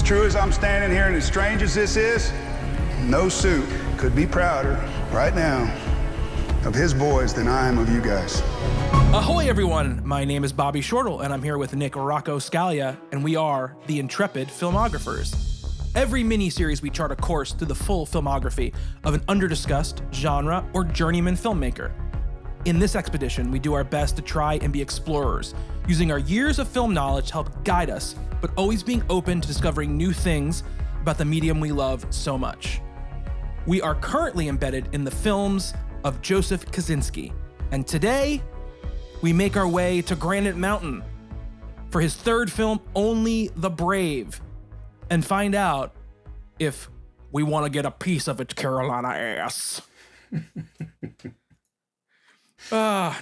true as I'm standing here and as strange as this is, no suit could be prouder right now of his boys than I am of you guys. Ahoy, everyone. My name is Bobby Shortle, and I'm here with Nick Rocco Scalia, and we are the Intrepid Filmographers. Every mini-series, we chart a course through the full filmography of an under-discussed genre or journeyman filmmaker. In this expedition, we do our best to try and be explorers, using our years of film knowledge to help guide us, but always being open to discovering new things about the medium we love so much. We are currently embedded in the films of Joseph Kosinski, and today, we make our way to Granite Mountain for his third film, Only the Brave, and find out if we want to get a piece of its Carolina ass.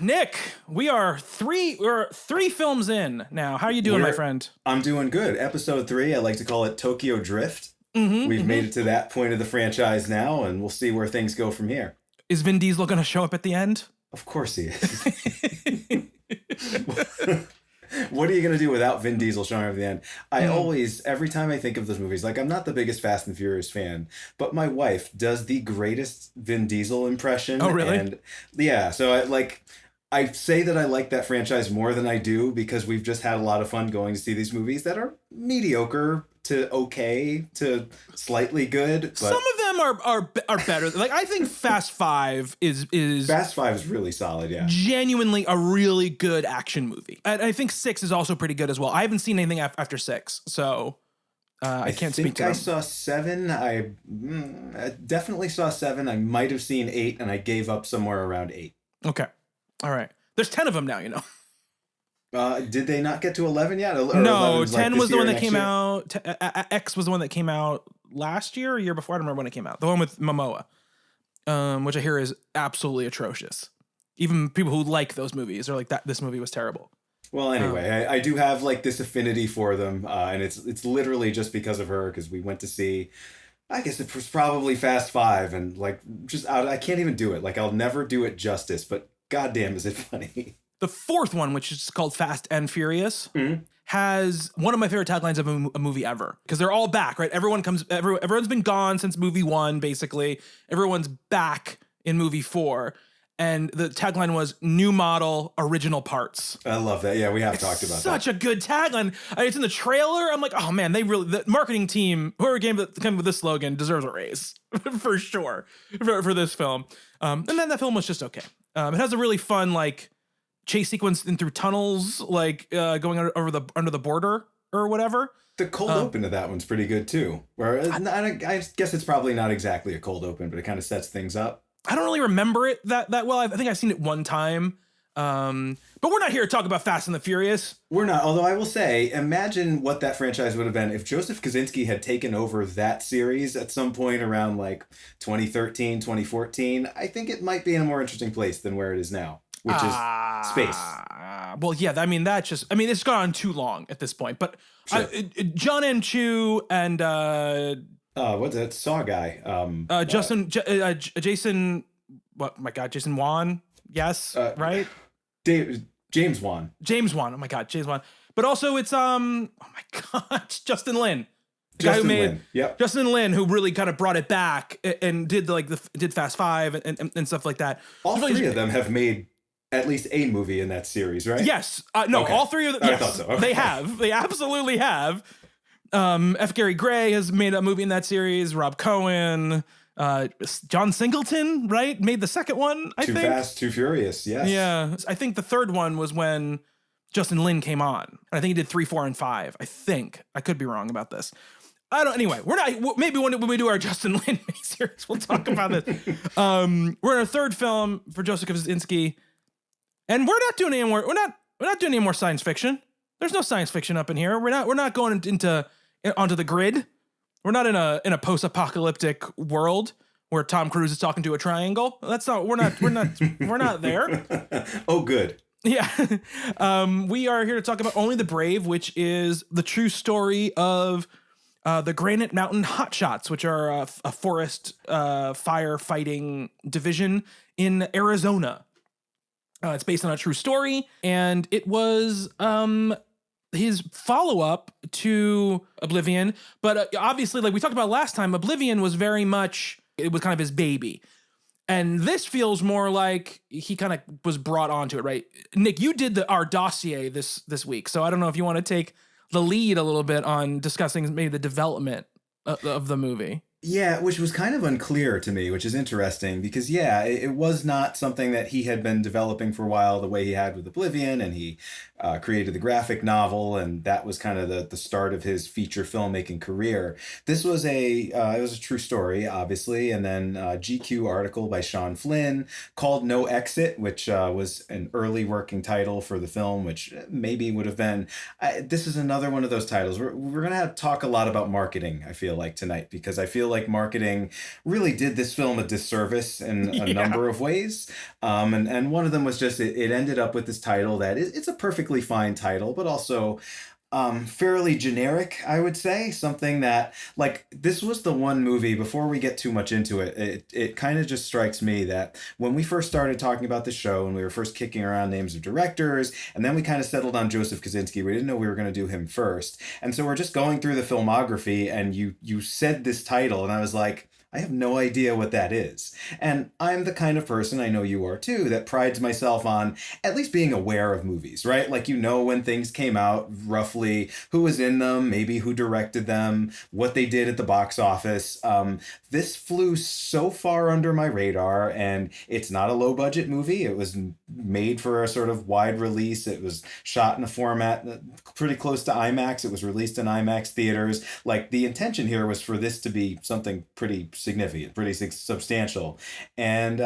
Nick, we're three films in now. How are you doing, my friend? I'm doing good. Episode 3, I like to call it Tokyo Drift. We've made it to that point of the franchise now, and we'll see where things go from here. Is Vin Diesel going to show up at the end? Of course he is. What are you going to do without Vin Diesel showing up at the end? I always, every time I think of those movies, like I'm not the biggest Fast and Furious fan, but my wife does the greatest Vin Diesel impression. Oh, really? And yeah, so I say that I like that franchise more than I do because we've just had a lot of fun going to see these movies that are mediocre to okay to slightly good. But some of them are better. Like I think Fast 5 is Fast 5 is really solid. Yeah, genuinely a really good action movie. And I think 6 is also pretty good as well. I haven't seen anything after 6, so I can't speak to them. I saw 7. I definitely saw 7. I might have seen 8, and I gave up somewhere around 8. Okay, all right. There's 10 of them now, you know. Did they not get to 11 yet? Or no, 10 was the one that came out. X was the one that came out last year or year before. I don't remember when it came out. The one with Momoa, which I hear is absolutely atrocious. Even people who like those movies are like, that this movie was terrible. Well, anyway, I do have like this affinity for them, and it's literally just because of her, because we went to see, I guess it was probably Fast 5, and like just I can't even do it. Like I'll never do it justice, but goddamn, is it funny. The fourth one, which is called Fast and Furious, has one of my favorite taglines of a movie ever. Because they're all back, right? Everyone's been gone since movie 1, basically. Everyone's back in movie 4. And the tagline was new model, original parts. I love that. Yeah, we have talked about that. Such a good tagline. It's in the trailer. I'm like, oh man, the marketing team, whoever came up with this slogan deserves a raise for sure for this film. And then that film was just okay. It has a really fun, like, chase sequence in through tunnels, like going under the border or whatever. The cold open to that one's pretty good too. Where I guess it's probably not exactly a cold open, but it kind of sets things up. I don't really remember it that well. I think I've seen it one time. But we're not here to talk about Fast and the Furious. We're not. Although I will say, imagine what that franchise would have been if Joseph Kosinski had taken over that series at some point around like 2013, 2014. I think it might be in a more interesting place than where it is now, which is space. Well, yeah, it's gone on too long at this point. But sure. John M. Chu and what's that Saw guy? Jason. What? My God, Jason Wan. Yes, right. James Wan. Oh my God, James Wan. But also it's oh my God, Justin Lin. Justin Lin, who really kind of brought it back and did did Fast 5 and stuff like that. All three of them have made at least a movie in that series, right? Yes. No, okay. All three of them. Yes, I thought so. Okay. They have. They absolutely have. F. Gary Gray has made a movie in that series. Rob Cohen. John Singleton, right? Made the second one, I think. Too Fast, Too Furious, yes. Yeah. I think the third one was when Justin Lin came on. I think he did 3, 4, and 5. I think. I could be wrong about this. Anyway, we're not, maybe when we do our Justin Lin series, we'll talk about this. We're in our third film for Joseph Kosinski, and we're not doing any more science fiction. There's no science fiction up in here. We're not going onto the grid. We're not in a post-apocalyptic world where Tom Cruise is talking to a triangle. We're not there. Oh, good. Yeah. We are here to talk about Only the Brave, which is the true story of the Granite Mountain Hotshots, which are a forest firefighting division in Arizona. It's based on a true story, and it was his follow-up to Oblivion. But obviously, like we talked about last time, Oblivion was very much, it was kind of his baby. And this feels more like he kind of was brought onto it, right? Nick, you did our dossier this week, so I don't know if you want to take the lead a little bit on discussing maybe the development of the movie. Yeah, which was kind of unclear to me, which is interesting because, yeah, it was not something that he had been developing for a while the way he had with Oblivion, and he created the graphic novel, and that was kind of the start of his feature filmmaking career. This was it was a true story, obviously, and then a GQ article by Sean Flynn called No Exit, which was an early working title for the film, which maybe would have been, this is another one of those titles. We're going to have to talk a lot about marketing, I feel like, tonight, because I feel like marketing really did this film a disservice in a number of ways. And one of them was just, it ended up with this title that it's a perfectly fine title, but also fairly generic, I would say. Something that, like, this was the one movie, before we get too much into it kind of just strikes me that when we first started talking about the show and we were first kicking around names of directors, and then we kind of settled on Joseph Kosinski, we didn't know we were going to do him first. And so we're just going through the filmography, and you said this title, and I was like, I have no idea what that is. And I'm the kind of person, I know you are too, that prides myself on at least being aware of movies, right? Like, you know, when things came out, roughly who was in them, maybe who directed them, what they did at the box office. This flew so far under my radar, and it's not a low budget movie. It was made for a sort of wide release. It was shot in a format pretty close to IMAX. It was released in IMAX theaters. Like, the intention here was for this to be something pretty significant, pretty substantial. And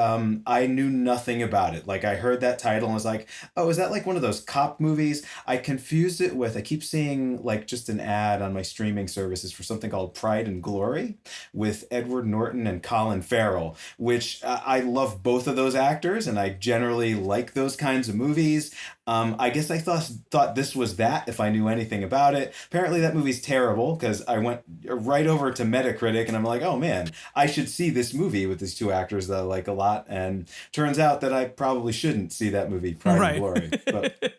I knew nothing about it. Like, I heard that title and was like, oh, is that like one of those cop movies? I confused it with, I keep seeing like just an ad on my streaming services for something called Pride and Glory with Edward Norton and Colin Farrell, which I love both of those actors, and I generally like those kinds of movies. I guess I thought this was that, if I knew anything about it. Apparently that movie's terrible, because I went right over to Metacritic and I'm like, oh man, I should see this movie with these two actors that I like a lot. And turns out that I probably shouldn't see that movie, Pride and Glory. But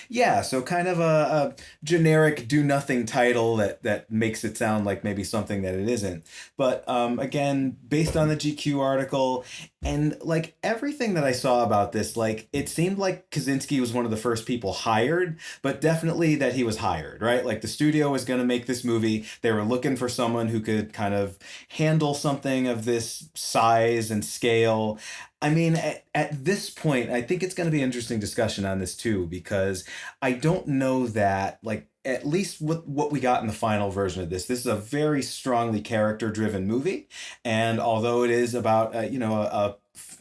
yeah, so kind of a generic do-nothing title that makes it sound like maybe something that it isn't. But again, based on the GQ article and like everything that I saw about this, like it seemed like Kosinski was one of the first people hired, but definitely that he was hired, right? Like the studio was going to make this movie. They were looking for someone who could kind of handle something of this size and scale. I mean, at this point, I think it's going to be an interesting discussion on this too, because I don't know that, like, at least what we got in the final version of this is a very strongly character-driven movie. And although it is about, a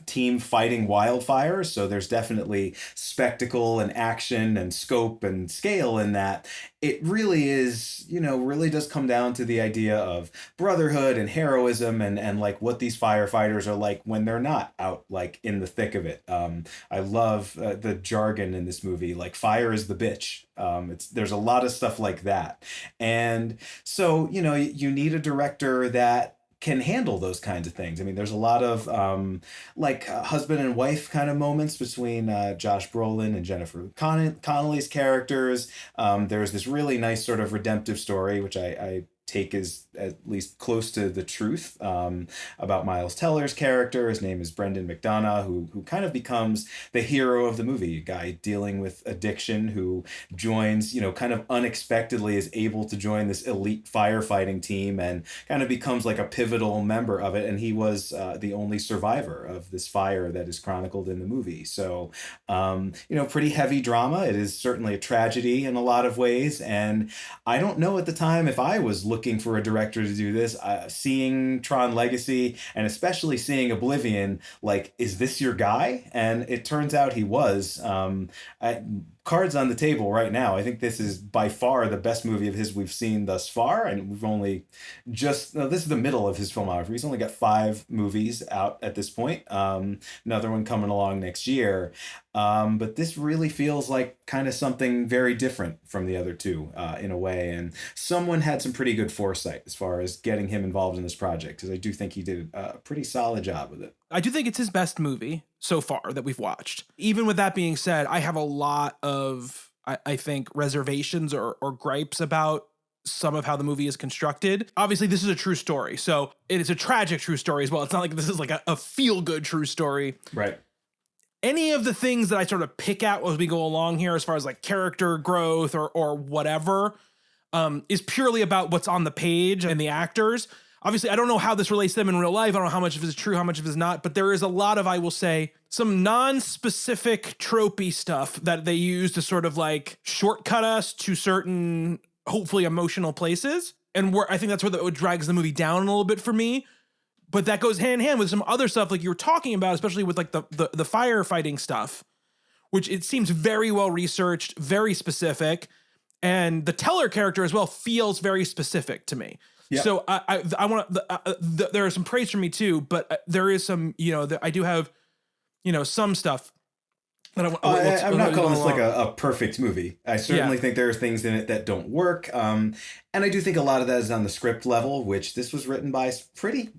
team fighting wildfires, so there's definitely spectacle and action and scope and scale in that, it really is, really does come down to the idea of brotherhood and heroism and like what these firefighters are like when they're not out like in the thick of it. I love the jargon in this movie, like fire is the bitch. There's a lot of stuff like that. And so, you need a director that can handle those kinds of things. I mean, there's a lot of husband and wife kind of moments between Josh Brolin and Jennifer Connelly's characters. There's this really nice sort of redemptive story, which I take is at least close to the truth, about Miles Teller's character. His name is Brendan McDonough, who kind of becomes the hero of the movie, a guy dealing with addiction who joins, kind of unexpectedly is able to join this elite firefighting team and kind of becomes like a pivotal member of it. And he was the only survivor of this fire that is chronicled in the movie. So, pretty heavy drama. It is certainly a tragedy in a lot of ways. And I don't know at the time if I was looking for a director to do this, seeing Tron Legacy and especially seeing Oblivion, like, is this your guy? And it turns out he was. Cards on the table right now. I think this is by far the best movie of his we've seen thus far. And we've only this is the middle of his filmography. He's only got 5 movies out at this point. Another one coming along next year. But this really feels like kind of something very different from the other two in a way. And someone had some pretty good foresight as far as getting him involved in this project, because I do think he did a pretty solid job with it. I do think it's his best movie so far that we've watched. Even with that being said, I have a lot of I think, reservations or gripes about some of how the movie is constructed. Obviously, this is a true story, so it is a tragic true story as well. It's not like this is like a feel-good true story. Right. Any of the things that I sort of pick out as we go along here, as far as like character growth or whatever, is purely about what's on the page and the actors. Obviously, I don't know how this relates to them in real life. I don't know how much of it is true, how much of it is not, but there is a lot of, I will say, some non-specific tropey stuff that they use to sort of like shortcut us to certain, hopefully emotional places. And where I think that's where it drags the movie down a little bit for me. But that goes hand in hand with some other stuff like you were talking about, especially with like the firefighting stuff, which it seems very well researched, very specific. And the Teller character as well feels very specific to me. Yep. So I want to, there are some praise from me too, but there is some, I do have, some stuff that I want. I'm not calling this like a perfect movie. I certainly think there are things in it that don't work. And I do think a lot of that is on the script level, which this was written by pretty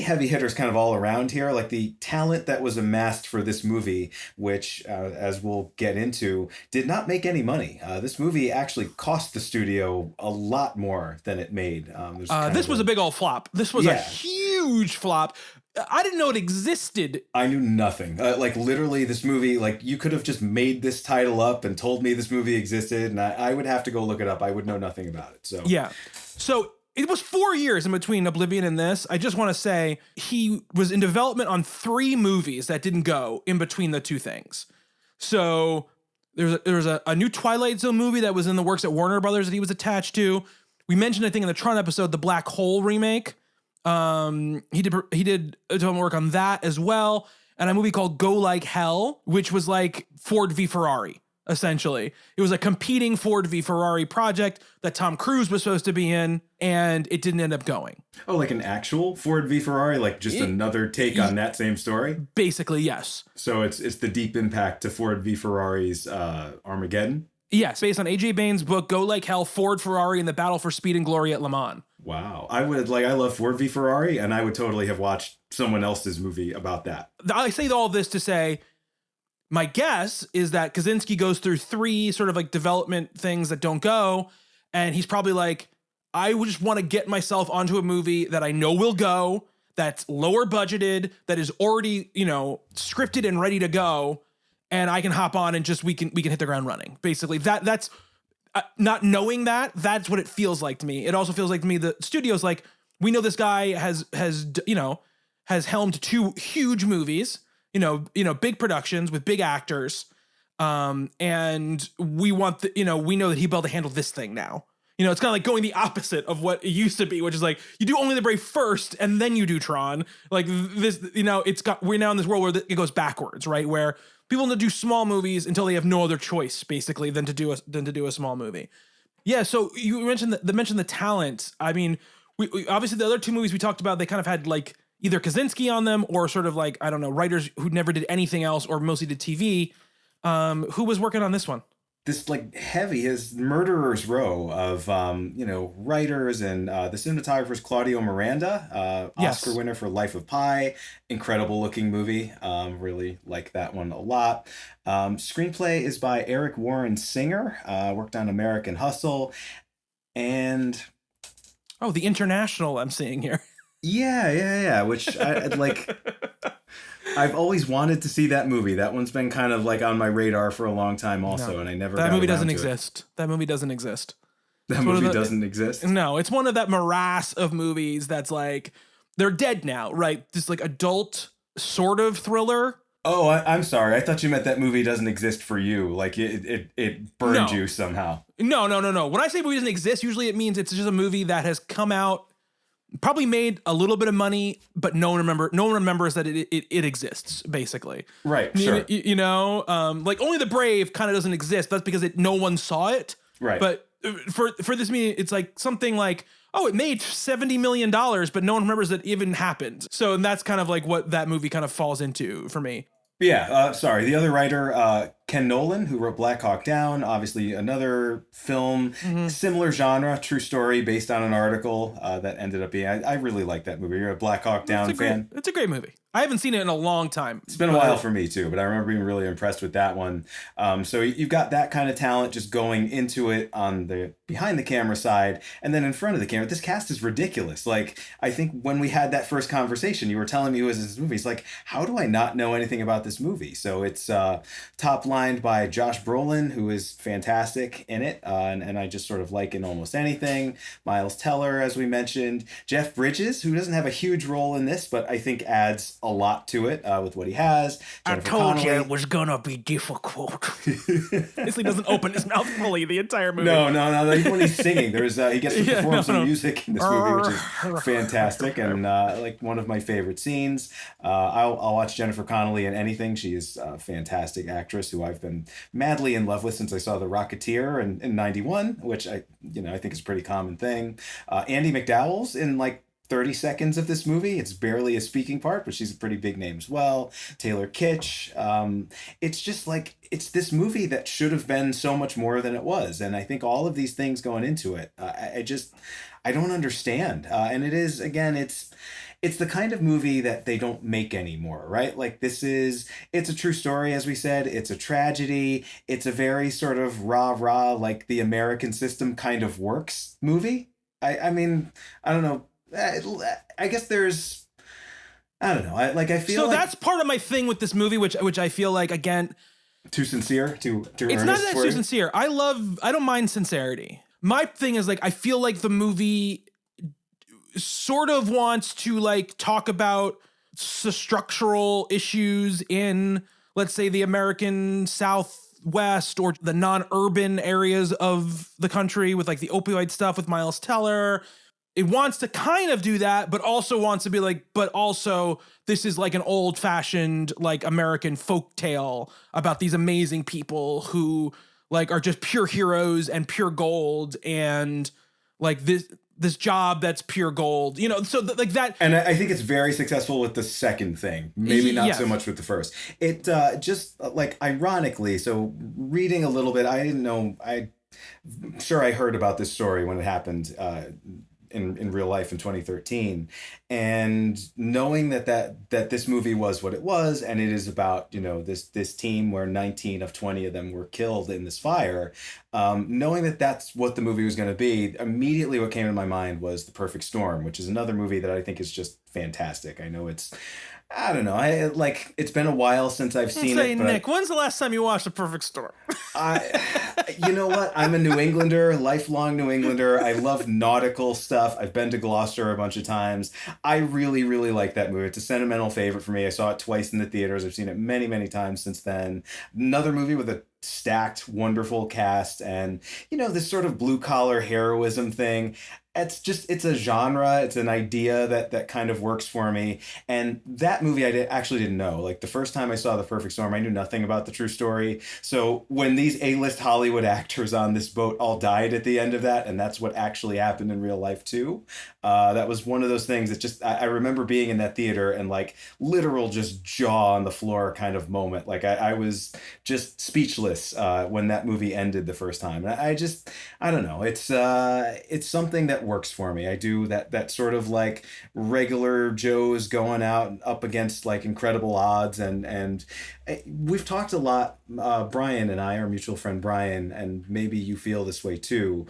heavy hitters kind of all around here. Like the talent that was amassed for this movie, which, as we'll get into, did not make any money. This movie actually cost the studio a lot more than it made. This was a big old flop. This was a huge flop. I didn't know it existed. I knew nothing. Like literally this movie, like you could have just made this title up and told me this movie existed and I would have to go look it up. I would know nothing about it. So yeah. So it was 4 years in between Oblivion and this. I just want to say he was in development on 3 movies that didn't go in between the two things. So there was a new Twilight Zone movie that was in the works at Warner Brothers that he was attached to. We mentioned, I think, in the Tron episode, the Black Hole remake. He did development work on that as well. And a movie called Go Like Hell, which was like Ford v Ferrari. Essentially, it was a competing Ford v Ferrari project that Tom Cruise was supposed to be in, and it didn't end up going. Oh, like an actual Ford v Ferrari, like just another take on that same story? Basically, yes. So it's the deep impact to Ford v Ferrari's Armageddon? Yes, based on A.J. Bain's book, Go Like Hell, Ford, Ferrari, and the Battle for Speed and Glory at Le Mans. Wow. I love Ford v Ferrari, and I would totally have watched someone else's movie about that. I say all this to say, my guess is that Kosinski goes through 3 sort of like development things that don't go. And he's probably like, I would just want to get myself onto a movie that I know will go, that's lower budgeted, that is already, scripted and ready to go. And I can hop on and just, we can hit the ground running. Basically that's not knowing that's what it feels like to me. It also feels like to me, the studio's like, we know this guy has helmed 2 huge movies, big productions with big actors. And we want we know that he'll be able to handle this thing now. It's kind of like going the opposite of what it used to be, which is like, you do Only the Brave first and then you do Tron. Like this, we're now in this world where it goes backwards, right? Where people need to do small movies until they have no other choice, basically, than to do a small movie. Yeah. So you mentioned the talent. I mean, we obviously the other 2 movies we talked about, they kind of had like either Kosinski on them or sort of like, I don't know, writers who never did anything else or mostly did TV. Who was working on this one? This like his murderer's row of, writers and the cinematographer's Claudio Miranda, Oscar winner for Life of Pi. Incredible looking movie. Really like that one a lot. Screenplay is by Eric Warren Singer, worked on American Hustle. And The International I'm seeing here. Yeah. Which I like. I've always wanted to see that movie. That one's been kind of like on my radar for a long time also, and I never got around to it. That movie doesn't exist. That movie doesn't exist. That movie doesn't exist? No, it's one of that morass of movies that's like, they're dead now, right? This like adult sort of thriller. Oh, I'm sorry. I thought you meant that movie doesn't exist for you. Like it burned you somehow. No. When I say movie doesn't exist, usually it means it's just a movie that has come out, probably made a little bit of money, but no one remembers that it exists, basically. Right, sure. Like Only the Brave kind of doesn't exist. That's because no one saw it. Right. But for this movie, it's like something like, it made $70 million, but no one remembers that even happened. So that's kind of like what that movie kind of falls into for me. Yeah, sorry. The other writer, Ken Nolan, who wrote Black Hawk Down, obviously another film, similar genre, true story based on an article that ended up being. I really like that movie. You're a Black Hawk Down fan. It's a great movie. I haven't seen it in a long time. It's been a while for me too, but I remember being really impressed with that one. So you've got that kind of talent just going into it on the behind the camera side, and then in front of the camera. This cast is ridiculous. Like, I think when we had that first conversation, you were telling me it was this movie. It's like, how do I not know anything about this movie? So it's top lined by Josh Brolin, who is fantastic in it, and I just sort of like in almost anything. Miles Teller, as we mentioned. Jeff Bridges, who doesn't have a huge role in this, but I think adds a lot to it with what he has. Jennifer I told Connelly. you it was gonna be difficult. Basically doesn't open his mouth fully the entire movie. No. Even when he's singing, there's he gets to perform some music in this movie, which is fantastic and like one of my favorite scenes. I'll watch Jennifer Connelly in anything. She is a fantastic actress who I've been madly in love with since I saw The Rocketeer in '91, which I think is a pretty common thing. Andie MacDowell's in like 30 seconds of this movie. It's barely a speaking part, but she's a pretty big name as well. Taylor Kitsch. It's just like, it's this movie that should have been so much more than it was. And I think all of these things going into it, I don't understand. And it is, again, it's the kind of movie that they don't make anymore, right? Like it's a true story, as we said. It's a tragedy. It's a very sort of rah-rah, like the American system kind of works movie. I mean, I don't know. I guess there's, I don't know. I feel so like that's part of my thing with this movie, which I feel like, again, too sincere, too it's earnest not that for too you? sincere. I don't mind sincerity. My thing is like, I feel like the movie sort of wants to like talk about structural issues in, let's say, the American Southwest or the non-urban areas of the country with like the opioid stuff with Miles Teller. It wants to kind of do that, but also wants to be like, but also this is like an old fashioned, like American folk tale about these amazing people who like are just pure heroes and pure gold. And like this job that's pure gold, so like that. And I think it's very successful with the second thing, maybe not so much with the first. It just like ironically, so reading a little bit, I didn't know, I'm sure I heard about this story when it happened in real life in 2013, and knowing that this movie was what it was, and it is about this team where 19 of 20 of them were killed in this fire, knowing that that's what the movie was going to be, immediately what came to my mind was The Perfect Storm, which is another movie that I think is just fantastic. I know I don't know. It's been a while since I've seen it. But Nick, when's the last time you watched The Perfect Storm? You know what? I'm a New Englander, lifelong New Englander. I love nautical stuff. I've been to Gloucester a bunch of times. I really, really like that movie. It's a sentimental favorite for me. I saw it twice in the theaters. I've seen it many, many times since then. Another movie with a stacked, wonderful cast and, this sort of blue collar heroism thing. It's a genre. It's an idea that kind of works for me. And that movie I actually didn't know. Like the first time I saw The Perfect Storm, I knew nothing about the true story. So when these A-list Hollywood actors on this boat all died at the end of that, and that's what actually happened in real life too, that was one of those things that just, I remember being in that theater and like literal just jaw on the floor kind of moment. Like I was just speechless when that movie ended the first time. And I don't know. It's something that works for me. I do that sort of like regular Joe's going out up against like incredible odds, and we've talked a lot, Brian and I, our mutual friend Brian, and maybe you feel this way too.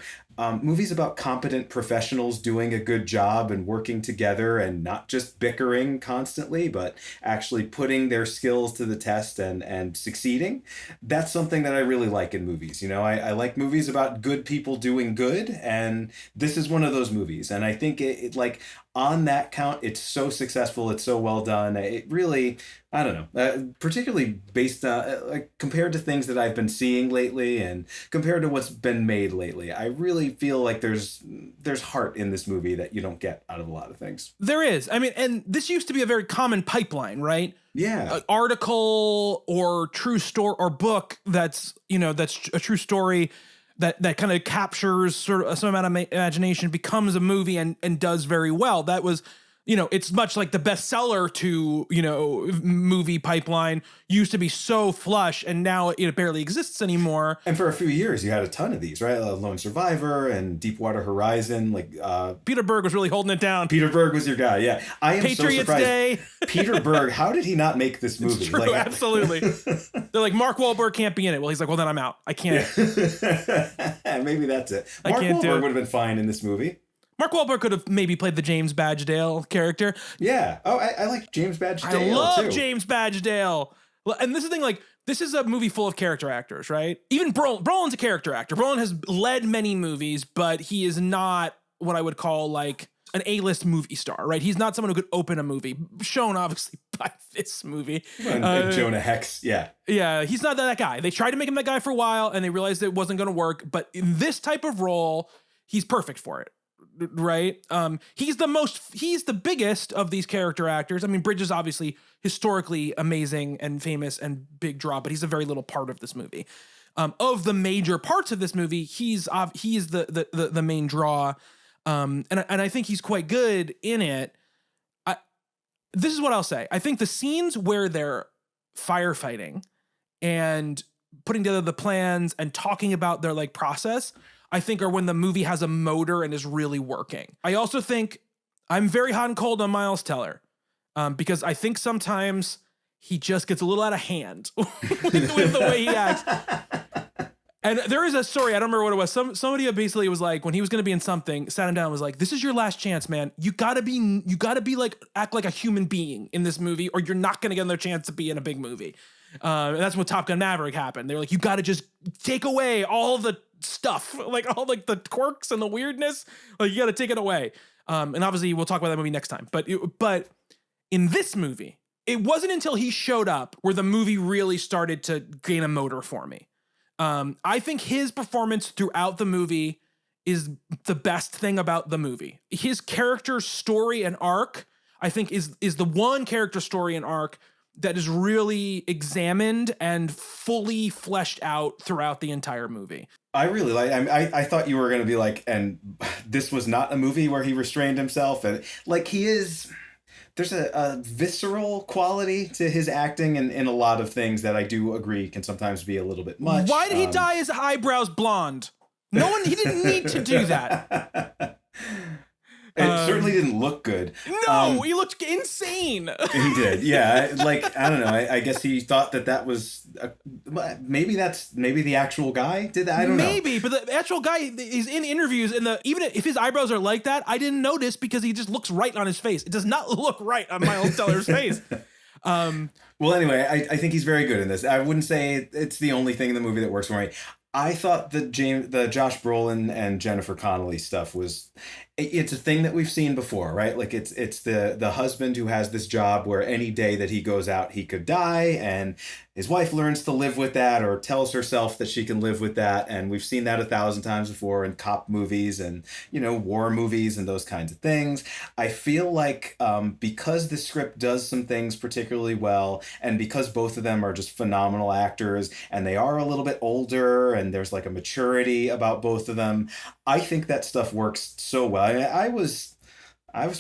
Movies about competent professionals doing a good job and working together and not just bickering constantly, but actually putting their skills to the test and succeeding. That's something that I really like in movies. I like movies about good people doing good, and this is one of those movies. And I think it like on that count, it's so successful. It's so well done. It really, I don't know, particularly based on like compared to things that I've been seeing lately and compared to what's been made lately. I really feel like there's heart in this movie that you don't get out of a lot of things. There is. I mean, and this used to be a very common pipeline, right? Yeah. An article or true story or book that's a true story that kind of captures sort of some amount of imagination, becomes a movie and does very well. That was, it's much like the bestseller to, movie pipeline used to be so flush, and now it barely exists anymore. And for a few years, you had a ton of these, right? Lone Survivor and Deepwater Horizon. Peter Berg was really holding it down. Peter Berg was your guy, yeah. I am Patriots so surprised. Day. Peter Berg, how did he not make this movie? It's true, absolutely. They're like, Mark Wahlberg can't be in it. Well, he's like, well, then I'm out. I can't. Maybe that's it. Mark Wahlberg would have been fine in this movie. Mark Wahlberg could have maybe played the James Badgedale character. Yeah. Oh, I like James Badgedale, I love too. James Badgedale. And this is the thing, this is a movie full of character actors, right? Even Brolin's a character actor. Brolin has led many movies, but he is not what I would call an A-list movie star, right? He's not someone who could open a movie, shown obviously by this movie. And Jonah Hex, yeah. Yeah, he's not that guy. They tried to make him that guy for a while, and they realized it wasn't going to work. But in this type of role, he's perfect for it. Right. He's the biggest of these character actors. I mean, Bridge is obviously historically amazing and famous and big draw, but he's a very little part of this movie. Of the major parts of this movie, he is the main draw. And I think he's quite good in it. This is what I'll say. I think the scenes where they're firefighting and putting together the plans and talking about their process, I think are when the movie has a motor and is really working. I also think I'm very hot and cold on Miles Teller because I think sometimes he just gets a little out of hand with the way he acts. And there is a story, I don't remember what it was. Somebody basically was like, when he was going to be in something, sat him down and was like, this is your last chance, man. You gotta be act like a human being in this movie, or you're not going to get another chance to be in a big movie. And that's what Top Gun Maverick happened. They were like, you got to just take away all the stuff, all the quirks and the weirdness. You got to take it away. And obviously we'll talk about that movie next time. But in this movie, it wasn't until he showed up where the movie really started to gain a motor for me. I think his performance throughout the movie is the best thing about the movie. His character story and arc, I think, is the one character story and arc that is really examined and fully fleshed out throughout the entire movie. I really I thought you were going to be like, and this was not a movie where he restrained himself. And there's a visceral quality to his acting in a lot of things that I do agree can sometimes be a little bit much. Why did he dye his eyebrows blonde? He didn't need to do that. It certainly didn't look good. No, he looked insane. He did, yeah. I don't know. I guess he thought that was maybe the actual guy did that. I don't know. Maybe, but the actual guy is in interviews, and even if his eyebrows are like that, I didn't notice because he just looks right on his face. It does not look right on Miles Teller's face. Well, anyway, I think he's very good in this. I wouldn't say it's the only thing in the movie that works for me. I thought the Josh Brolin and Jennifer Connelly stuff it's a thing that we've seen before, right? It's the husband who has this job where any day that he goes out, he could die, and his wife learns to live with that or tells herself that she can live with that. And we've seen that 1,000 times before in cop movies and, war movies and those kinds of things. I feel like because the script does some things particularly well, and because both of them are just phenomenal actors and they are a little bit older and there's a maturity about both of them, I think that stuff works so well. I was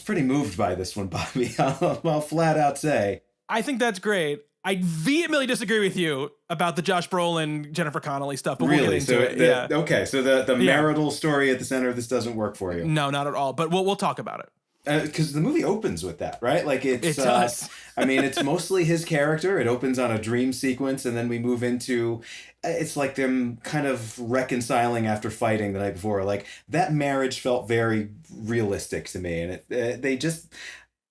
pretty moved by this one, Bobby. I'll flat out say. I think that's great. I vehemently disagree with you about the Josh Brolin, Jennifer Connelly stuff, but we'll get into it. Yeah. Okay, so the marital story at the center of this doesn't work for you. No, not at all. But we'll talk about it. Because the movie opens with that, right? It does. It's mostly his character. It opens on a dream sequence, and then we move into, it's like them kind of reconciling after fighting the night before. That marriage felt very realistic to me, and they just,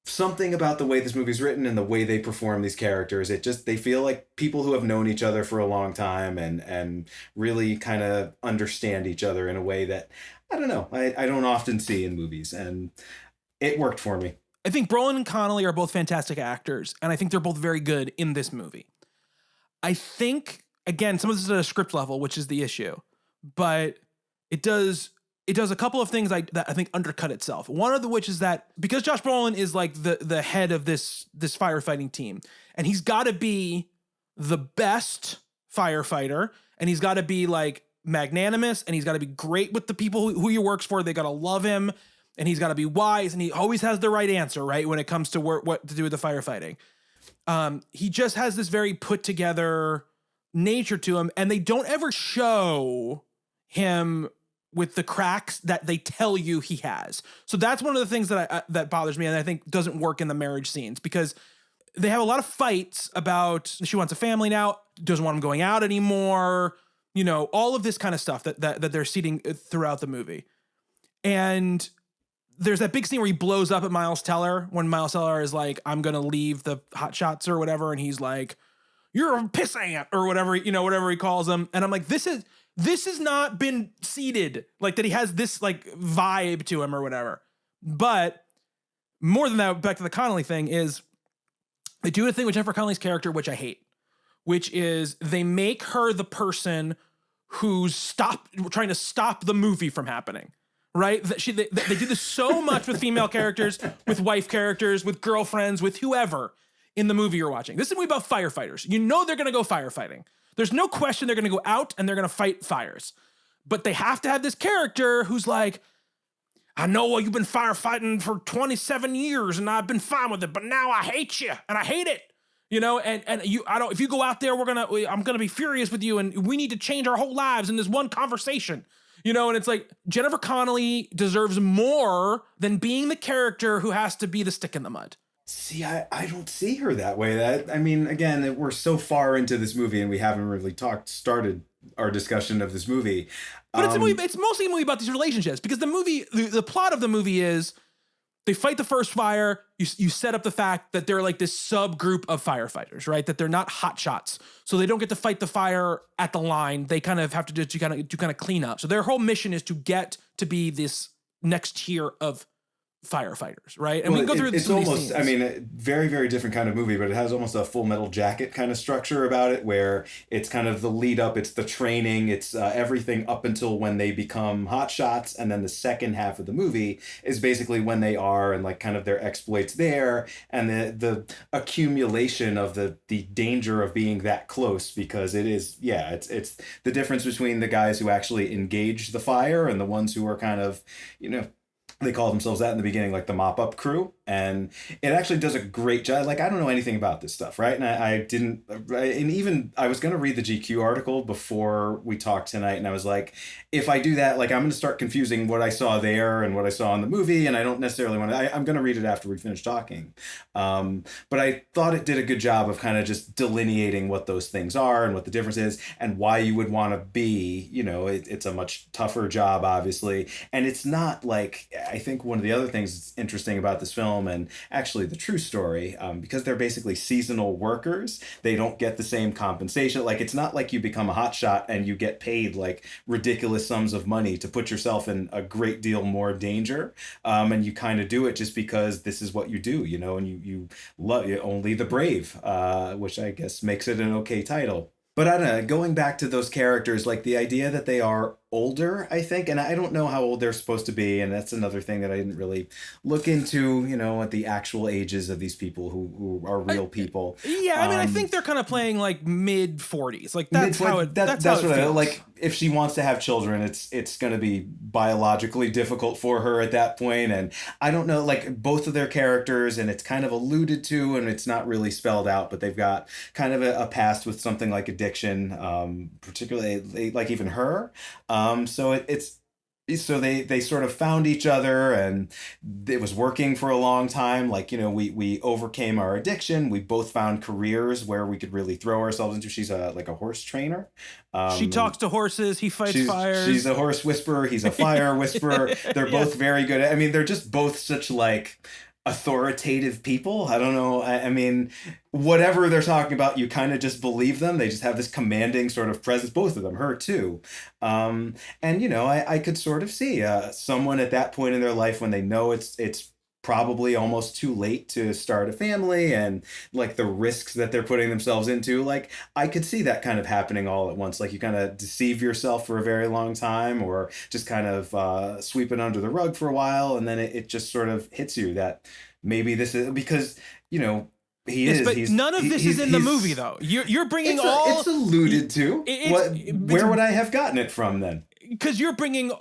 something about the way this movie's written and the way they perform these characters, they feel like people who have known each other for a long time and really kind of understand each other in a way that, I don't know, I don't often see in movies, and it worked for me. I think Brolin and Connelly are both fantastic actors, and I think they're both very good in this movie. I think, again, some of this is at a script level, which is the issue, but it does a couple of things that I think undercut itself. One of which is that because Josh Brolin is the head of this firefighting team, and he's got to be the best firefighter, and he's got to be magnanimous, and he's got to be great with the people who he works for. They got to love him. and he's got to be wise, and he always has the right answer, right, when it comes to what to do with the firefighting. He just has this very put together nature to him, and they don't ever show him with the cracks that they tell you he has. So that's one of the things that that bothers me, and I think doesn't work in the marriage scenes, because they have a lot of fights about she wants a family now, doesn't want him going out anymore, you know, all of this kind of stuff that they're seeding throughout the movie. And there's that big scene where he blows up at Miles Teller when Miles Teller is like, I'm going to leave the Hotshots or whatever. And he's like, you're a piss ant or whatever, you know, whatever he calls them. And I'm like, this has not been seeded, like that he has this like vibe to him or whatever. But more than that, back to the Connelly thing, is they do a thing with Jennifer Connelly's character, which I hate, which is they make her the person who's trying to stop the movie from happening. Right? They do this so much with female characters, with wife characters, with girlfriends, with whoever in the movie you're watching. This is a movie about firefighters. You know they're going to go firefighting. There's no question they're going to go out and they're going to fight fires. But they have to have this character who's like, I know you've been firefighting for 27 years and I've been fine with it, but now I hate you and I hate it. You know, if you go out there, I'm gonna be furious with you, and we need to change our whole lives in this one conversation. You know, and it's like Jennifer Connelly deserves more than being the character who has to be the stick in the mud. See, I don't see her that way. I mean, again, we're so far into this movie and we haven't really started our discussion of this movie. But it's a movie. It's mostly a movie about these relationships, because the movie, the plot of the movie is they fight the first fire. You set up the fact that they're like this subgroup of firefighters, right? That they're not hotshots, so they don't get to fight the fire at the line. They kind of have to do kind of clean up. So their whole mission is to get to be this next tier of firefighters, right? And we can go through it's almost, I mean, a very, very different kind of movie, but it has almost a Full Metal Jacket kind of structure about it, where it's kind of the lead up, it's the training, it's everything up until when they become hotshots, and then the second half of the movie is basically when they are, and like kind of their exploits there, and the accumulation of the danger of being that close, because it is, yeah, it's the difference between the guys who actually engage the fire and the ones who are kind of, you know, they call themselves that in the beginning, like the mop-up crew. And it actually does a great job. Like, I don't know anything about this stuff, right? And I was going to read the GQ article before we talked tonight, and I was like, if I do that, like, I'm going to start confusing what I saw there and what I saw in the movie, and I don't necessarily want to, I'm going to read it after we finish talking. But I thought it did a good job of kind of just delineating what those things are and what the difference is and why you would want to be, you know, it's a much tougher job, obviously. And it's not like, I think one of the other things that's interesting about this film, and actually the true story, because they're basically seasonal workers, they don't get the same compensation. Like, it's not like you become a hotshot and you get paid like ridiculous sums of money to put yourself in a great deal more danger. And you kind of do it just because this is what you do, you know, and you love Only the Brave, which I guess makes it an okay title. But I don't know, going back to those characters, like the idea that they are older, I think, and I don't know how old they're supposed to be, and that's another thing that I didn't really look into, you know, at the actual ages of these people who are real people. Yeah, I mean, I think they're kind of playing like mid 40s, like that's how it. That's how it feels. What like if she wants to have children, it's going to be biologically difficult for her at that point, and I don't know, like both of their characters, and it's kind of alluded to, and it's not really spelled out, but they've got kind of a past with something like addiction, particularly like even her. So so they sort of found each other, and it was working for a long time. Like, you know, we overcame our addiction. We both found careers where we could really throw ourselves into. She's like a horse trainer. She talks to horses. He fights fires. She's a horse whisperer. He's a fire whisperer. They're both very good. I mean, they're just both such like authoritative people. I don't know. I mean, whatever they're talking about, you kind of just believe them. They just have this commanding sort of presence, both of them, her too. And, you know, I could sort of see someone at that point in their life when they know it's probably almost too late to start a family, and like the risks that they're putting themselves into, like I could see that kind of happening all at once. Like you kind of deceive yourself for a very long time, or just kind of sweep it under the rug for a while, and then it just sort of hits you that maybe this is because, you know, but none of this is in the movie, though. You're bringing it's alluded to. Where would I have gotten it from then? Because you're bringing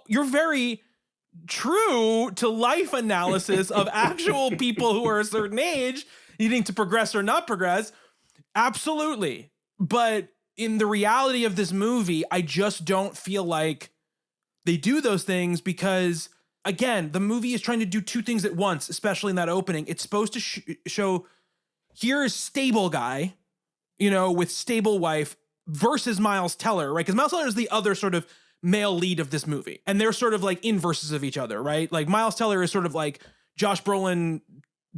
you're very true to life analysis of actual people who are a certain age needing to progress or not progress. Absolutely. But in the reality of this movie, I just don't feel like they do those things because, again, the movie is trying to do two things at once, especially in that opening. It's supposed to show here is stable guy, with stable wife versus Miles Teller, right? Because Miles Teller is the other sort of male lead of this movie. And they're sort of like inverses of each other, right? Like Miles Teller is sort of like Josh Brolin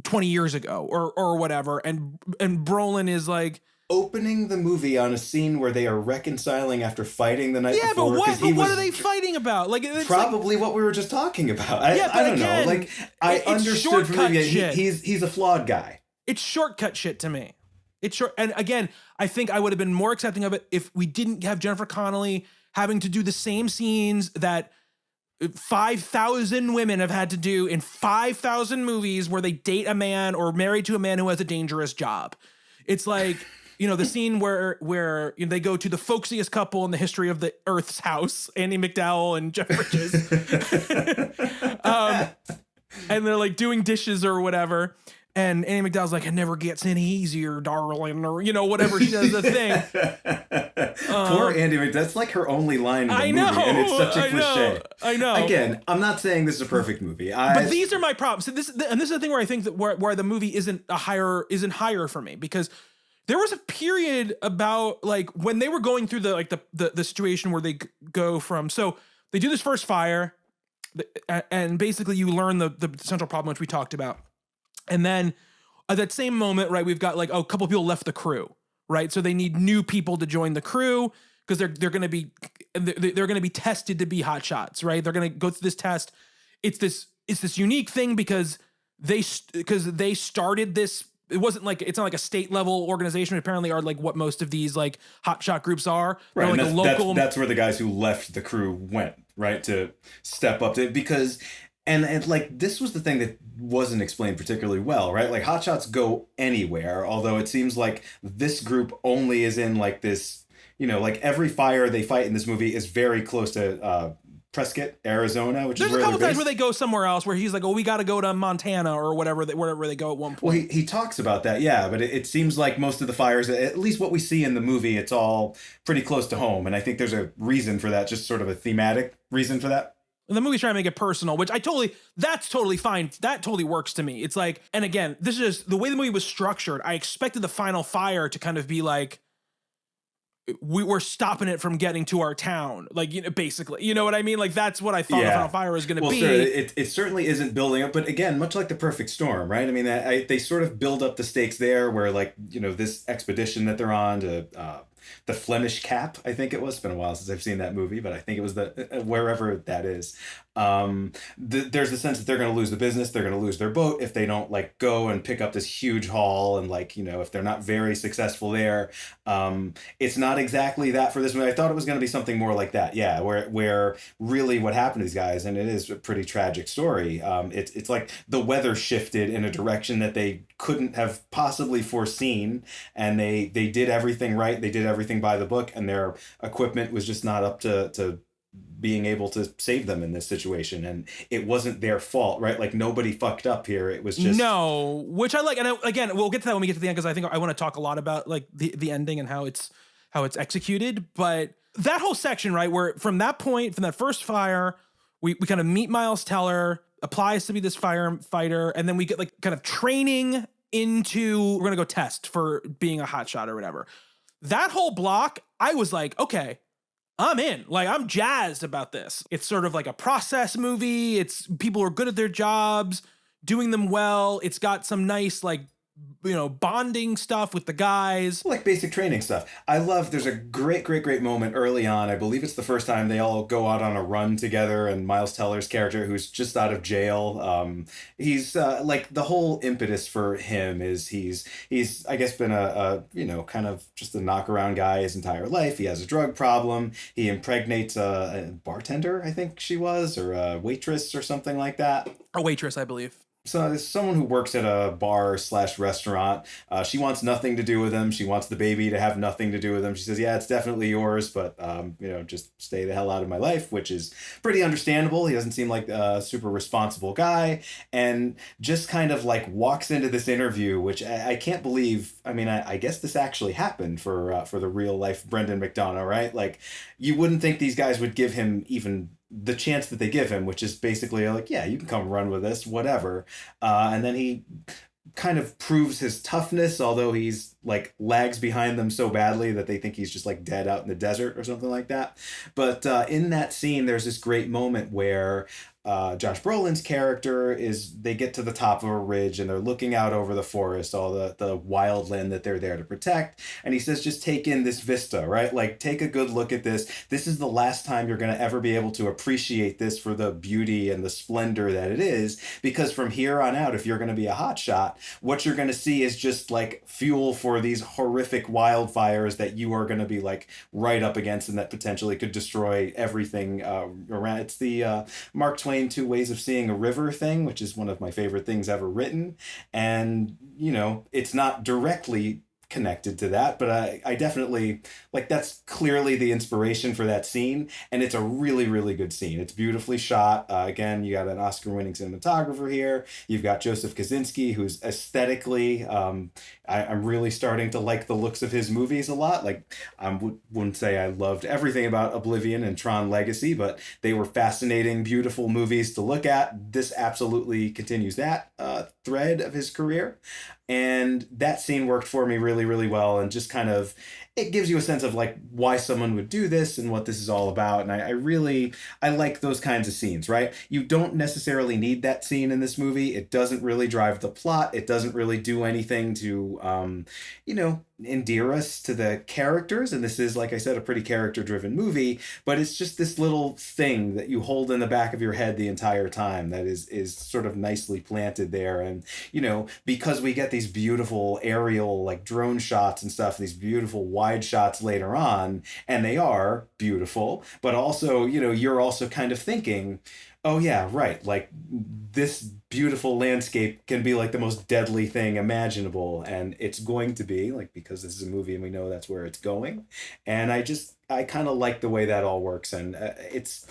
20 years ago or whatever. And Brolin is like opening the movie on a scene where they are reconciling after fighting the night before. Yeah, but what are they fighting about? Like it's probably what we were just talking about. I don't know. Like I understood from the beginning, he's a flawed guy. It's shortcut shit to me. It's short. And again, I think I would have been more accepting of it if we didn't have Jennifer Connelly having to do the same scenes that 5,000 women have had to do in 5,000 movies where they date a man or married to a man who has a dangerous job. It's like, the scene where they go to the folksiest couple in the history of the Earth's house, Andie MacDowell and Jeff Bridges. And they're like doing dishes or whatever. And Andie MacDowell's like, it never gets any easier, darling, or, whatever she does the thing. Poor Andie MacDowell. That's like her only line in the movie, and it's such a cliche. I know. Again, I'm not saying this is a perfect movie. But these are my problems. So this is the thing where I think that where the movie isn't higher for me, because there was a period about like when they were going through the situation where they go from, so they do this first fire, and basically you learn the central problem, which we talked about. And then at that same moment, right, we've got like a couple people left the crew, right? So they need new people to join the crew because they're going to be tested to be hotshots, right? They're going to go through this test. It's this unique thing because they started this. It's not like a state level organization. Apparently, are like what most of these like hotshot groups are. Right, like and that's where the guys who left the crew went, right, to step up to because. And like this was the thing that wasn't explained particularly well, right? Like hotshots go anywhere, although it seems like this group only is in like this, like every fire they fight in this movie is very close to Prescott, Arizona, which There's is where a couple times where they go somewhere else where he's like, oh, we got to go to Montana or wherever they go at one point. Well, he talks about that, yeah, but it seems like most of the fires, at least what we see in the movie, it's all pretty close to home. And I think there's a reason for that, just sort of a thematic reason for that. The movie's trying to make it personal, which that's totally fine. That totally works to me. It's like, and again, this is just the way the movie was structured. I expected the final fire to kind of be like, we're stopping it from getting to our town. Like, basically, you know what I mean? Like, that's what I thought the final fire was going to be. Sure, it certainly isn't building up, but again, much like The Perfect Storm, right? I mean, they sort of build up the stakes there where like, this expedition that they're on to, the Flemish Cap, I think it was. It's been a while since I've seen that movie, but I think it was wherever that is. There's the sense that they're going to lose the business. They're going to lose their boat if they don't like go and pick up this huge haul. And like, if they're not very successful there, it's not exactly that for this movie. I thought it was going to be something more like that. Yeah. Where really what happened to these guys, and it is a pretty tragic story. It's like the weather shifted in a direction that they couldn't have possibly foreseen. And they did everything right. They did everything by the book, and their equipment was just not up to being able to save them in this situation, and it wasn't their fault, right? Like nobody fucked up here. It was just which I like, and again, we'll get to that when we get to the end because I think I want to talk a lot about like the ending and how it's executed. But that whole section, right, where from that point, from that first fire, we kind of meet Miles Teller, applies to be this firefighter, and then we get like kind of training into we're gonna go test for being a hotshot or whatever. That whole block, I was like, okay, I'm in. Like, I'm jazzed about this. It's sort of like a process movie. It's people who are good at their jobs, doing them well. It's got some nice, like, bonding stuff with the guys. Like basic training stuff. I love, there's a great moment early on. I believe it's the first time they all go out on a run together, and Miles Teller's character, who's just out of jail, he's like the whole impetus for him is he's I guess been a kind of just a knockaround guy his entire life. He has a drug problem. He impregnates a bartender, I think she was, or a waitress or something like that. A waitress, I believe. So there's someone who works at a bar slash restaurant. She wants nothing to do with him. She wants the baby to have nothing to do with him. She says, "Yeah, it's definitely yours, but just stay the hell out of my life," which is pretty understandable. He doesn't seem like a super responsible guy, and just kind of like walks into this interview, which I can't believe. I mean, I guess this actually happened for the real life Brendan McDonough, right? Like, you wouldn't think these guys would give him even the chance that they give him, which is basically like, yeah, you can come run with us, whatever. And then he kind of proves his toughness, although he's like lags behind them so badly that they think he's just like dead out in the desert or something like that. But in that scene, there's this great moment where Josh Brolin's character they get to the top of a ridge and they're looking out over the forest, all the wildland that they're there to protect. And he says, just take in this vista, right? Like, take a good look at this. This is the last time you're going to ever be able to appreciate this for the beauty and the splendor that it is. Because from here on out, if you're going to be a hotshot, what you're going to see is just like fuel for these horrific wildfires that you are going to be like right up against and that potentially could destroy everything around. It's the Mark Twain Two Ways of Seeing a River thing, which is one of my favorite things ever written. And, it's not directly connected to that, but I definitely, like, that's clearly the inspiration for that scene, and it's a really, really good scene. It's beautifully shot. Again, you got an Oscar-winning cinematographer here. You've got Joseph Kosinski, who's aesthetically, I'm really starting to like the looks of his movies a lot. Like, I wouldn't say I loved everything about Oblivion and Tron Legacy, but they were fascinating, beautiful movies to look at. This absolutely continues that thread of his career. And that scene worked for me really, really well, and just kind of, it gives you a sense of like why someone would do this and what this is all about. And I like those kinds of scenes, right? You don't necessarily need that scene in this movie. It doesn't really drive the plot. It doesn't really do anything to, endear us to the characters. And this is, like I said, a pretty character-driven movie, but it's just this little thing that you hold in the back of your head the entire time that is sort of nicely planted there. And, because we get these beautiful aerial, like, drone shots and stuff, these beautiful wide shots later on, and they are beautiful, but also, you're also kind of thinking, oh yeah, right, like, this beautiful landscape can be like the most deadly thing imaginable, and it's going to be, like, because this is a movie and we know that's where it's going. And I kind of like the way that all works, and it's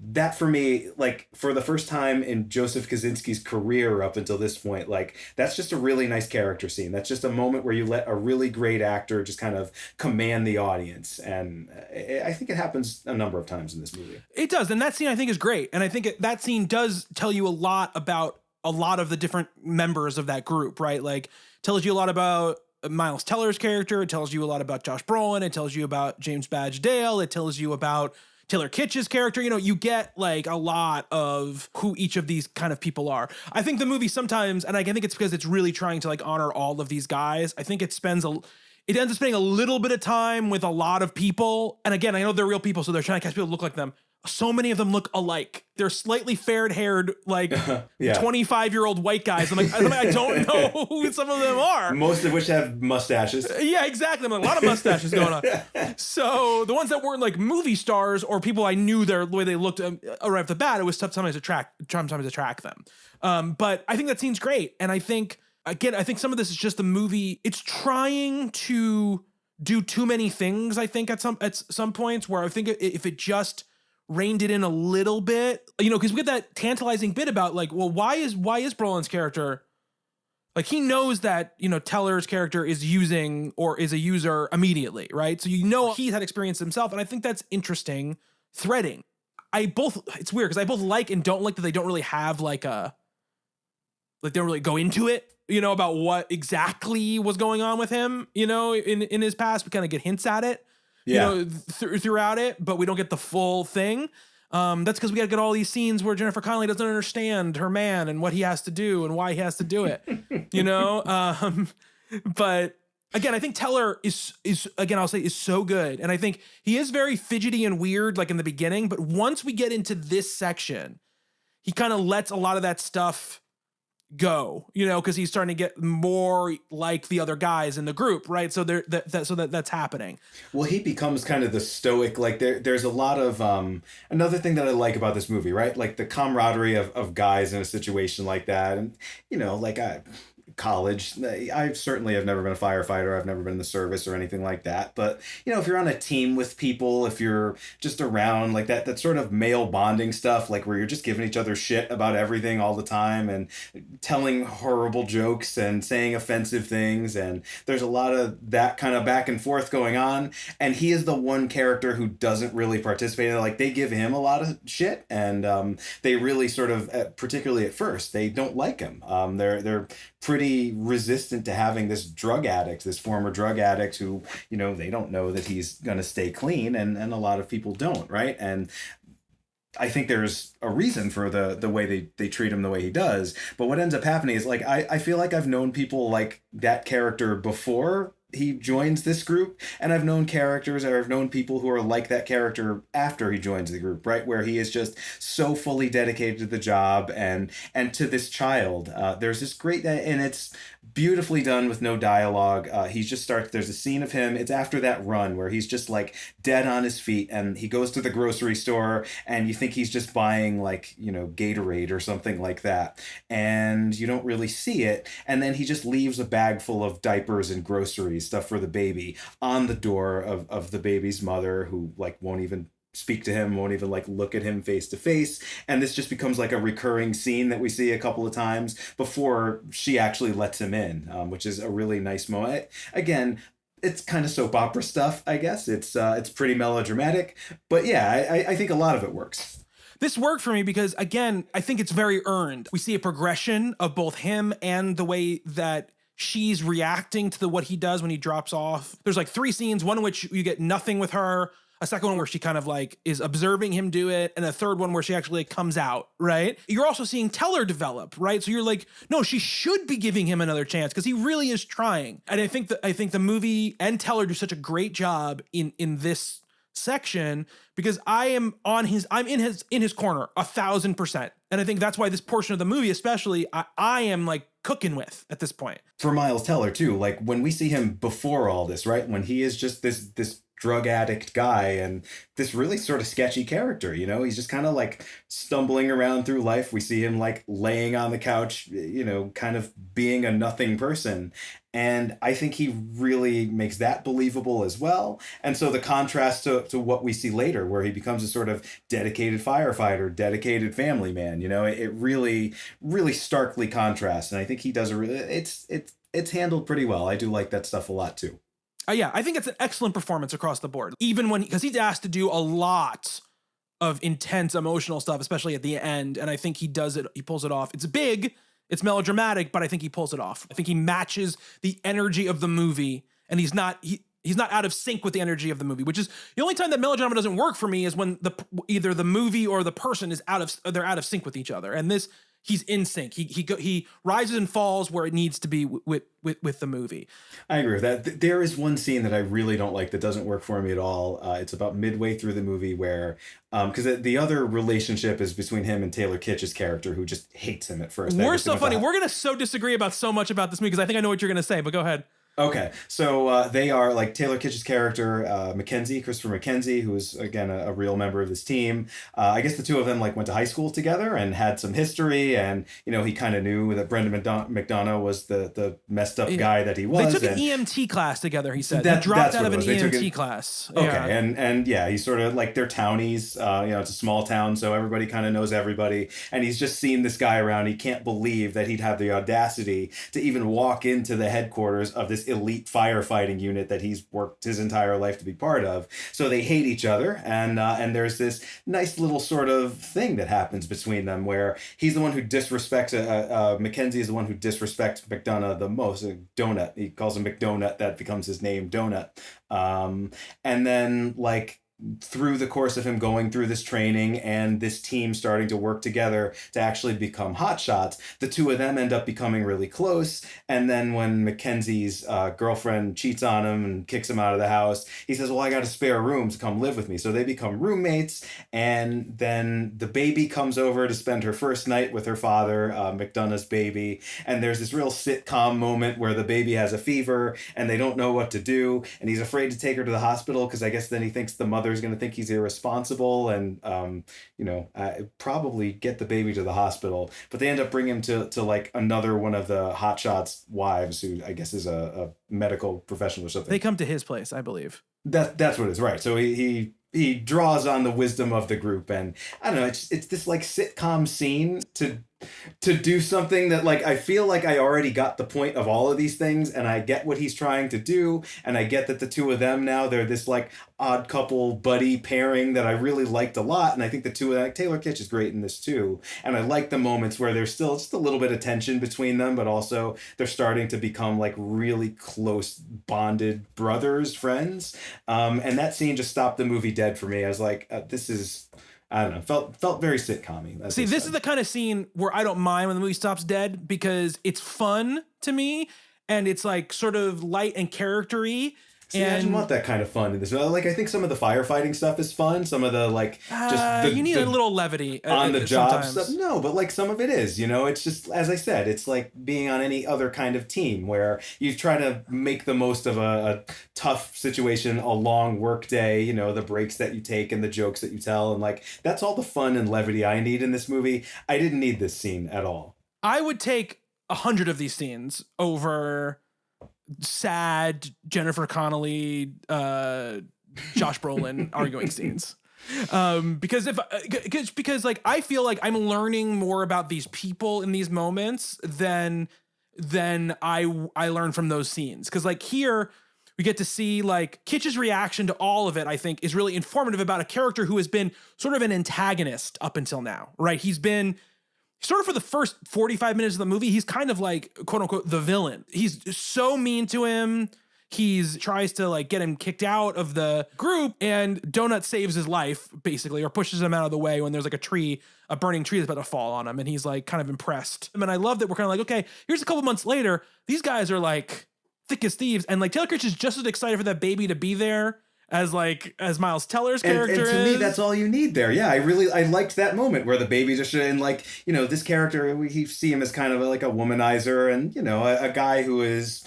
that, for me, like, for the first time in Joseph Kosinski's career up until this point, like, that's just a really nice character scene. That's just a moment where you let a really great actor just kind of command the audience. And I think it happens a number of times in this movie. It does. And that scene, I think, is great. And I think that scene does tell you a lot about a lot of the different members of that group, right? Like, tells you a lot about Miles Teller's character. It tells you a lot about Josh Brolin. It tells you about James Badge Dale. It tells you about Taylor Kitsch's character. You get like a lot of who each of these kind of people are. I think the movie sometimes, and I think it's because it's really trying to like honor all of these guys, I think it ends up spending a little bit of time with a lot of people. And again, I know they're real people, so they're trying to catch people who look like them. So many of them look alike. They're slightly fair-haired, like 25-year-old white guys. I don't know who some of them are. Most of which have mustaches. Yeah, exactly. A lot of mustaches going on. So the ones that weren't like movie stars or people I knew the way they looked right off the bat, it was tough sometimes to track them. But I think that scene's great. And I think some of this is just the movie. It's trying to do too many things, I think, at some points, where I think if it just reined it in a little bit, because we get that tantalizing bit about like, well, why is Brolin's character, like, he knows that, Teller's character is using or is a user immediately, right? So he's had experience himself, and I think that's interesting threading. It's weird because I both like and don't like that they don't really have they don't really go into it, about what exactly was going on with him, in his past. We kind of get hints at it. Throughout it, but we don't get the full thing. That's because we got to get all these scenes where Jennifer Connelly doesn't understand her man and what he has to do and why he has to do it, But again, I think Teller is so good. And I think he is very fidgety and weird, like in the beginning, but once we get into this section, he kind of lets a lot of that stuff go, because he's starting to get more like the other guys in the group, right? So that's happening. Well, he becomes kind of the stoic, like there's a lot of another thing that I like about this movie, right? Like the camaraderie of guys in a situation like that. And like college, I certainly have never been a firefighter. I've never been in the service or anything like that. But, if you're on a team with people, if you're just around like that sort of male bonding stuff, like where you're just giving each other shit about everything all the time and telling horrible jokes and saying offensive things. And there's a lot of that kind of back and forth going on. And he is the one character who doesn't really participate. Like they give him a lot of shit, and they really sort of, particularly at first, they don't like him. They're pretty resistant to having this former drug addict who, they don't know that he's going to stay clean, and a lot of people don't, right? And I think there's a reason for the way they treat him the way he does. But what ends up happening is, like, I feel like I've known people like that character before he joins this group, and I've known people who are like that character after he joins the group, right? Where he is just so fully dedicated to the job and to this child. There's this great, and it's beautifully done with no dialogue. He just starts, there's a scene of him, it's after that run where he's just like dead on his feet, and he goes to the grocery store, and you think he's just buying like, Gatorade or something like that, and you don't really see it, and then he just leaves a bag full of diapers and groceries, stuff for the baby, on the door of the baby's mother, who like won't even speak to him, won't even like look at him face to face. And this just becomes like a recurring scene that we see a couple of times before she actually lets him in, which is a really nice moment. Again, it's kind of soap opera stuff, I guess. It's pretty melodramatic, but yeah, I think a lot of it works. This worked for me because, again, I think it's very earned. We see a progression of both him and the way that she's reacting to what he does when he drops off. There's like 3 scenes, one in which you get nothing with her, a second one where she kind of like is observing him do it, and a third one where she actually like comes out, right? You're also seeing Teller develop, right? So you're like, no, she should be giving him another chance because he really is trying. And I think the movie and Teller do such a great job in this section, because I'm in his corner 1,000%. And I think that's why this portion of the movie, especially, I am like cooking with at this point. For Miles Teller too, like when we see him before all this, right? When he is just this drug addict guy and this really sort of sketchy character, he's just kind of like stumbling around through life. We see him like laying on the couch, kind of being a nothing person. And I think he really makes that believable as well. And so the contrast to what we see later, where he becomes a sort of dedicated firefighter, dedicated family man, it really, really starkly contrasts. And I think he does it's handled pretty well. I do like that stuff a lot too. Yeah, I think it's an excellent performance across the board. Even because he's asked to do a lot of intense emotional stuff, especially at the end. And I think he does it. He pulls it off. It's big, it's melodramatic, but I think he pulls it off. I think he matches the energy of the movie, and he's not out of sync with the energy of the movie, which is the only time that melodrama doesn't work for me, is when either the movie or the person is out of sync with each other. And this, he's in sync. He rises and falls where it needs to be with the movie. I agree with that. There is one scene that I really don't like that doesn't work for me at all. It's about midway through the movie where, because the other relationship is between him and Taylor Kitsch's character, who just hates him at first. We're so funny. We're going to disagree about so much about this movie, because I think I know what you're going to say, but go ahead. Okay, so they are like Taylor Kitsch's character, Christopher Mackenzie, who is again a real member of this team. I guess the two of them like went to high school together and had some history, and he kind of knew that Brendan McDonough was the messed up guy that he was. They took an EMT class together. He said they dropped out of an EMT class. Okay, yeah. and yeah, he's sort of like, they're townies. It's a small town, so everybody kind of knows everybody, and he's just seen this guy around. He can't believe that he'd have the audacity to even walk into the headquarters of this elite firefighting unit that he's worked his entire life to be part of. So they hate each other, and there's this nice little sort of thing that happens between them where he's the one who disrespects Mackenzie is the one who disrespects McDonough the most. Donut, he calls him McDonut, that becomes his name, Donut. And then like through the course of him going through this training and this team starting to work together to actually become hotshots, the two of them end up becoming really close. And then when Mackenzie's girlfriend cheats on him and kicks him out of the house, he says, well, I got a spare room to come live with me. So they become roommates. And then the baby comes over to spend her first night with her father, McDonough's baby. And there's this real sitcom moment where the baby has a fever and they don't know what to do. And he's afraid to take her to the hospital because I guess then he thinks the mother's going to think he's irresponsible and, probably get the baby to the hospital. But they end up bringing him to like another one of the hotshots' wives, who I guess is a medical professional or something. They come to his place, I believe. That's what it is, right? So he draws on the wisdom of the group, and I don't know, it's this like sitcom scene to do something that, like, I feel like I already got the point of all of these things, and I get what he's trying to do, and I get that the two of them now, they're this like odd couple buddy pairing that I really liked a lot, and I think the two of them, like, Taylor Kitsch is great in this too, and I like the moments where there's still just a little bit of tension between them, but also they're starting to become like really close bonded brothers, friends, and that scene just stopped the movie dead for me. I was like, this is, I don't know, felt very sitcom-y. See, this is the kind of scene where I don't mind when the movie stops dead because it's fun to me and it's like sort of light and character-y. See, I didn't want that kind of fun in this. Like, I think some of the firefighting stuff is fun. Some of the, like, you need a little levity on the job sometimes. stuff. No, but like some of it is, it's just, as I said, it's like being on any other kind of team where you try to make the most of a tough situation, a long work day, the breaks that you take and the jokes that you tell. And like, that's all the fun and levity I need in this movie. I didn't need this scene at all. I would take 100 of these scenes over sad Jennifer Connelly, Josh Brolin arguing scenes. Because like I feel like I'm learning more about these people in these moments than I learned from those scenes. Because like here we get to see like Kitsch's reaction to all of it, I think, is really informative about a character who has been sort of an antagonist up until now, right? He's been sort of for the first 45 minutes of the movie, he's kind of like, quote unquote, the villain. He's so mean to him. He's tries to like get him kicked out of the group, and Donut saves his life basically, or pushes him out of the way when there's like a burning tree that's about to fall on him. And he's like kind of impressed. I mean, I love that we're kind of like, okay, here's a couple months later. These guys are like thick as thieves. And like Taylor Kitsch is just as excited for that baby to be there as Miles Teller's character and to me, that's all you need there. Yeah, I liked that moment where the babies are showing, like, this character, we see him as kind of like a womanizer and, a guy who is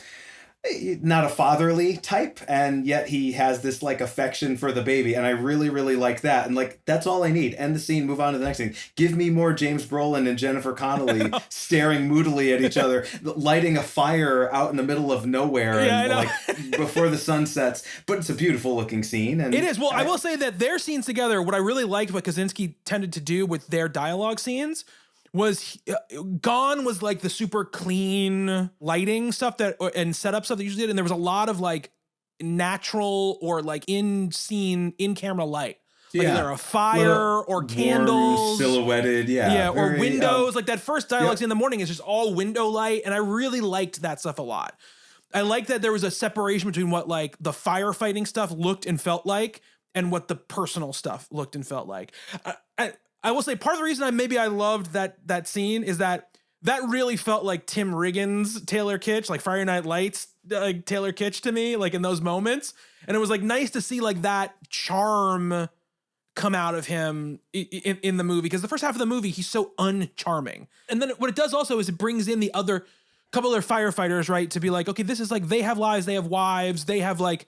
not a fatherly type, and yet he has this like affection for the baby, and I really, really like that. And like, that's all I need. End the scene, move on to the next scene. Give me more James Brolin and Jennifer Connelly staring moodily at each other, lighting a fire out in the middle of nowhere, and like before the sun sets. But it's a beautiful looking scene, and it is. Well, I will say that their scenes together, what I really liked, what Kosinski tended to do with their dialogue scenes, was Gone was like the super clean lighting stuff and setup stuff that usually did, and there was a lot of like natural or like in camera light. Like either a fire or candles, silhouetted, or windows. Like that first dialogue scene in the morning is just all window light, and I really liked that stuff a lot. I liked that there was a separation between what like the firefighting stuff looked and felt like, and what the personal stuff looked and felt like. I will say part of the reason I loved that scene is that really felt like Tim Riggins, Taylor Kitsch, like Friday Night Lights, like Taylor Kitsch to me, like in those moments. And it was like nice to see like that charm come out of him in the movie, because the first half of the movie, he's so uncharming. And then what it does also is it brings in the other couple of firefighters, right? To be like, okay, this is like, they have lives, they have wives, they have like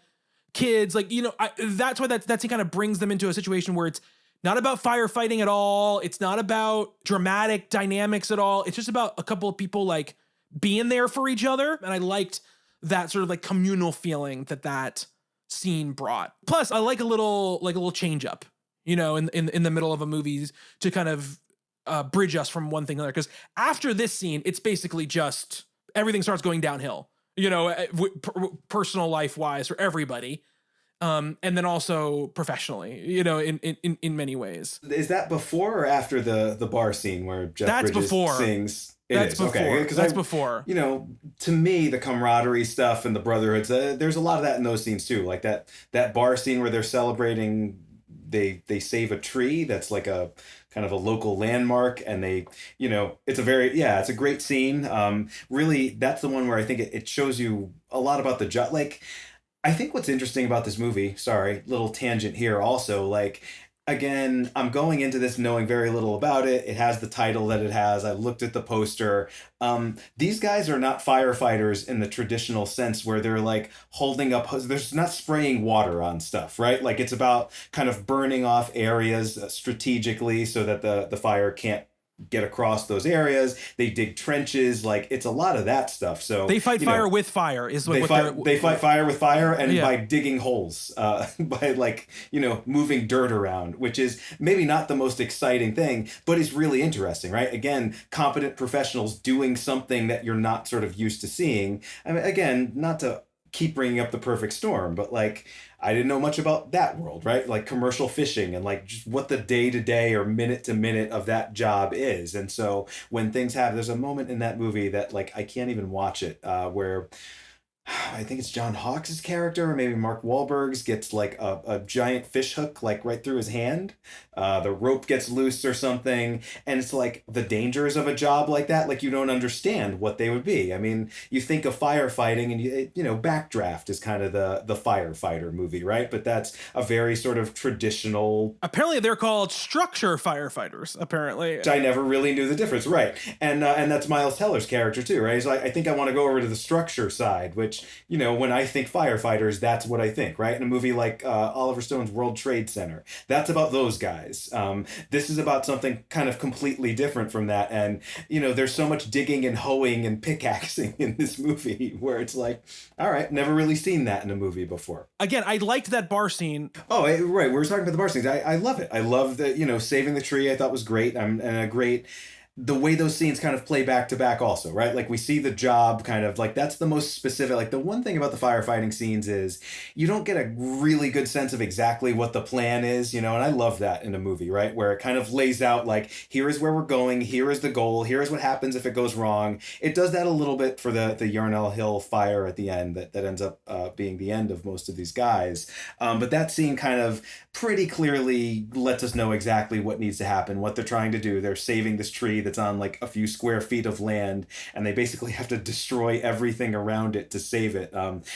kids, like, that's why that scene kind of brings them into a situation where it's not about firefighting at all. It's not about dramatic dynamics at all. It's just about a couple of people like being there for each other. And I liked that sort of like communal feeling that scene brought. Plus, I like a little change up, in the middle of a movie to kind of bridge us from one thing to another. Because after this scene, it's basically just everything starts going downhill, personal life wise for everybody. And then also professionally, in many ways. Is that before or after the bar scene where Jeff Bridges sings? That's before. Okay, that's before. To me, the camaraderie stuff and the brotherhoods, there's a lot of that in those scenes too. Like that bar scene where they're celebrating they save a tree that's like a kind of a local landmark, and they, it's it's a great scene. Really, that's the one where I think it shows you a lot about the job. Like, I think what's interesting about this movie, sorry, little tangent here also, like, again, I'm going into this knowing very little about it. It has the title that it has. I looked at the poster. These guys are not firefighters in the traditional sense where they're like holding up, there's not spraying water on stuff, right? Like, it's about kind of burning off areas strategically so that the fire can't get across those areas. They dig trenches. Like, it's a lot of that stuff. So they fight fire with fire is what they fight fire with fire, and by digging holes, by like, moving dirt around, which is maybe not the most exciting thing, but is really interesting, right? Again, competent professionals doing something that you're not sort of used to seeing. I mean, again, not to keep bringing up The Perfect Storm, but like, I didn't know much about that world, right? Like commercial fishing and like just what the day-to-day or minute-to-minute of that job is. And so when things happen, there's a moment in that movie that like I can't even watch it, where I think it's John Hawkes' character, or maybe Mark Wahlberg's, gets like a giant fish hook like right through his hand. The rope gets loose or something, and it's like the dangers of a job like that. Like, you don't understand what they would be. I mean, you think of firefighting, and Backdraft is kind of the firefighter movie, right? But that's a very sort of traditional. Apparently, they're called structure firefighters. Apparently, which I never really knew the difference, right? And that's Miles Teller's character too, right? He's like, I think I want to go over to the structure side, which, when I think firefighters, that's what I think, right? In a movie like Oliver Stone's World Trade Center, that's about those guys. This is about something kind of completely different from that. And, there's so much digging and hoeing and pickaxing in this movie where it's like, all right, never really seen that in a movie before. Again, I liked that bar scene. Oh, right. We were talking about the bar scenes. I love it. I love that, saving the tree, I thought was great. And a great... the way those scenes kind of play back to back also, right? Like, we see the job kind of like, that's the most specific. Like, the one thing about the firefighting scenes is you don't get a really good sense of exactly what the plan is, and I love that in a movie, right? Where it kind of lays out like, here is where we're going, here is the goal, here is what happens if it goes wrong. It does that a little bit for the Yarnell Hill Fire at the end that ends up being the end of most of these guys. But that scene kind of pretty clearly lets us know exactly what needs to happen, what they're trying to do. They're saving this tree that's on like a few square feet of land, and they basically have to destroy everything around it to save it.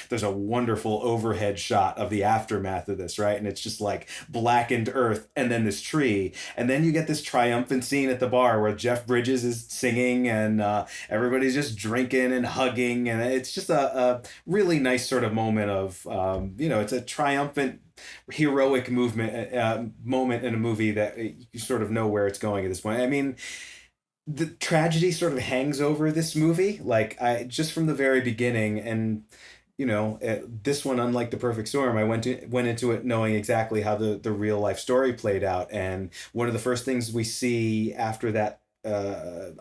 There's a wonderful overhead shot of the aftermath of this, right? And it's just like blackened earth and then this tree. And then you get this triumphant scene at the bar where Jeff Bridges is singing and everybody's just drinking and hugging. And it's just a really nice sort of moment of, it's a triumphant, heroic moment in a movie that you sort of know where it's going at this point. I mean, the tragedy sort of hangs over this movie, like just from the very beginning. And this one, unlike The Perfect Storm, I went into it knowing exactly how the real life story played out. And one of the first things we see after that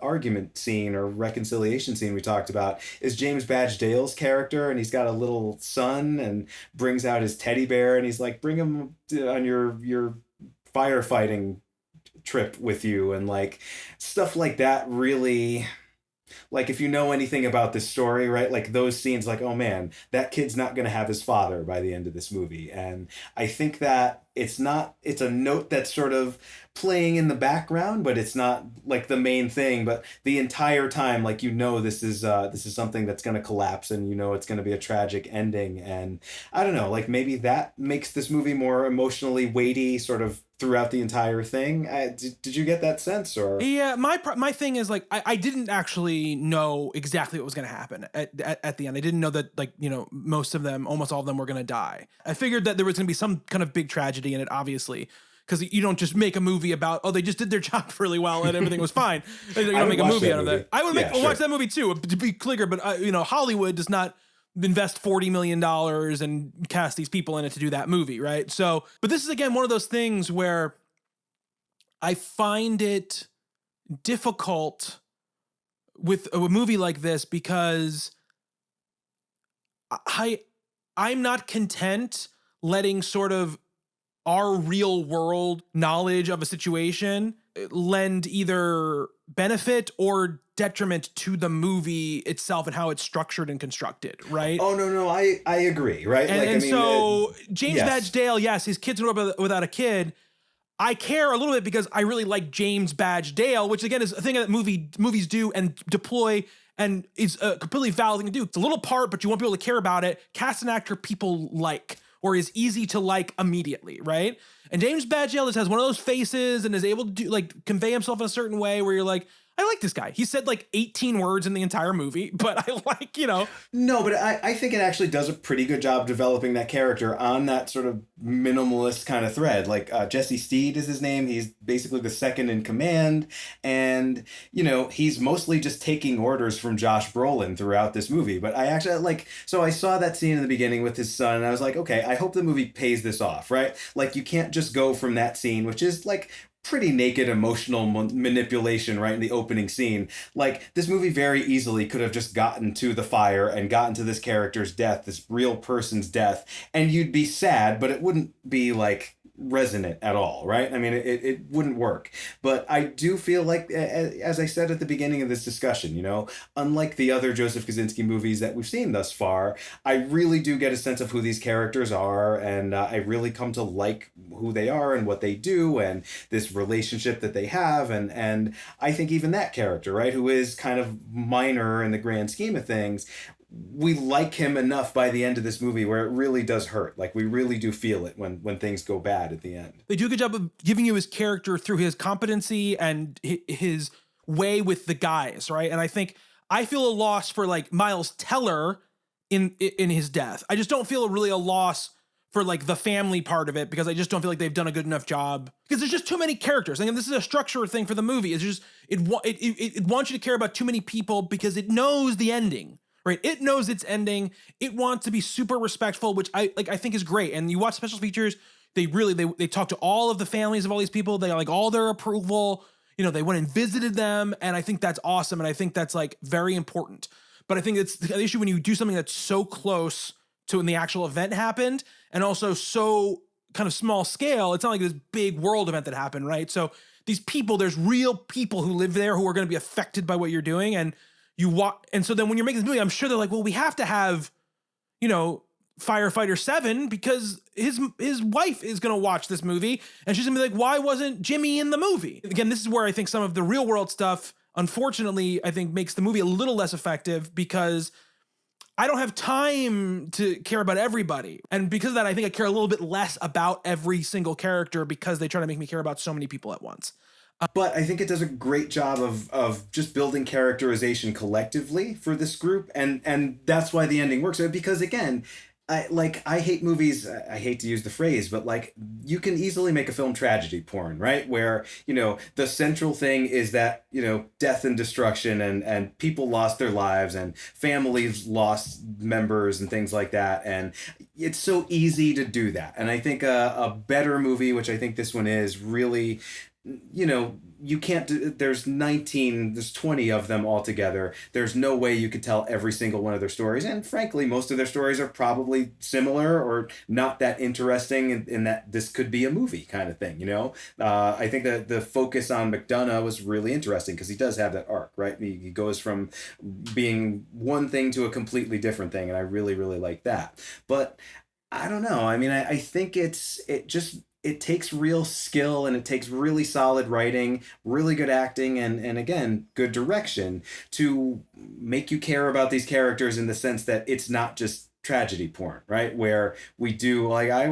argument scene or reconciliation scene we talked about is James Badge Dale's character, and he's got a little son and brings out his teddy bear, and he's like, bring him on your firefighting trip with you, and like stuff like that. Really, like, if you know anything about this story, right, like those scenes, like, oh man, that kid's not going to have his father by the end of this movie. And I think that it's a note that's sort of playing in the background, but it's not like the main thing. But the entire time, like, this is something that's going to collapse, and it's going to be a tragic ending. And I don't know, like, maybe that makes this movie more emotionally weighty sort of throughout the entire thing. Did you get that sense? Or yeah, my thing is like, I didn't actually know exactly what was going to happen at the end. I didn't know that, like, most of them, almost all of them, were going to die. I figured that there was going to be some kind of big tragedy in it, obviously, because you don't just make a movie about, oh, they just did their job really well and everything was fine. You don't make a movie out of that. I would watch that movie too, to be clear, but Hollywood does not invest $40 million and cast these people in it to do that movie, right? So, but this is, again, one of those things where I find it difficult with a movie like this, because I'm not content letting sort of our real world knowledge of a situation lend either benefit or detriment to the movie itself and how it's structured and constructed, right? Oh, no, I agree, right? And, James Badge Dale, yes, his kids grew up without a kid, I care a little bit because I really like James Badge Dale, which again is a thing that movies do and deploy, and is a completely valid thing to do. It's a little part, but you won't be able to care about it. Cast an actor people like, or is easy to like immediately, right? And James Badge Dale just has one of those faces and is able to do, like, convey himself in a certain way where you're like, I like this guy. He said like 18 words in the entire movie, but I like, No, but I think it actually does a pretty good job developing that character on that sort of minimalist kind of thread. Like Jesse Steed is his name. He's basically the second in command. And, he's mostly just taking orders from Josh Brolin throughout this movie. But I actually so I saw that scene in the beginning with his son and I was like, okay, I hope the movie pays this off, right? Like you can't just go from that scene, which is like pretty naked emotional manipulation right in the opening scene. Like this movie very easily could have just gotten to the fire and gotten to this character's death, this real person's death, and you'd be sad, but it wouldn't be like resonant at all, right? I mean, it wouldn't work. But I do feel like, as I said at the beginning of this discussion, unlike the other Joseph Kosinski movies that we've seen thus far, I really do get a sense of who these characters are, and I really come to like who they are and what they do and this relationship that they have, and I think even that character, right, who is kind of minor in the grand scheme of things, we like him enough by the end of this movie where it really does hurt. Like we really do feel it when things go bad at the end. They do a good job of giving you his character through his competency and his way with the guys, right? And I feel a loss for like Miles Teller in his death. I just don't feel really a loss for like the family part of it because I just don't feel like they've done a good enough job because there's just too many characters. And this is a structure thing for the movie. It's just it wants you to care about too many people because it knows the ending. Right, it knows its ending. It wants to be super respectful, which I think is great. And you watch special features, they talk to all of the families of all these people. They like all their approval. They went and visited them, and I think that's awesome. And I think that's like very important. But I think it's the issue when you do something that's so close to when the actual event happened, and also so kind of small scale. It's not like this big world event that happened, right? So these people, there's real people who live there who are going to be affected by what you're doing, and so then when you're making this movie, I'm sure they're like, well, we have to have, Firefighter 7 because his wife is going to watch this movie and she's gonna be like, why wasn't Jimmy in the movie? Again, this is where I think some of the real world stuff, unfortunately, I think makes the movie a little less effective because I don't have time to care about everybody. And because of that, I think I care a little bit less about every single character because they try to make me care about so many people at once. But I think it does a great job of just building characterization collectively for this group, and that's why the ending works. Because again, I hate movies. I hate to use the phrase, but like you can easily make a film tragedy porn, right? Where the central thing is that death and destruction, and people lost their lives, and families lost members, and things like that, and it's so easy to do that. And I think a better movie, which I think this one is, really. You can't do, there's 20 of them altogether. There's no way you could tell every single one of their stories. And frankly, most of their stories are probably similar or not that interesting in that this could be a movie kind of thing, I think that the focus on McDonough was really interesting because he does have that arc, right? He goes from being one thing to a completely different thing. And I really, really like that. But I don't know. I mean, I think it takes real skill and it takes really solid writing, really good acting, and again, good direction to make you care about these characters in the sense that it's not just tragedy porn, right? Where we do, like I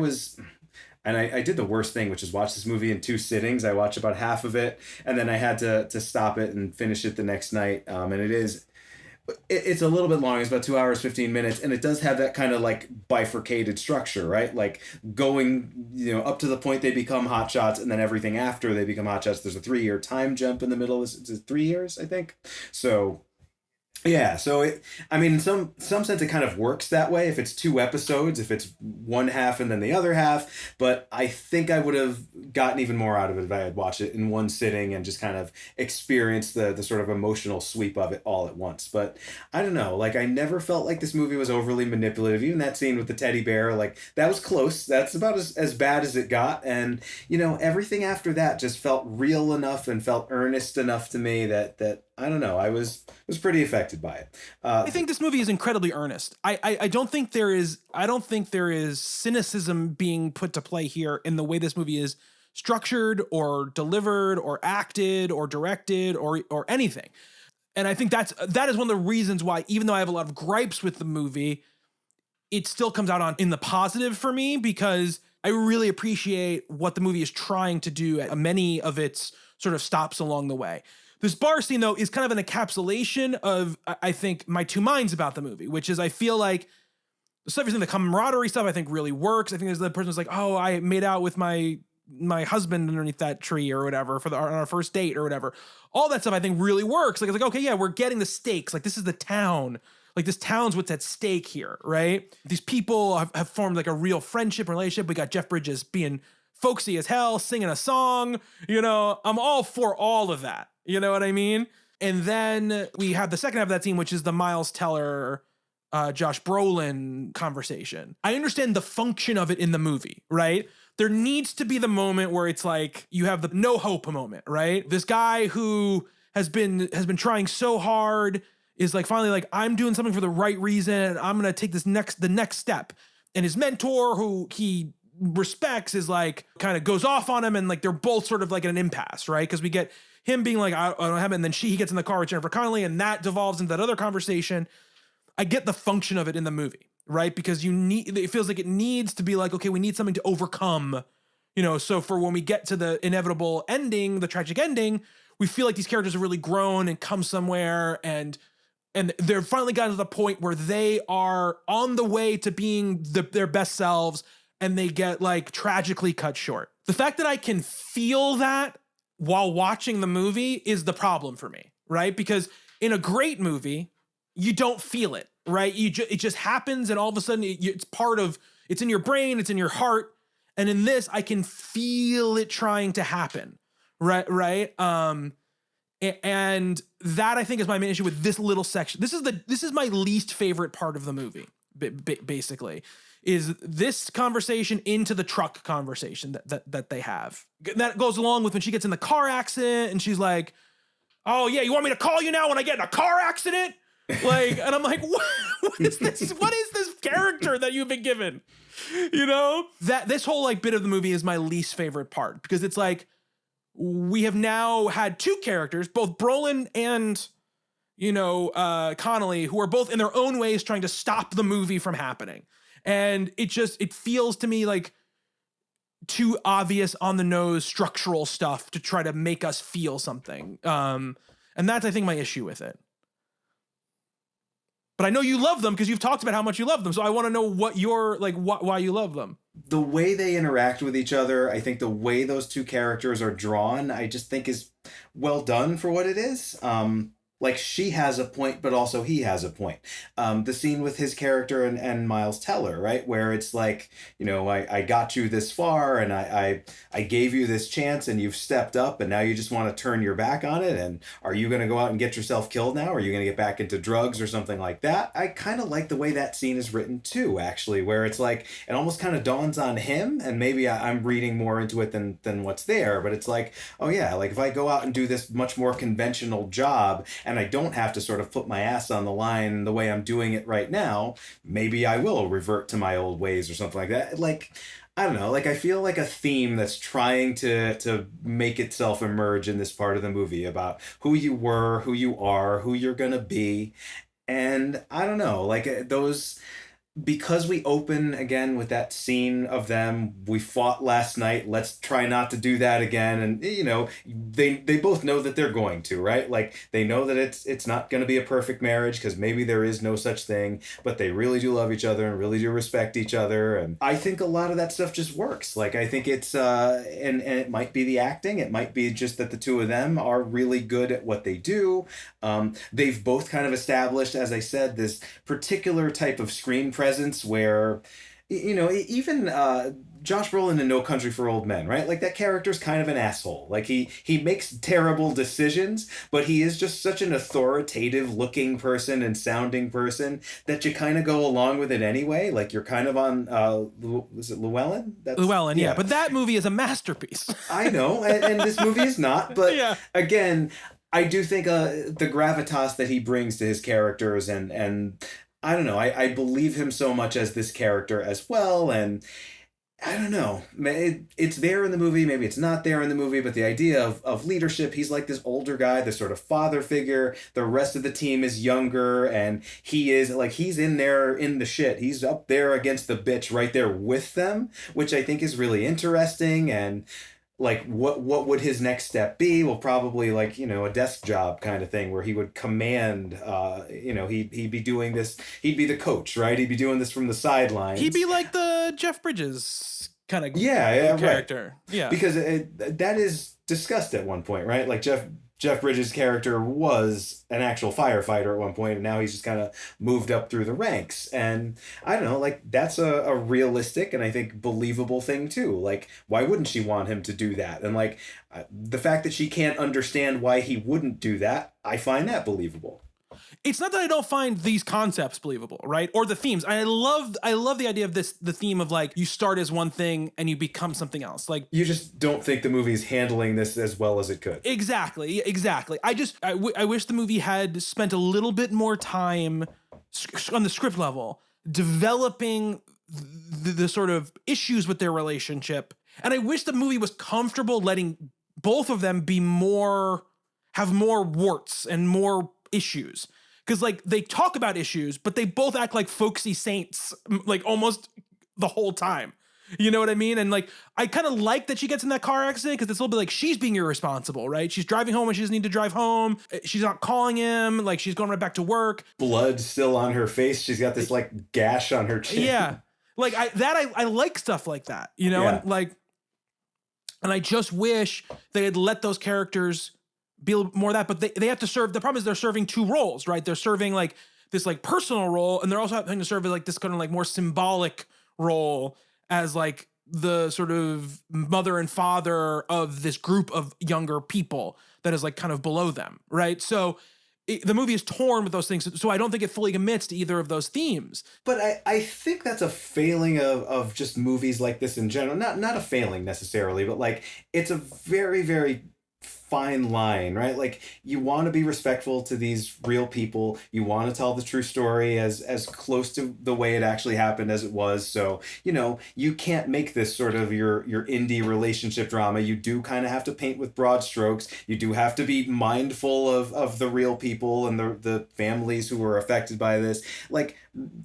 did the worst thing, which is watch this movie in 2 sittings. I watched about half of it, and then I had to stop it and finish it the next night. And it's a little bit long. It's about 2 hours, 15 minutes. And it does have that kind of like bifurcated structure, right? Like going, up to the point they become hotshots and then everything after they become hotshots. There's a 3-year time jump in the middle. It's 3 years, I think. So yeah, so in some sense it kind of works that way if it's 2 episodes, if it's one half and then the other half, but I think I would have gotten even more out of it if I had watched it in one sitting and just kind of experienced the sort of emotional sweep of it all at once. But I don't know, like I never felt like this movie was overly manipulative. Even that scene with the teddy bear, like that was close. That's about as bad as it got. And everything after that just felt real enough and felt earnest enough to me that I don't know, I was pretty affected by it. I think this movie is incredibly earnest. I don't think there is cynicism being put to play here in the way this movie is structured or delivered or acted or directed or anything. And I think that is one of the reasons why, even though I have a lot of gripes with the movie, it still comes out in the positive for me, because I really appreciate what the movie is trying to do at many of its sort of stops along the way. This bar scene, though, is kind of an encapsulation of, I think, my two minds about the movie, which is I feel like the camaraderie stuff I think really works. I think there's the person who's like, oh, I made out with my husband underneath that tree or whatever on our first date or whatever. All that stuff I think really works. Like, it's like, okay, yeah, we're getting the stakes. Like, this is the town. Like, this town's what's at stake here, right? These people have formed like a real friendship relationship. We got Jeff Bridges being folksy as hell, singing a song. You know, I'm all for all of that. You know what I mean? And then we have the second half of that scene, which is the Miles Teller, Josh Brolin conversation. I understand the function of it in the movie, right? There needs to be the moment where it's like you have the no hope moment, right? This guy who has been trying so hard is like finally like, I'm doing something for the right reason, and I'm gonna take the next step. And his mentor, who he respects, is like kind of goes off on him, and like they're both sort of like in an impasse, right? Because we get him being like, I don't have it, and then he gets in the car with Jennifer Connelly, and that devolves into that other conversation. I get the function of it in the movie, right? Because it feels like it needs to be like, okay, we need something to overcome, you know, so for when we get to the inevitable ending, the tragic ending, we feel like these characters have really grown and come somewhere, and they're finally gotten to the point where they are on the way to being their best selves, and they get like tragically cut short. The fact that I can feel that while watching the movie is the problem for me, right? Because in a great movie, you don't feel it, right? It just happens, and all of a sudden it's in your brain, it's in your heart. And in this, I can feel it trying to happen, right? And that, I think, is my main issue with this little section. This is my least favorite part of the movie, basically, is this conversation into the truck conversation that they have. That goes along with when she gets in the car accident and she's like, oh yeah, you want me to call you now when I get in a car accident? Like, and I'm like, what is this? What is this character that you've been given? You know, that this whole like bit of the movie is my least favorite part, because it's like, we have now had two characters, both Brolin and, you know, Connelly, who are both in their own ways trying to stop the movie from happening. And it feels to me like too obvious, on the nose structural stuff to try to make us feel something. And that's, I think, my issue with it. But I know you love them because you've talked about how much you love them. So I want to know what you're like, why you love them. The way they interact with each other, I think the way those two characters are drawn, I just think is well done for what it is. Like, she has a point, but also he has a point. The scene with his character and Miles Teller, right? Where it's like, you know, I got you this far, and I gave you this chance, and you've stepped up, and now you just want to turn your back on it. And are you going to go out and get yourself killed now? Or are you going to get back into drugs or something like that? I kind of like the way that scene is written too, actually, where it's like, it almost kind of dawns on him, and maybe I'm reading more into it than what's there, but it's like, oh yeah, like if I go out and do this much more conventional job, and I don't have to sort of put my ass on the line the way I'm doing it right now, maybe I will revert to my old ways or something like that. Like, I don't know, like I feel like a theme that's trying to make itself emerge in this part of the movie about who you were, who you are, who you're gonna be. And I don't know, like those... Because we open again with that scene of them, we fought last night, let's try not to do that again. And, you know, they both know that they're going to, right? Like, they know that it's not going to be a perfect marriage, because maybe there is no such thing, but they really do love each other and really do respect each other. And I think a lot of that stuff just works. Like, I think it's, and it might be the acting, it might be just that the two of them are really good at what they do. They've both kind of established, as I said, this particular type of screen presence where, you know, even Josh Brolin in No Country for Old Men, right? Like, that character's kind of an asshole. Like, he makes terrible decisions, but he is just such an authoritative looking person and sounding person that you kind of go along with it anyway. Like, you're kind of on, was it Llewellyn? Llewellyn, yeah. But that movie is a masterpiece. I know, and this movie is not, but yeah. Again, I do think the gravitas that he brings to his characters, and I don't know, I believe him so much as this character as well, and I don't know. It's there in the movie. Maybe it's not there in the movie, but the idea of leadership, he's like this older guy, this sort of father figure. The rest of the team is younger, and he is like, he's in there in the shit. He's up there against the bitch right there with them, which I think is really interesting. And like, what would his next step be? Well, probably like, a desk job kind of thing where he would command, he'd be doing this. He'd be the coach, right? He'd be doing this from the sidelines. He'd be like the Jeff Bridges kind of character. Right. Yeah. Because that is discussed at one point, right? Like Jeff Bridges' character was an actual firefighter at one point, and now he's just kind of moved up through the ranks. And I don't know, like, that's a realistic and I think believable thing too. Like, why wouldn't she want him to do that? And like, the fact that she can't understand why he wouldn't do that, I find that believable. It's not that I don't find these concepts believable, right? Or the themes. I love the idea of the theme of like, you start as one thing and you become something else. Like, you just don't think the movie's handling this as well as it could. Exactly. I wish the movie had spent a little bit more time on the script level developing the sort of issues with their relationship. And I wish the movie was comfortable letting both of them have more warts and more issues. Because like, they talk about issues, but they both act like folksy saints, like almost the whole time. You know what I mean? And like, I kind of like that she gets in that car accident because it's a little bit like she's being irresponsible, right? She's driving home when she doesn't need to drive home. She's not calling him. Like, she's going right back to work. Blood still on her face. She's got this like gash on her chin. Yeah. Like I like stuff like that, Yeah. And I just wish they had let those characters be a little more of that, but they have to serve. The problem is they're serving two roles, right? They're serving like this like personal role, and they're also having to serve as like this kind of like more symbolic role as like the sort of mother and father of this group of younger people that is like kind of below them, right? So the movie is torn with those things, so I don't think it fully commits to either of those themes. But I think that's a failing of just movies like this in general. Not a failing necessarily, but like, it's a very, very fine line, right? Like, you want to be respectful to these real people. You want to tell the true story as close to the way it actually happened as it was. So, you can't make this sort of your indie relationship drama. You do kind of have to paint with broad strokes. You do have to be mindful of the real people and the families who were affected by this. Like,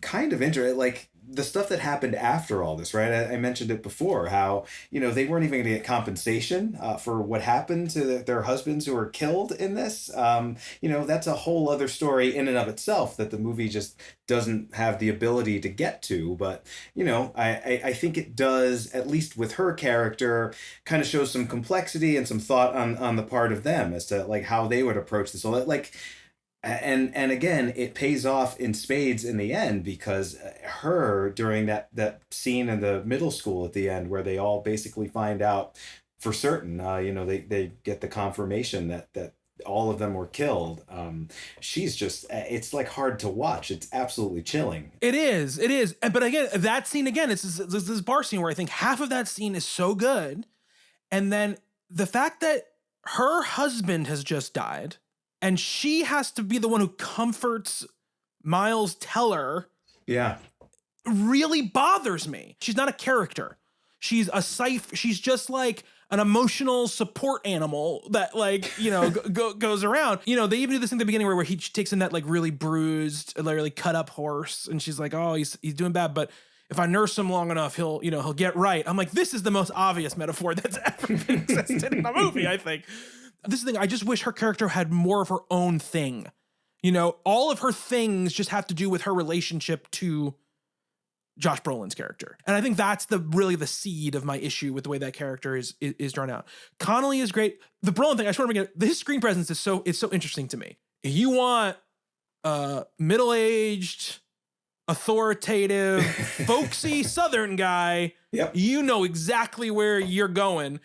kind of like, the stuff that happened after all this, right? I mentioned it before, how, they weren't even going to get compensation for what happened to their husbands who were killed in this. That's a whole other story in and of itself that the movie just doesn't have the ability to get to. But, I think it does, at least with her character, kind of shows some complexity and some thought on the part of them as to like how they would approach this. So like, and again, it pays off in spades in the end, because her, during that scene in the middle school at the end where they all basically find out for certain, they get the confirmation that all of them were killed. She's just, it's like hard to watch. It's absolutely chilling. It is. But again, that scene again, it's this bar scene where I think half of that scene is so good. And then the fact that her husband has just died, and she has to be the one who comforts Miles Teller. Yeah. Really bothers me. She's not a character. She's she's just like an emotional support animal that like, goes around. They even do this thing at the beginning where he takes in that like really bruised, like really cut up horse. And she's like, oh, he's doing bad. But if I nurse him long enough, he'll get right. I'm like, this is the most obvious metaphor that's ever been existed in the movie, I think. This is the thing. I just wish her character had more of her own thing. All of her things just have to do with her relationship to Josh Brolin's character. And I think that's really the seed of my issue with the way that character is drawn out. Connelly is great. The Brolin thing, I just want to bring it, his screen presence is so interesting to me. If you want a middle-aged, authoritative, folksy Southern guy, yep, you know exactly where you're going.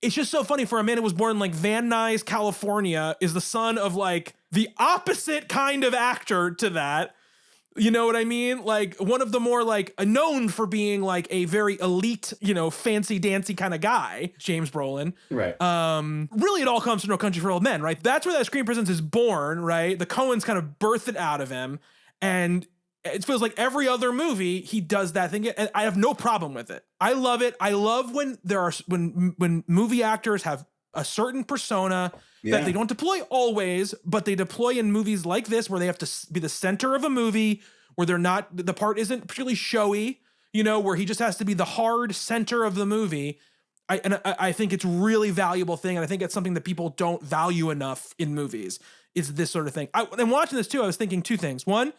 It's just so funny for a man who was born in like Van Nuys, California, is the son of like the opposite kind of actor to that. You know what I mean? Like one of the more like known for being like a very elite, fancy dancy kind of guy, James Brolin. Right. Really, it all comes from No Country for Old Men, right? That's where that screen presence is born, right? The Coens kind of birthed it out of him. And it feels like every other movie he does that thing, and I have no problem with it. I love it. I love when when movie actors have a certain persona that they don't deploy always, but they deploy in movies like this where they have to be the center of a movie, where the part isn't particularly showy, where he just has to be the hard center of the movie. I think it's a really valuable thing, and I think it's something that people don't value enough in movies. Is this sort of thing. And watching this too, I was thinking two things. One,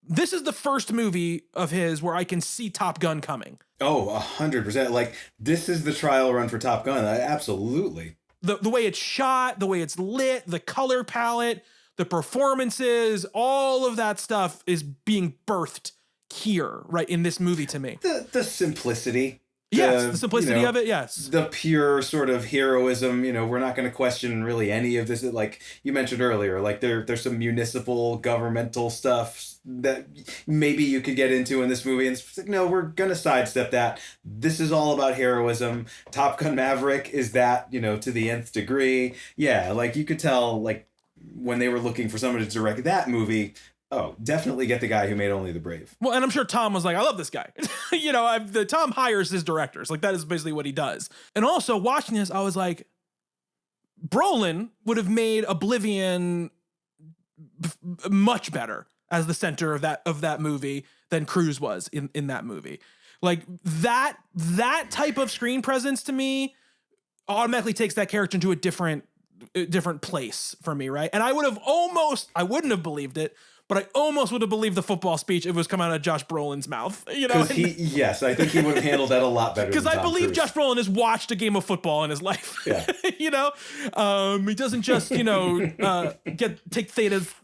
this is the first movie of his where I can see Top Gun coming. Oh, 100%. Like, this is the trial run for Top Gun. Absolutely. The way it's shot, the way it's lit, the color palette, the performances, all of that stuff is being birthed here, right, in this movie to me. The simplicity. Yes, the simplicity of it, yes. The pure sort of heroism, we're not going to question really any of this. Like you mentioned earlier, like there's some municipal governmental stuff that maybe you could get into in this movie. And it's like, no, we're going to sidestep that. This is all about heroism. Top Gun Maverick is that, to the nth degree. Yeah, like you could tell, like when they were looking for someone to direct that movie, oh, definitely get the guy who made Only the Brave. Well, and I'm sure Tom was like, I love this guy. Tom hires his directors. Like, that is basically what he does. And also, watching this, I was like, Brolin would have made Oblivion much better as the center of that movie than Cruise was in that movie. Like, that type of screen presence to me automatically takes that character into a different place for me, right? And I wouldn't have believed it, but I almost would have believed the football speech if it was coming out of Josh Brolin's mouth. Yes, I think he would have handled that a lot better. Because I believe Josh Brolin has watched a game of football in his life. Yeah. He doesn't just take the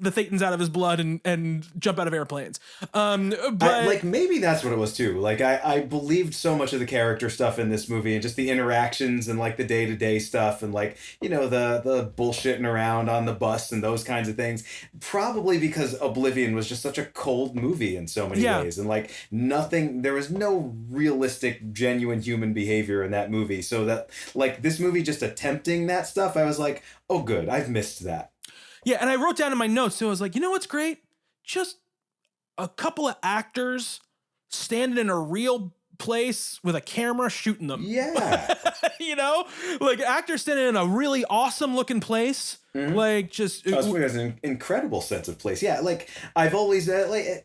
thetans out of his blood and jump out of airplanes. But maybe that's what it was too. Like I believed so much of the character stuff in this movie, and just the interactions and like the day-to-day stuff, and like the bullshitting around on the bus and those kinds of things. Probably because Oblivion was just such a cold movie in so many ways, and like there was no realistic, genuine human behavior in that movie. So that like this movie just attempting that stuff, I was like, oh good, I've missed that. Yeah, and I wrote down in my notes too, I was like, what's great? Just a couple of actors standing in a real place with a camera shooting them. Yeah. Like actors standing in a really awesome looking place. Mm-hmm. Like just it has an incredible sense of place. Yeah, like I've always Joseph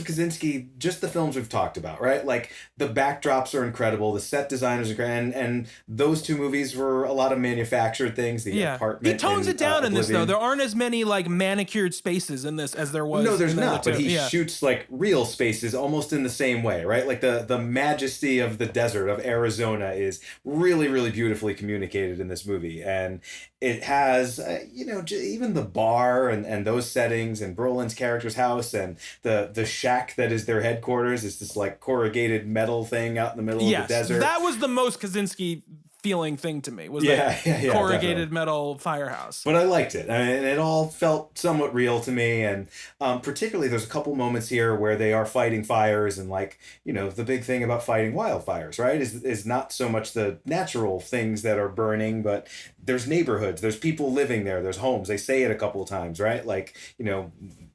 Kosinski, just the films we've talked about, right? Like the backdrops are incredible, the set designers are great, and those two movies were a lot of manufactured things. The apartment. He tones it down in this though. There aren't as many like manicured spaces in this as there was. No, there's not. But he shoots like real spaces almost in the same way, right? Like the majesty of the desert of Arizona is really, really beautifully communicated in this movie, and it has, even the bar and those settings, and Brolin's character's house, and the shack that is their headquarters is this like corrugated metal thing out in the middle of the desert. That was the most Kosinski feeling thing to me, was that corrugated definitely. Metal firehouse. But I liked it. And it all felt somewhat real to me. And particularly there's a couple moments here where they are fighting fires, and like, the big thing about fighting wildfires, right, is not so much the natural things that are burning, but there's neighborhoods, there's people living there, there's homes. They say it a couple of times, right? Like,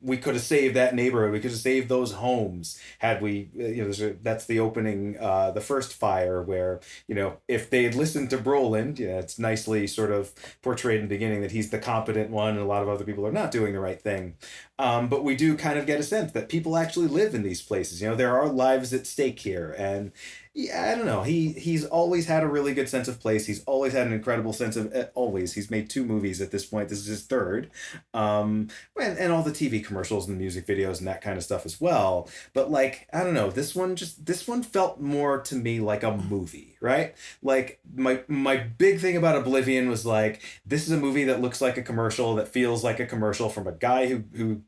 we could have saved that neighborhood. We could have saved those homes had we, that's the opening, the first fire where, if they had listened to Brolin, it's nicely sort of portrayed in the beginning that he's the competent one and a lot of other people are not doing the right thing. But we do kind of get a sense that people actually live in these places. There are lives at stake here. And yeah, I don't know. He's always had a really good sense of place. He's always had an incredible sense of always. He's made 2 movies at this point. This is his 3rd. And all the TV commercials and the music videos and that kind of stuff as well. But like, I don't know, this one felt more to me like a movie, right? Like my big thing about Oblivion was like, this is a movie that looks like a commercial, that feels like a commercial from a guy who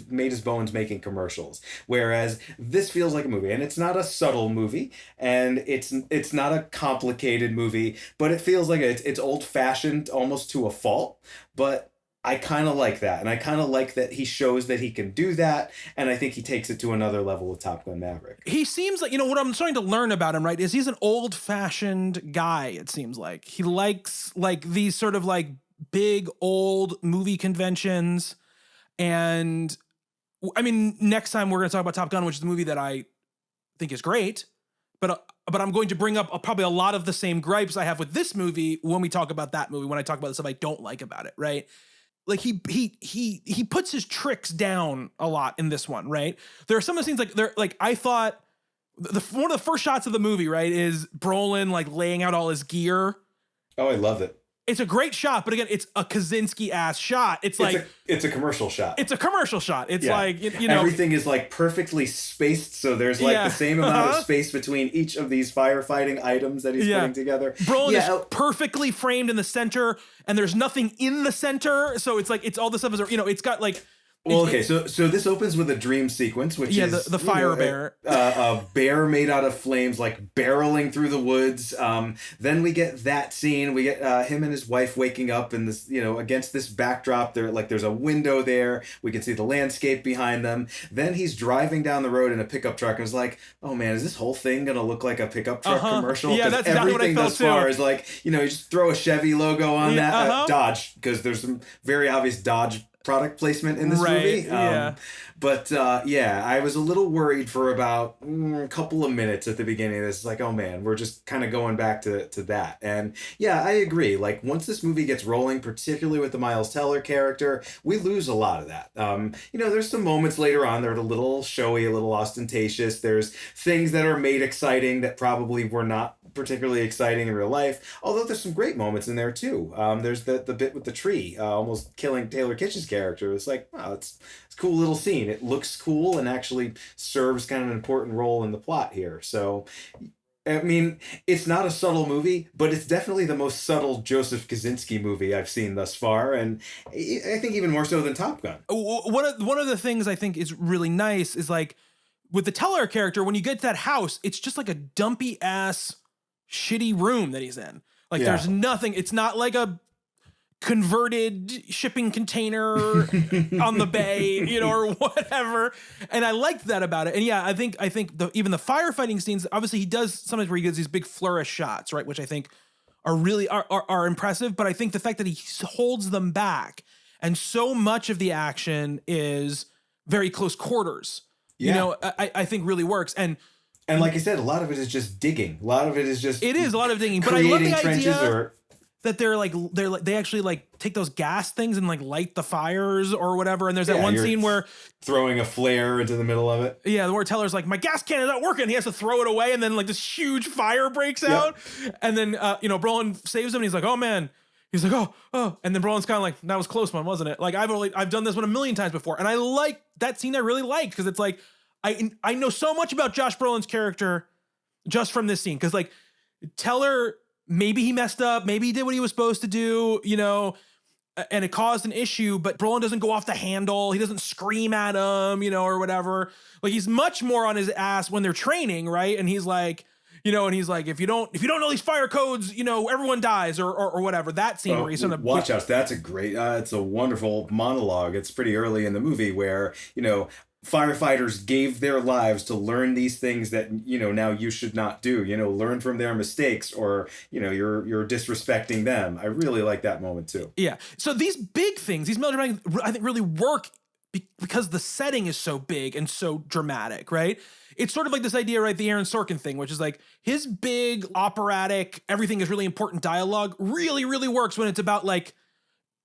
made his bones making commercials. Whereas this feels like a movie, and it's not a subtle movie. And it's not a complicated movie, but it feels like it's old-fashioned almost to a fault. But I kind of like that. And I kind of like that he shows that he can do that. And I think he takes it to another level with Top Gun Maverick. He seems like, what I'm starting to learn about him, right, is he's an old-fashioned guy, it seems like. He likes like these sort of like big old movie conventions, and I mean, next time we're going to talk about Top Gun, which is the movie that I think is great, but I'm going to bring up probably a lot of the same gripes I have with this movie when we talk about that movie, when I talk about the stuff I don't like about it, right? Like he puts his tricks down a lot in this one, right? There are some of the scenes I thought one of the first shots of the movie, right, is Brolin like laying out all his gear. Oh, I love it. It's a great shot, but again, it's a Kosinski ass shot. It's a commercial shot. It's a commercial shot. It's like, you know, everything is like perfectly spaced. So there's like the same amount of space between each of these firefighting items that he's putting together. Brolin is perfectly framed in the center, and there's nothing in the center. So it's like, it's all this stuff is, you know, it's got like, well, okay, so this opens with a dream sequence, which is the fire bear, a bear made out of flames, like barreling through the woods. Then we get that scene. We get him and his wife waking up in this, you know, against this backdrop. There's a window there. We can see the landscape behind them. Then he's driving down the road in a pickup truck and is like, "Oh man, is this whole thing gonna look like a pickup truck commercial?" Yeah, that's exactly what I felt thus far is like, you know, you just throw a Chevy logo on that Dodge, because there's some very obvious Dodge product placement in this movie. But I was a little worried for about a couple of minutes at the beginning of this. It's like, oh man, we're just kind of going back to that. And yeah, I agree. Like once this movie gets rolling, particularly with the Miles Teller character, we lose a lot of that. You know, there's some moments later on that are a little showy, a little ostentatious. There's things that are made exciting that probably were not particularly exciting in real life, although there's some great moments in there too. There's the bit with the tree almost killing Taylor Kitsch's character. It's like, wow, it's a cool little scene. It looks cool and actually serves kind of an important role in the plot here. So I mean, it's not a subtle movie, but it's definitely the most subtle Joseph Kosinski movie I've seen thus far, and I think even more so than Top Gun. One of the things I think is really nice is like with the Teller character, when you get to that house, it's just like a dumpy ass shitty room that he's in. Like there's nothing. It's not like a converted shipping container on the bay, you know, or whatever. And I liked that about it. And yeah, I think even the firefighting scenes, obviously he does sometimes where he gets these big flourish shots, right? Which I think are really are impressive. But I think the fact that he holds them back and so much of the action is very close quarters, you know, I think really works. And like I said, a lot of it is just digging. A lot of it is just a lot of digging. But I love the idea that they actually like take those gas things and like light the fires or whatever. And there's that one scene where throwing a flare into the middle of it. Yeah, where Teller's like, my gas can is not working. He has to throw it away, and then like this huge fire breaks out. And then you know, Brolin saves him, and he's like, oh man. He's like, oh, and then Brolin's kind of like, that was close one, wasn't it? Like I've done this one a million times before, and I like that scene. I really liked because it's like. I know so much about Josh Brolin's character just from this scene. Cause like Teller, maybe he messed up, maybe he did what he was supposed to do, you know, and it caused an issue, but Brolin doesn't go off the handle. He doesn't scream at him, you know, or whatever. Like he's much more on his ass when they're training. Right. And he's like, you know, and he's like, if you don't know these fire codes, you know, everyone dies or whatever. That scene where he's sort of watch out. That's a great, it's a wonderful monologue. It's pretty early in the movie where, you know, firefighters gave their lives to learn these things that, you know, now you should not do, you know, learn from their mistakes or, you know, you're disrespecting them. I really like that moment too. Yeah. So these big things, these melodramatic, I think really work because the setting is so big and so dramatic, right? It's sort of like this idea, right? The Aaron Sorkin thing, which is like his big operatic, everything is really important dialogue really, really works when it's about like,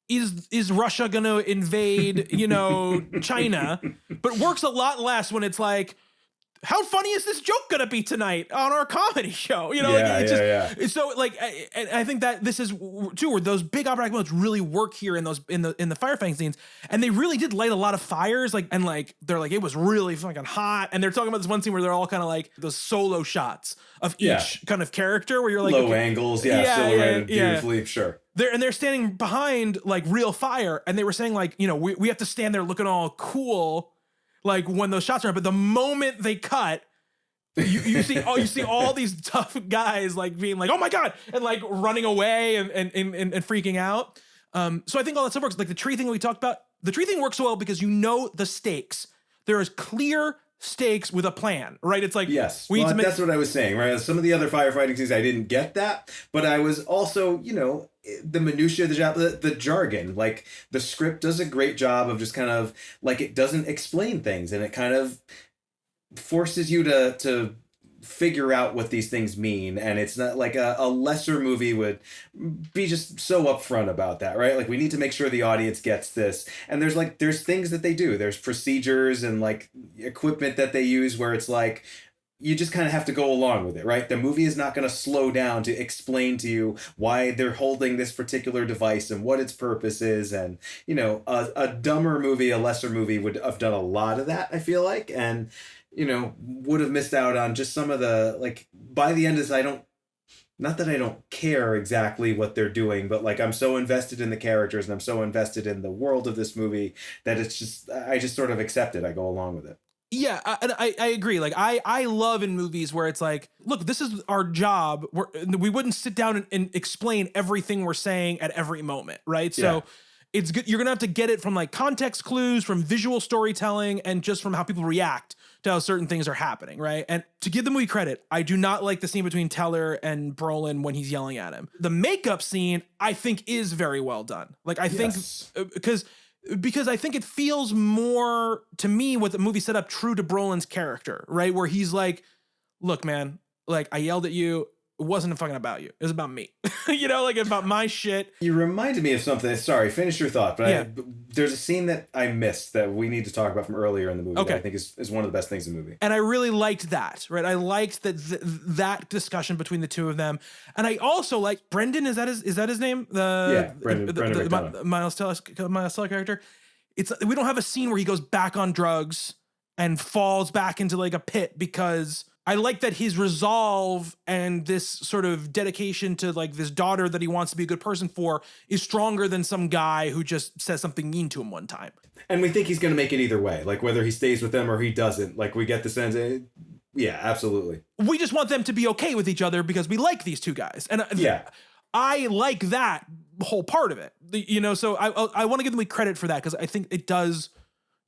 is Russia gonna invade, you know, China? But works a lot less when it's like, how funny is this joke gonna be tonight on our comedy show? You know, So like, I think that this is too where those big operatic moments really work here in the firefighting scenes, and they really did light a lot of fires. Like, and like they're like it was really fucking hot, and they're talking about this one scene where they're all kind of like those solo shots of each kind of character where you're like low angles, silhouetted beautifully, sure. They're standing behind like real fire, and they were saying like, you know, we have to stand there looking all cool, like when those shots are. But the moment they cut, you see all these tough guys like being like, oh my god, and like running away and freaking out. So I think all that stuff works. Like the tree thing we talked about, the tree thing works so well because you know the stakes. There is clear stakes with a plan, right? It's like, Yes. we need Well, to make. that's what I was saying, right? Some of the other firefighting scenes, I didn't get that, but I was also, the minutia of the job, the jargon, like the script does a great job of just kind of like, it doesn't explain things, and it kind of forces you to figure out what these things mean. And it's not like a lesser movie would be just so upfront about that, right? Like, we need to make sure the audience gets this. And there's things that they do. There's procedures and like equipment that they use where it's like, you just kind of have to go along with it, right? The movie is not going to slow down to explain to you why they're holding this particular device and what its purpose is. And, a dumber movie, a lesser movie would have done a lot of that, I feel like. And, would have missed out on just some of the, like, by the end is not that I don't care exactly what they're doing, but like, I'm so invested in the characters and I'm so invested in the world of this movie that I just sort of accept it. I go along with it. Yeah, I agree. Like, I love in movies where it's like, look, this is our job. We wouldn't sit down and explain everything we're saying at every moment, right? So it's good. You're gonna have to get it from like context clues, from visual storytelling, and just from how people react to how certain things are happening, right? And to give the movie credit, I do not like the scene between Teller and Brolin when he's yelling at him. The makeup scene, I think, is very well done. Like, I think because I think it feels more to me what the movie set up true to Brolin's character, right? Where he's like, look, man, like, I yelled at you. It wasn't fucking about you. It was about me, like about my shit. You reminded me of something. Sorry, finish your thought. But Yeah. There's a scene that I missed that we need to talk about from earlier in the movie. Okay. That I think is one of the best things in the movie. And I really liked that, right? I liked that discussion between the two of them. And I also like Brendan. Is that his name? Brendan the Miles Teller character. We don't have a scene where he goes back on drugs and falls back into like a pit, because I like that his resolve and this sort of dedication to like this daughter that he wants to be a good person for is stronger than some guy who just says something mean to him one time. And we think he's going to make it either way, like whether he stays with them or he doesn't. Like, we get the sense, yeah, absolutely. We just want them to be okay with each other because we like these two guys. And I like that whole part of it, so I want to give them credit for that, because I think it does,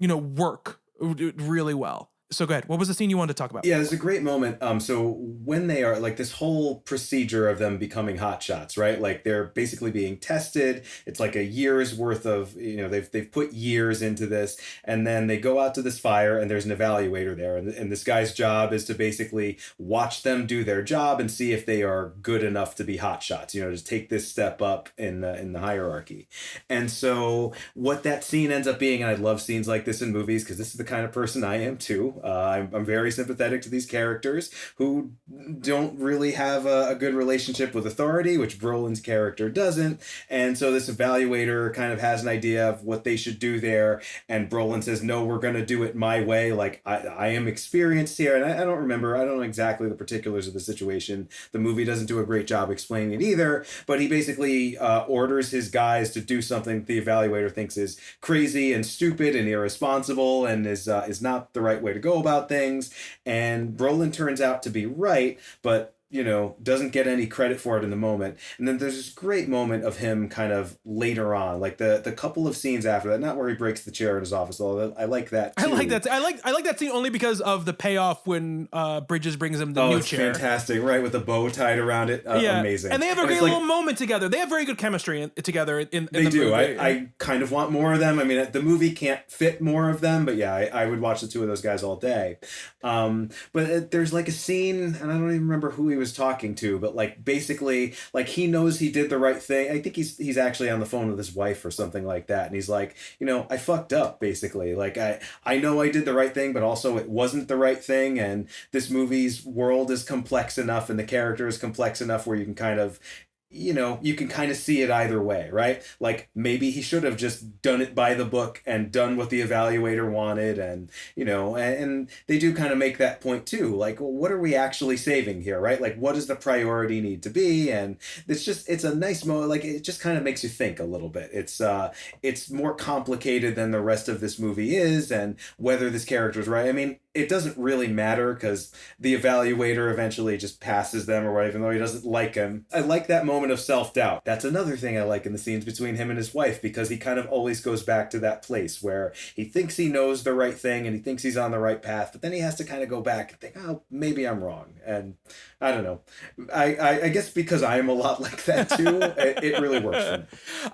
work really well. So go ahead. What was the scene you wanted to talk about? Yeah, there's a great moment. So when they are like this whole procedure of them becoming hotshots, right? Like, they're basically being tested. It's like a year's worth of, they've put years into this, and then they go out to this fire and there's an evaluator there. And this guy's job is to basically watch them do their job and see if they are good enough to be hotshots, to take this step up in the hierarchy. And so what that scene ends up being, and I love scenes like this in movies because this is the kind of person I am too. I'm very sympathetic to these characters who don't really have a good relationship with authority, which Brolin's character doesn't. And so this evaluator kind of has an idea of what they should do there. And Brolin says, no, we're going to do it my way. Like, I am experienced here. And I don't know exactly the particulars of the situation. The movie doesn't do a great job explaining it either. But he basically orders his guys to do something the evaluator thinks is crazy and stupid and irresponsible and is not the right way to go about things. And Brolin turns out to be right, but doesn't get any credit for it in the moment. And then there's this great moment of him kind of later on, like the couple of scenes after that, not where he breaks the chair in his office, although I like that too. I like that scene only because of the payoff when Bridges brings him the new chair. Fantastic, right, with the bow tied around it. Amazing. And they have a great little moment together. They have very good chemistry together in they the do. movie. I kind of want more of them. I mean, the movie can't fit more of them, but yeah, I would watch the two of those guys all day. But there's like a scene, and I don't even remember who he was talking to, but like basically like he knows he did the right thing. I think he's actually on the phone with his wife or something like that, and he's like, I fucked up, basically. Like, I know I did the right thing, but also it wasn't the right thing, and this movie's world is complex enough and the character is complex enough where you can kind of see it either way, right? Like, maybe he should have just done it by the book and done what the evaluator wanted. And, and they do kind of make that point too. Like, well, what are we actually saving here, right? Like, what does the priority need to be? And it's a nice moment. Like, it just kind of makes you think a little bit. It's more complicated than the rest of this movie is, and whether this character is right. I mean, it doesn't really matter because the evaluator eventually just passes them or whatever, even though he doesn't like him. I like that moment moment of self-doubt. That's another thing I like in the scenes between him and his wife, because he kind of always goes back to that place where he thinks he knows the right thing and he thinks he's on the right path, but then he has to kind of go back and think, oh, maybe I'm wrong. And I don't know. I guess because I am a lot like that too, it really works for me.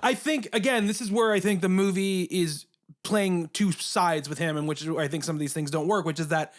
I think, again, this is where I think the movie is playing two sides with him, and which is where I think some of these things don't work, which is that,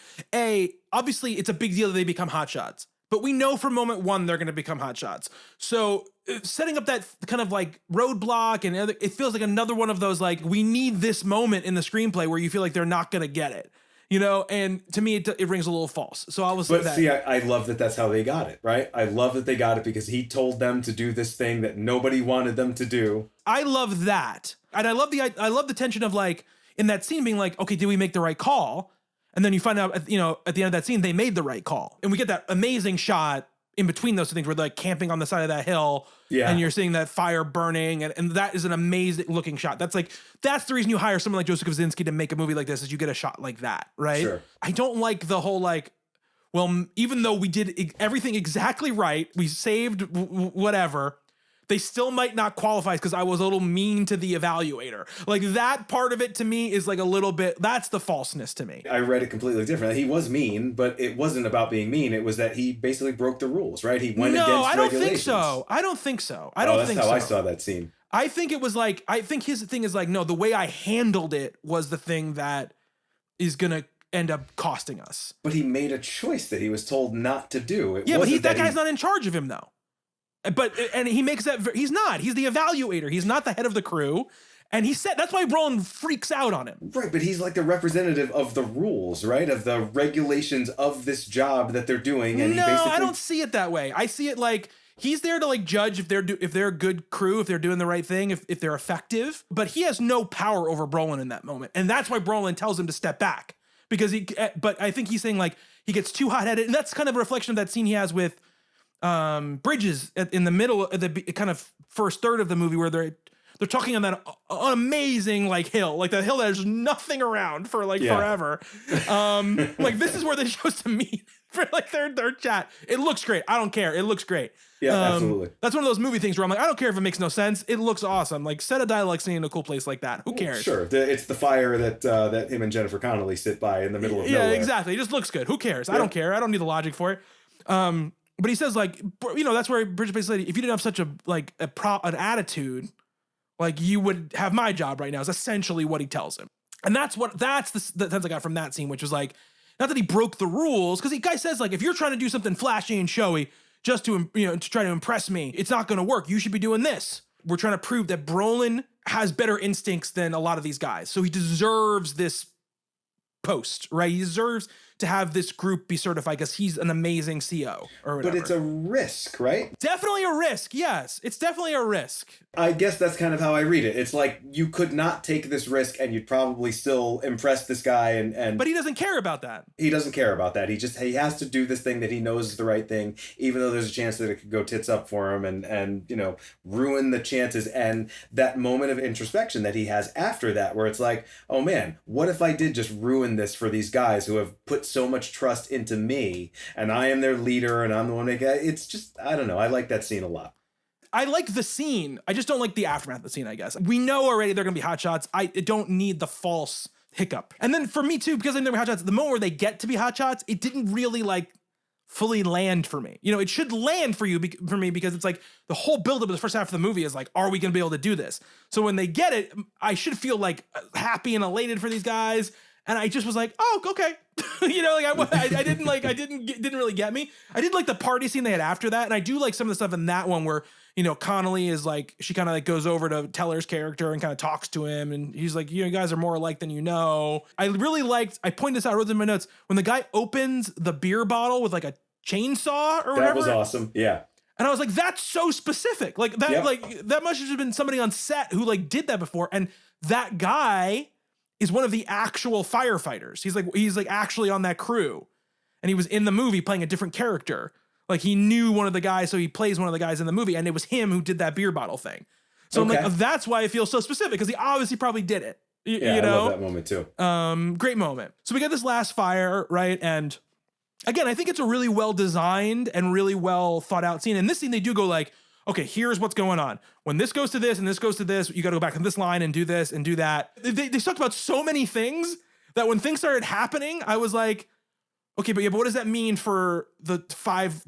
obviously it's a big deal that they become hotshots, but we know from moment one they're going to become hotshots. So setting up that kind of like roadblock, and it feels like another one of those, like, we need this moment in the screenplay where you feel like they're not going to get it. You know, and to me, it rings a little false. So I was. But see, I love that that's how they got it, right? I love that they got it because he told them to do this thing that nobody wanted them to do. I love that, and I love the tension of, like, in that scene being like, okay, did we make the right call? And then you find out, at the end of that scene, they made the right call, and we get that amazing shot in between those two things where they're like camping on the side of that hill, and you're seeing that fire burning, and that is an amazing looking shot. That's the reason you hire someone like Joseph Kosinski to make a movie like this, is you get a shot like that, right? Sure. I don't like the whole, like, well, even though we did everything exactly right, we saved whatever, they still might not qualify because I was a little mean to the evaluator. Like, that part of it to me is like a little bit, that's the falseness to me. I read it completely different. He was mean, but it wasn't about being mean. It was that he basically broke the rules, right? He went against regulations. No, I don't think so. I don't think so. That's how I saw that scene. I think it was like, I think his thing is like, no, the way I handled it was the thing that is going to end up costing us. But he made a choice that he was told not to do. But that guy's not in charge of him, though. And he makes that, he's not. He's the evaluator. He's not the head of the crew. And he said, that's why Brolin freaks out on him. Right, but he's like the representative of the rules, right? Of the regulations of this job that they're doing. And I don't see it that way. I see it like, he's there to, like, judge if they're a good crew, if they're doing the right thing, if they're effective. But he has no power over Brolin in that moment. And that's why Brolin tells him to step back. But I think he's saying, like, he gets too hot-headed. And that's kind of a reflection of that scene he has with Bridges in the middle of the kind of first third of the movie, where they're talking on that amazing, like, hill, like that hill that there's nothing around for, like, forever. Like, this is where they chose to meet for, like, their chat. It looks great. I don't care. It looks great. Yeah, absolutely. That's one of those movie things where I'm like, I don't care if it makes no sense. It looks awesome. Like, set a dialogue scene in a cool place like that. Who cares? Sure. It's the fire that him and Jennifer Connelly sit by in the middle of nowhere. Yeah, exactly. It just looks good. Who cares? I don't care. I don't need the logic for it. But he says, like, that's where Bridget basically, if you didn't have such an attitude, like, you would have my job right now, is essentially what he tells him. And that's the sense I got from that scene, which was like, not that he broke the rules, because the guy says, like, if you're trying to do something flashy and showy just to try to impress me, it's not going to work. You should be doing this. We're trying to prove that Brolin has better instincts than a lot of these guys. So he deserves this post, right? He deserves to have this group be certified because he's an amazing CO or whatever. But it's a risk, right? Definitely a risk. Yes, it's definitely a risk. I guess that's kind of how I read it. It's like, you could not take this risk and you'd probably still impress this guy and But he doesn't care about that. He doesn't care about that. He has to do this thing that he knows is the right thing, even though there's a chance that it could go tits up for him and ruin the chances. And that moment of introspection that he has after that, where it's like, oh man, what if I did just ruin this for these guys who have put so much trust into me, and I am their leader, and I'm the one making it. It's just, I don't know. I like that scene a lot. I like the scene. I just don't like the aftermath of the scene, I guess. We know already they're going to be hotshots. I don't need the false hiccup. And then for me too, because I know they're hotshots, the moment where they get to be hotshots, it didn't really, like, fully land for me. It should land for me because it's like the whole buildup of the first half of the movie is like, are we going to be able to do this? So when they get it, I should feel, like, happy and elated for these guys. And I just was like, oh, okay. I didn't really get me. I did like the party scene they had after that. And I do like some of the stuff in that one where, Connelly is like, she kind of like goes over to Teller's character and kind of talks to him. And he's like, you guys are more alike than you know. I really liked, I pointed this out, I wrote this in my notes, when the guy opens the beer bottle with, like, a chainsaw or whatever. That was awesome. Yeah. And I was like, that's so specific. Like that, that must have been somebody on set who, like, did that before. And that guy is one of the actual firefighters. He's like actually on that crew. And he was in the movie playing a different character. Like, he knew one of the guys, so he plays one of the guys in the movie, and it was him who did that beer bottle thing. So I'm like, that's why it feels so specific, because he obviously probably did it. I love that moment too. Great moment. So we get this last fire, right? And again, I think it's a really well designed and really well thought out scene. In this scene, they do go like, okay, here's what's going on. When this goes to this and this goes to this, you got to go back on this line and do this and do that. They talked about so many things that when things started happening, I was like, okay, but what does that mean for the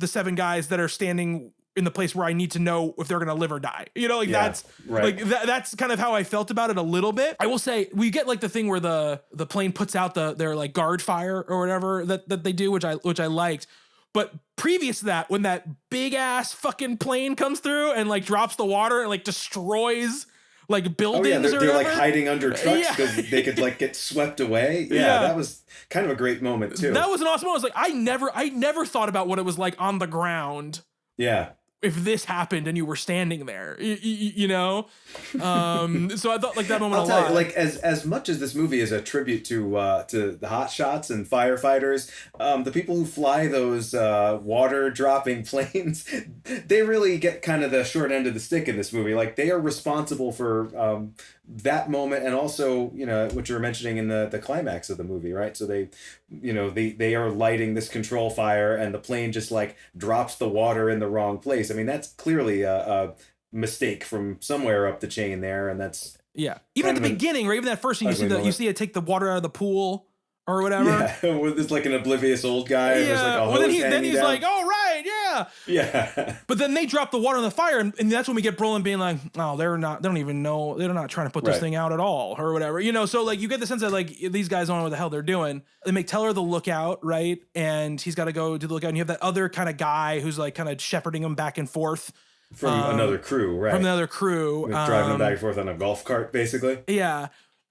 7 guys that are standing in the place where I need to know if they're going to live or die? That's right. That's kind of how I felt about it a little bit. I will say we get like the thing where the plane puts out their like guard fire or whatever that they do, which I liked. But previous to that, when that big ass fucking plane comes through and like drops the water and like destroys like buildings, they're like hiding under trucks because they could like get swept away. Yeah, that was kind of a great moment too. That was an awesome moment. I was like, I never thought about what it was like on the ground. Yeah. If this happened and you were standing there, you know? So I thought like that moment I'll tell you, like as much as this movie is a tribute to the hotshots and firefighters, the people who fly those water dropping planes, they really get kind of the short end of the stick in this movie. Like they are responsible for that moment, and also, you know, what you were mentioning in the climax of the movie, right? So they are lighting this control fire and the plane just like drops the water in the wrong place. I mean, that's clearly a mistake from somewhere up the chain there, and that's even at the beginning, right? Even that first scene, you see it take the water out of the pool or whatever. Yeah, with this like an oblivious old guy. Yeah, like a well, then he's like, "Oh right, yeah." Yeah. But then they drop the water in the fire, and that's when we get Brolin being like, "Oh, they don't even know. They're not trying to put this thing out at all, or whatever." You know, so like you get the sense that like these guys don't know what the hell they're doing. They make Teller the lookout, right? And he's got to go do the lookout, and you have that other kind of guy who's like kind of shepherding him back and forth. From another crew, right? From another crew. Driving them back and forth on a golf cart, basically. Yeah.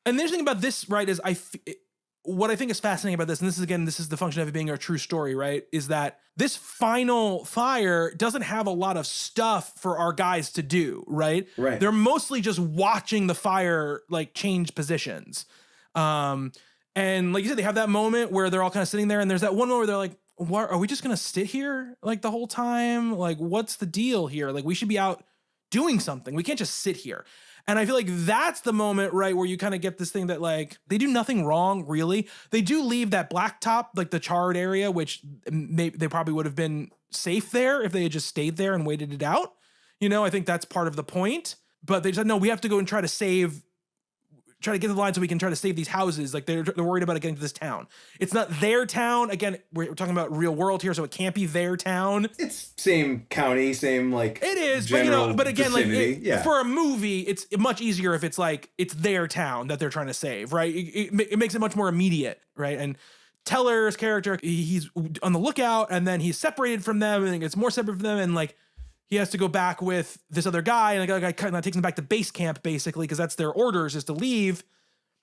And the interesting about this, right, is what I think is fascinating about this, and this is the function of it being a true story, right, is that this final fire doesn't have a lot of stuff for our guys to do, right? Right. They're mostly just watching the fire, like, change positions. And like you said, they have that moment where they're all kind of sitting there, and there's that one moment where they're like, what, are we just going to sit here, like, the whole time? Like, what's the deal here? Like, we should be out doing something. We can't just sit here. And I feel like that's the moment, right, where you kind of get this thing that, like, they do nothing wrong, really. They do leave that blacktop, like the charred area, which they probably would have been safe there if they had just stayed there and waited it out. You know, I think that's part of the point. But they said, no, we have to go and try to get the line so we can try to save these houses. Like they're worried about it getting to this town. It's not their town. Again, we're talking about real world here, so it can't be their town. It's same county, same like it is, general but again, vicinity. like for a movie, it's much easier if it's like it's their town that they're trying to save, right? It makes it much more immediate, right? And Teller's character, he's on the lookout, and then he's separated from them, and it gets more separate from them, and like he has to go back with this other guy, and the other guy kind of takes him back to base camp, basically, because that's their orders, is to leave.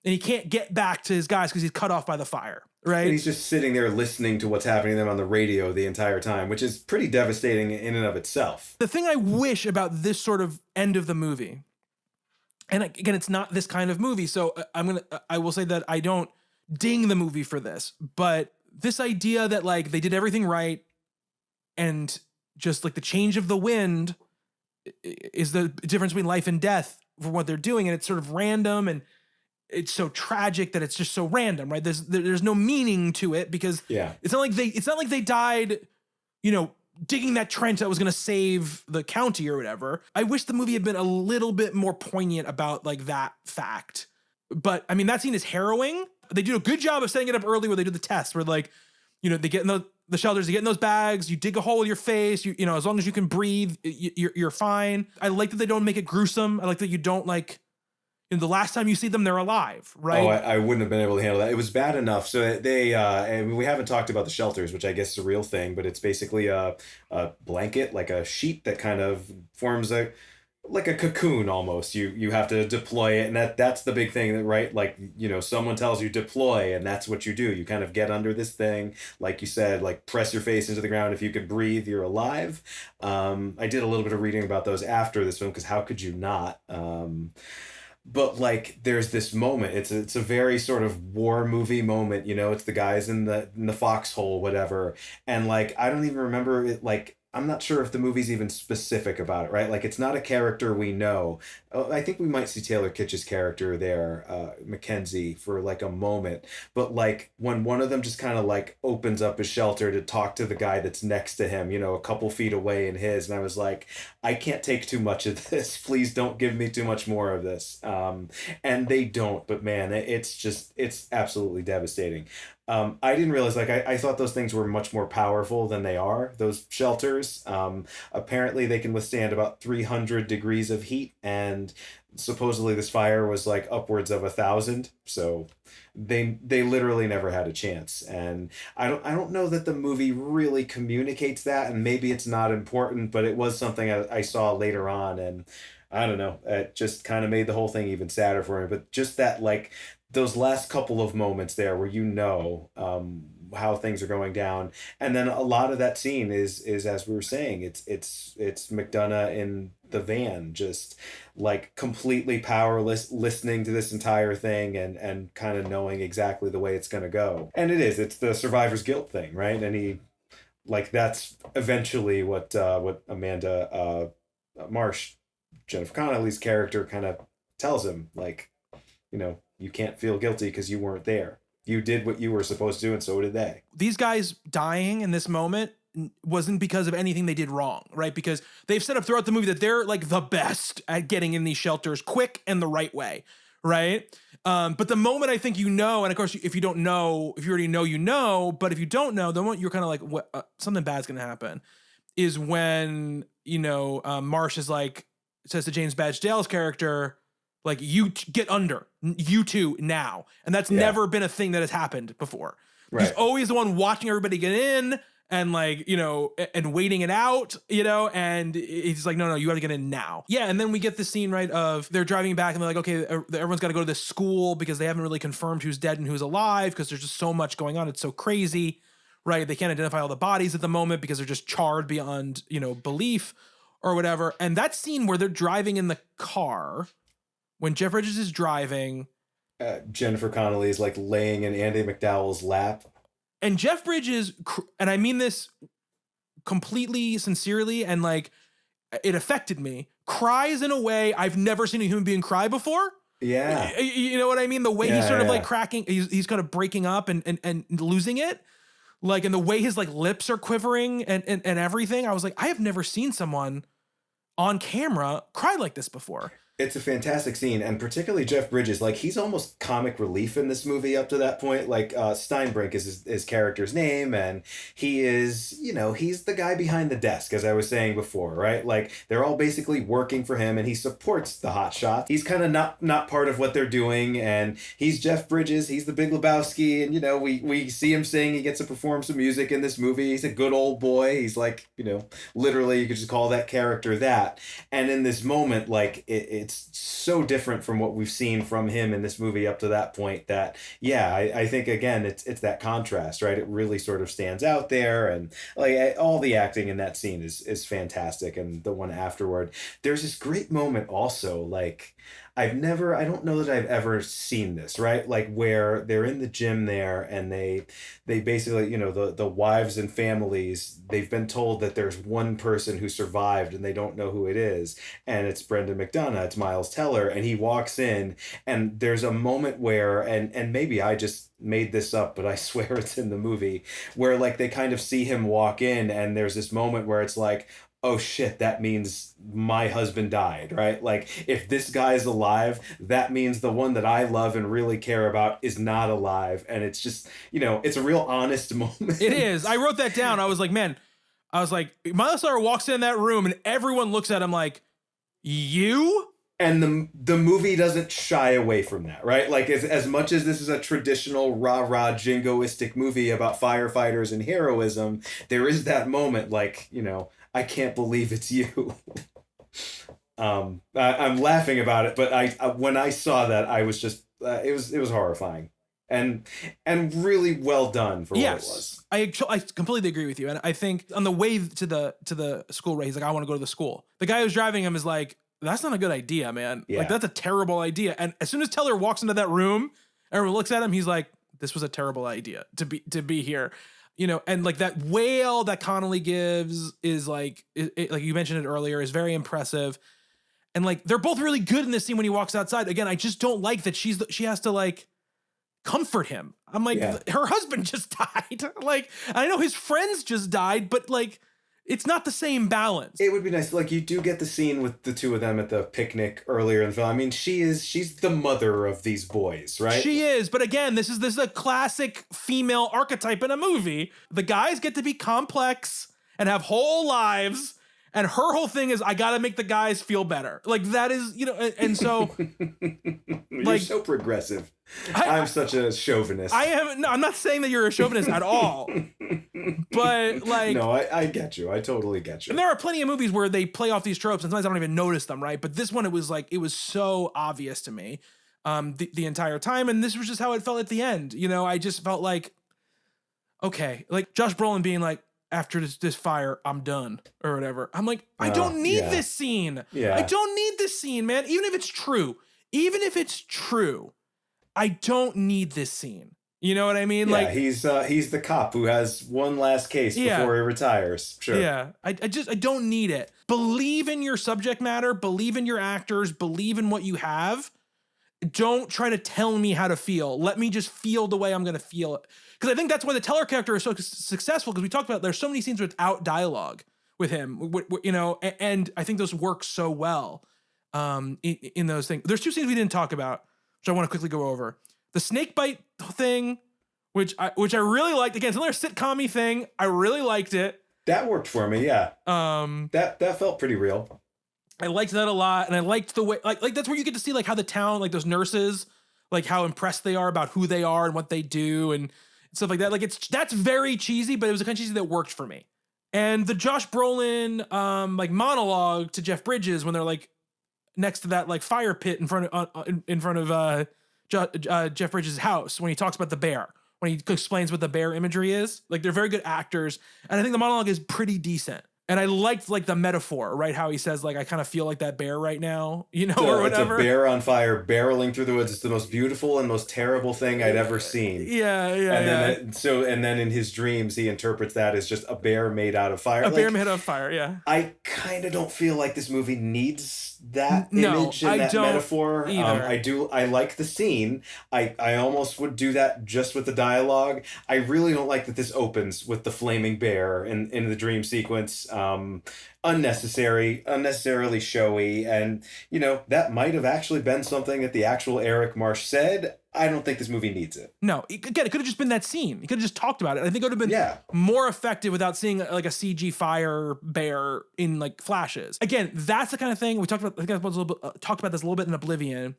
And he can't get back to his guys because he's cut off by the fire, right? And he's just sitting there listening to what's happening to them on the radio the entire time, which is pretty devastating in and of itself. The thing I wish about this sort of end of the movie, and again, it's not this kind of movie, so I will say that I don't ding the movie for this, but this idea that like they did everything right, and just like the change of the wind is the difference between life and death for what they're doing. And it's sort of random, and it's so tragic that it's just so random, right? There's no meaning to it because it's not like they died, you know, digging that trench that was going to save the county or whatever. I wish the movie had been a little bit more poignant about like that fact. But I mean, that scene is harrowing. They do a good job of setting it up early where they do the test where like, you know, they get in the shelters, you get in those bags, you dig a hole with your face, you know, as long as you can breathe, you're fine. I like that they don't make it gruesome. I like that you don't like, you know, the last time you see them, they're alive, right? Oh, I wouldn't have been able to handle that. It was bad enough. So they, and we haven't talked about the shelters, which I guess is a real thing, but it's basically a blanket, like a sheet that kind of forms like a cocoon almost. You have to deploy it, and that's the big thing, right? Like, you know, someone tells you deploy, and that's what you do. You kind of get under this thing, like you said, like press your face into the ground. If you can breathe, you're alive. I did a little bit of reading about those after this film, because how could you not? But like, there's this moment. It's a very sort of war movie moment. You know, it's the guys in the foxhole, whatever, and like I don't even remember it like. I'm not sure if the movie's even specific about it, right? Like, it's not a character we know. I think we might see Taylor Kitsch's character there, Mackenzie, for like a moment. But like when one of them just kind of like opens up his shelter to talk to the guy that's next to him, a couple feet away in his, and I was like, I can't take too much of this. Please don't give me too much more of this. And they don't, but man, it's absolutely devastating. I didn't realize, like, I thought those things were much more powerful than they are, those shelters. Apparently they can withstand about 300 degrees of heat, and supposedly this fire was like upwards of 1,000. So they literally never had a chance. And I don't know that the movie really communicates that, and maybe it's not important, but it was something I saw later on, and I don't know, it just kind of made the whole thing even sadder for me. But just that, like, those last couple of moments there where how things are going down, and then a lot of that scene is as we were saying, it's McDonough in the van, just like completely powerless, listening to this entire thing and kind of knowing exactly the way it's going to go. And it's the survivor's guilt thing, right? And he, like, that's eventually what Amanda Marsh, Jennifer Connelly's character, kind of tells him, like, you can't feel guilty because you weren't there. You did what you were supposed to do, and so did they. These guys dying in this moment wasn't because of anything they did wrong, right? Because they've set up throughout the movie that they're like the best at getting in these shelters quick and the right way, right? But the moment I think and of course, if you don't know, if you already know, but if you don't know, the moment you're kind of like, what, something bad's gonna happen, is when, Marsh is like, says to James Badge Dale's character, like, you get under, you two now. And that's never been a thing that has happened before. Right. He's always the one watching everybody get in and, like, and waiting it out, and he's like, no, you got to get in now. Yeah. And then we get the scene, right, of they're driving back and they're like, okay, everyone's got to go to this school because they haven't really confirmed who's dead and who's alive because there's just so much going on. It's so crazy, right? They can't identify all the bodies at the moment because they're just charred beyond, belief or whatever. And that scene where they're driving in the car, when Jeff Bridges is driving, Jennifer Connelly is like laying in Andy McDowell's lap. And Jeff Bridges, and I mean this completely sincerely, and like, it affected me, cries in a way I've never seen a human being cry before. Yeah. You know what I mean? The way he's sort of like cracking, he's kind of breaking up and losing it. Like, and the way his like lips are quivering and everything. I was like, I have never seen someone on camera cry like this before. It's a fantastic scene, and particularly Jeff Bridges, like, he's almost comic relief in this movie up to that point. Like, Steinbrink is his character's name, and he is, he's the guy behind the desk, as I was saying before, right? Like, they're all basically working for him, and he supports the Hotshots. He's kind of not part of what they're doing, and he's Jeff Bridges, he's the Big Lebowski, and, we see him sing, he gets to perform some music in this movie, he's a good old boy, he's like, literally, you could just call that character that. And in this moment, like, it's so different from what we've seen from him in this movie up to that point that, I think, again, it's that contrast, right? It really sort of stands out there, and like all the acting in that scene is fantastic. And the one afterward, there's this great moment also, like, I don't know that I've ever seen this, right? Like, where they're in the gym there and they basically, the wives and families, they've been told that there's one person who survived and they don't know who it is. And it's Brendan McDonough, it's Miles Teller. And he walks in, and there's a moment where, and maybe I just made this up, but I swear it's in the movie, where like they kind of see him walk in, and there's this moment where it's like, oh shit, that means my husband died, right? Like, if this guy's alive, that means the one that I love and really care about is not alive. And it's just, it's a real honest moment. It is. I wrote that down. I was like, Miles Teller walks in that room and everyone looks at him like, you? And the movie doesn't shy away from that, right? Like, as much as this is a traditional rah-rah jingoistic movie about firefighters and heroism, there is that moment, like, I can't believe it's you. I'm laughing about it, but I when I saw that, I was just it was horrifying and really well done for what it was. I completely agree with you, and I think on the way to the school, right? He's like, I want to go to the school. The guy who's driving him is like, that's not a good idea, man. Yeah. Like, that's a terrible idea. And as soon as Teller walks into that room, everyone looks at him. He's like, this was a terrible idea to be here. You know, and like that wail that Connelly gives is like, like you mentioned it earlier, is very impressive. And like, they're both really good in this scene when he walks outside. Again, I just don't like that she has to like comfort him. I'm like, her husband just died. Like, I know his friends just died, but like, it's not the same balance. It would be nice. Like, you do get the scene with the two of them at the picnic earlier in the film. I mean, she's the mother of these boys, right? She is. But again, this is a classic female archetype in a movie. The guys get to be complex and have whole lives. And her whole thing is, I got to make the guys feel better. Like, that is, you know, and so. You're so progressive. I'm such a chauvinist. I'm not saying that you're a chauvinist at all. But, like. No, I get you. I totally get you. And there are plenty of movies where they play off these tropes, and sometimes I don't even notice them, right? But this one, it was so obvious to me the entire time. And this was just how it felt at the end. You know, I just felt like, okay. Like, Josh Brolin being like, after this fire, I'm done, or whatever. I'm like, I don't need this scene. Yeah. I don't need this scene, man. Even if it's true, I don't need this scene. You know what I mean? Yeah, like, he's the cop who has one last case before he retires. Sure. Yeah. I don't need it. Believe in your subject matter, believe in your actors, believe in what you have. Don't try to tell me how to feel. Let me just feel the way I'm going to feel it. Because I think that's why the Teller character is so successful, because we talked about there's so many scenes without dialogue with him, you know, and I think those work so well in those things. There's two scenes we didn't talk about, which I want to quickly go over. The snake bite thing, which I really liked. Again, it's another sitcom-y thing. I really liked it. That worked for me, yeah. That felt pretty real. I liked that a lot, and I liked the way, like that's where you get to see like how the town, like those nurses, like how impressed they are about who they are and what they do and stuff like that. Like that's very cheesy, but it was the kind of cheesy that worked for me. And the Josh Brolin like monologue to Jeff Bridges when they're like next to that like fire pit in front of Jeff Bridges' house, when he talks about the bear, when he explains what the bear imagery is. Like, they're very good actors, and I think the monologue is pretty decent. And I liked like the metaphor, right? How he says like, I kind of feel like that bear right now, you know, or whatever. It's a bear on fire barreling through the woods. It's the most beautiful and most terrible thing I'd ever seen. Yeah. And then in his dreams, he interprets that as just a bear made out of fire. A bear made out of fire, yeah. I kind of don't feel like this movie needs that image and that metaphor. I like the scene. I almost would do that just with the dialogue. I really don't like that this opens with the flaming bear in the dream sequence. Unnecessarily showy, and you know that might have actually been something that the actual Eric Marsh said. I don't think this movie needs it. No, it could have just been that scene. He could have just talked about it. I think it would have been more effective without seeing like a CG fire bear in like flashes. Again, that's the kind of thing we talked about. I think I talked about this a little bit in Oblivion.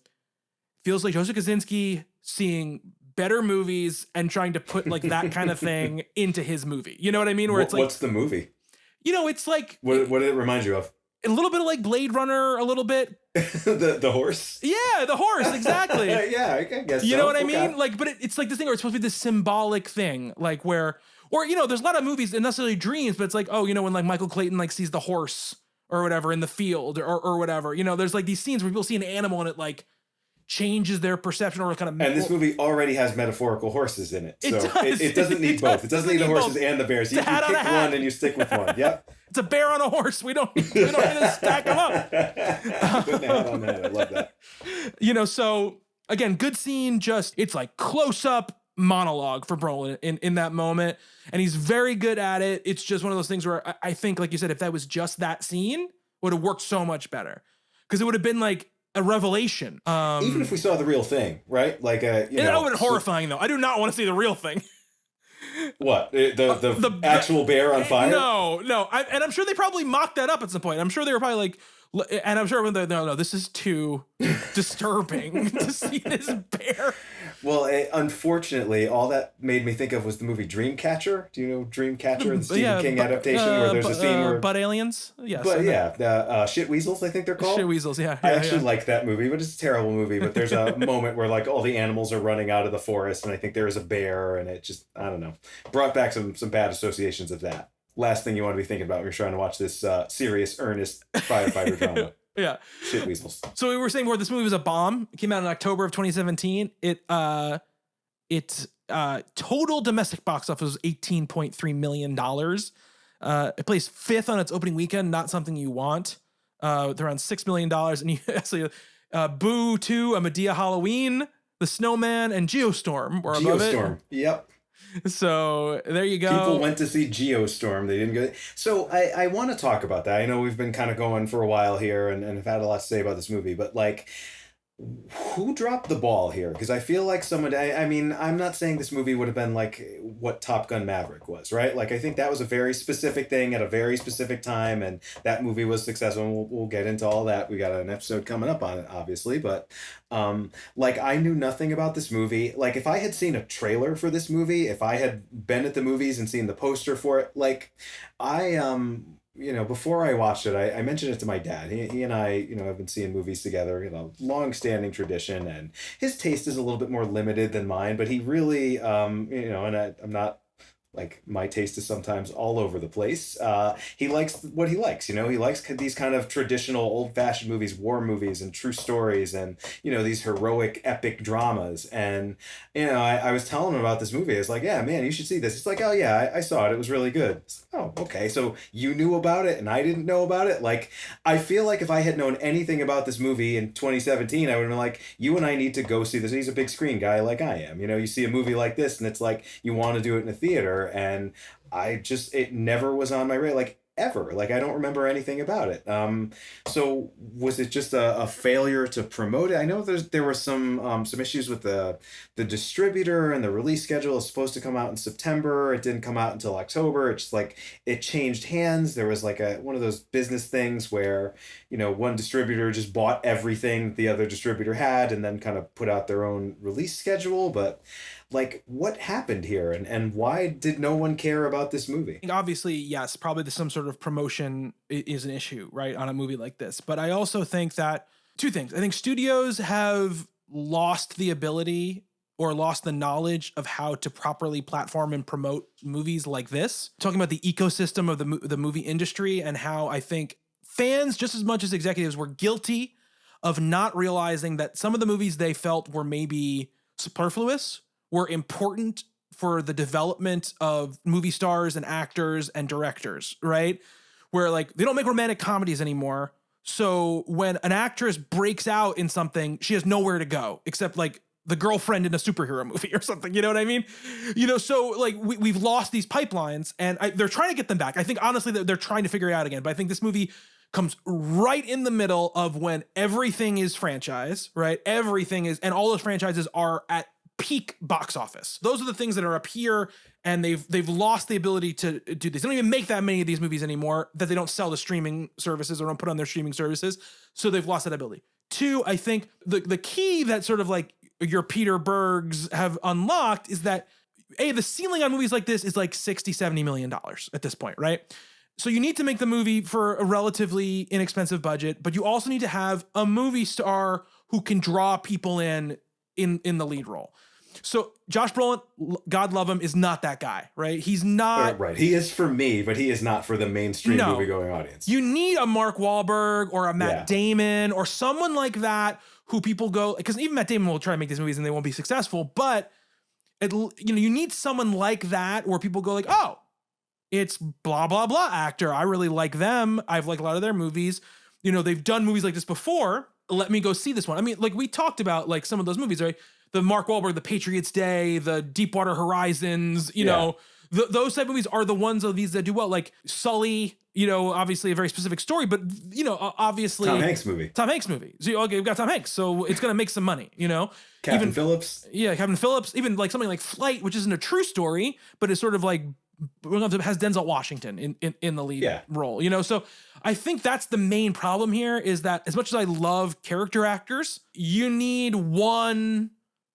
Feels like Joseph Kosinski seeing better movies and trying to put like that kind of thing into his movie. You know what I mean? Where it's like, what's the movie? You know, it's like... What did it remind you of? A little bit of like Blade Runner, a little bit. the horse? Yeah, the horse, exactly. Yeah, I guess You know what I mean? Like, but it's like this thing where it's supposed to be this symbolic thing, like where... Or, you know, there's a lot of movies, and necessarily dreams, but it's like, oh, you know, when like Michael Clayton like sees the horse or whatever in the field or whatever. You know, there's like these scenes where people see an animal and it like changes their perception or kind of... And this movie already has metaphorical horses in it. So it doesn't need both. It doesn't need the horses and the bears. You pick one and you stick with one. Yep. It's a bear on a horse. We don't need to stack them up. Putting a hat on that. I love that. You know, so again, good scene. Just, it's like close up monologue for Brolin in that moment. And he's very good at it. It's just one of those things where I think, like you said, if that was just that scene, would have worked so much better. Because it would have been like a revelation. Even if we saw the real thing, right? Like that would have been horrifying though. I do not want to see the real thing. What? The actual bear on fire? No. And I'm sure they probably mocked that up at some point. I'm sure they were probably like, and I'm sure when no, this is too disturbing to see this bear. Well, unfortunately, all that made me think of was the movie Dreamcatcher. Do you know Dreamcatcher, the Stephen King adaptation, where there's a scene where... Butt aliens? Yes. But the Shit Weasels, I think they're called. Shit Weasels, yeah. I actually like that movie, but it's a terrible movie. But there's a moment where like all the animals are running out of the forest, and I think there is a bear, and it just, I don't know, brought back some bad associations of that. Last thing you want to be thinking about when you're trying to watch this serious, earnest firefighter drama. Yeah. Shit Weasels. So we were saying before, this movie was a bomb. It came out in October of 2017. It Total domestic box office was $18.3 million. It placed 5th on its opening weekend, not something you want. With around $6 million. And you actually, Boo 2, A Medea Halloween, The Snowman, and Geostorm were above it. Geostorm, yep. So there you go. People went to see Geostorm. They didn't go. So I want to talk about that. I know we've been kind of going for a while here and have had a lot to say about this movie, but like, who dropped the ball here? Because I feel like someone, I mean, I'm not saying this movie would have been like what Top Gun Maverick was, right? Like, I think that was a very specific thing at a very specific time, and that movie was successful, and we'll get into all that. We got an episode coming up on it, obviously, but like, I knew nothing about this movie. Like, if I had seen a trailer for this movie, if I had been at the movies and seen the poster for it, like, you know, before I watched it, I mentioned it to my dad. He and I, you know, have been seeing movies together, you know, long-standing tradition, and his taste is a little bit more limited than mine, but he really, you know, and I'm not, like, my taste is sometimes all over the place. He likes what he likes, you know, he likes these kind of traditional old-fashioned movies, war movies and true stories and, you know, these heroic epic dramas. And, you know, I was telling him about this movie. It's like, yeah, man, you should see this. It's like, oh yeah, I saw it. It was really good. Oh, okay. So you knew about it and I didn't know about it. Like, I feel like if I had known anything about this movie in 2017, I would have been like, you and I need to go see this. He's a big screen guy like I am. You know, you see a movie like this and it's like, you want to do it in a theater. And it never was on my radar, like, ever. Like, I don't remember anything about it. So was it just a failure to promote it? I know there were some issues with the distributor, and the release schedule is supposed to come out in September. It didn't come out until October. It's just like it changed hands. There was like one of those business things where, you know, one distributor just bought everything the other distributor had and then kind of put out their own release schedule. But like, what happened here, and why did no one care about this movie? Obviously, yes, probably some sort of promotion is an issue, right, on a movie like this. But I also think that two things. I think studios have lost the ability or lost the knowledge of how to properly platform and promote movies like this. Talking about the ecosystem of the movie industry, and how I think fans, just as much as executives, were guilty of not realizing that some of the movies they felt were maybe superfluous were important for the development of movie stars and actors and directors, right? Where, like, they don't make romantic comedies anymore. So when an actress breaks out in something, she has nowhere to go except, like, the girlfriend in a superhero movie or something. You know what I mean? You know, so like we've lost these pipelines, and they're trying to get them back. I think honestly that they're trying to figure it out again. But I think this movie comes right in the middle of when everything is franchise, right? Everything is, and all those franchises are at peak box office. Those are the things that are up here, and they've lost the ability to do this. They don't even make that many of these movies anymore that they don't sell to streaming services or don't put on their streaming services. So they've lost that ability. Two, I think the key that sort of like your Peter Bergs have unlocked is that the ceiling on movies like this is like $60-70 million at this point, right? So you need to make the movie for a relatively inexpensive budget, but you also need to have a movie star who can draw people in the lead role. So Josh Brolin, God love him, is not that guy, right? He's not. Right. He is for me, but he is not for the mainstream movie-going audience. You need a Mark Wahlberg or a Matt Damon or someone like that who people go, because even Matt Damon will try to make these movies and they won't be successful, but you need someone like that where people go like, oh, it's blah, blah, blah actor. I really like them. I've liked a lot of their movies. You know, they've done movies like this before. Let me go see this one. I mean, like we talked about like some of those movies, right? The Mark Wahlberg, The Patriots Day, the Deepwater Horizons, you know, those type of movies are the ones of these that do well. Like Sully, you know, obviously a very specific story, but you know, obviously Tom Hanks movie. So okay, we've got Tom Hanks, so it's gonna make some money, you know. Captain Phillips. Yeah, Captain Phillips. Even like something like Flight, which isn't a true story, but it's sort of like has Denzel Washington in the lead role, you know. So I think that's the main problem here, is that as much as I love character actors, you need one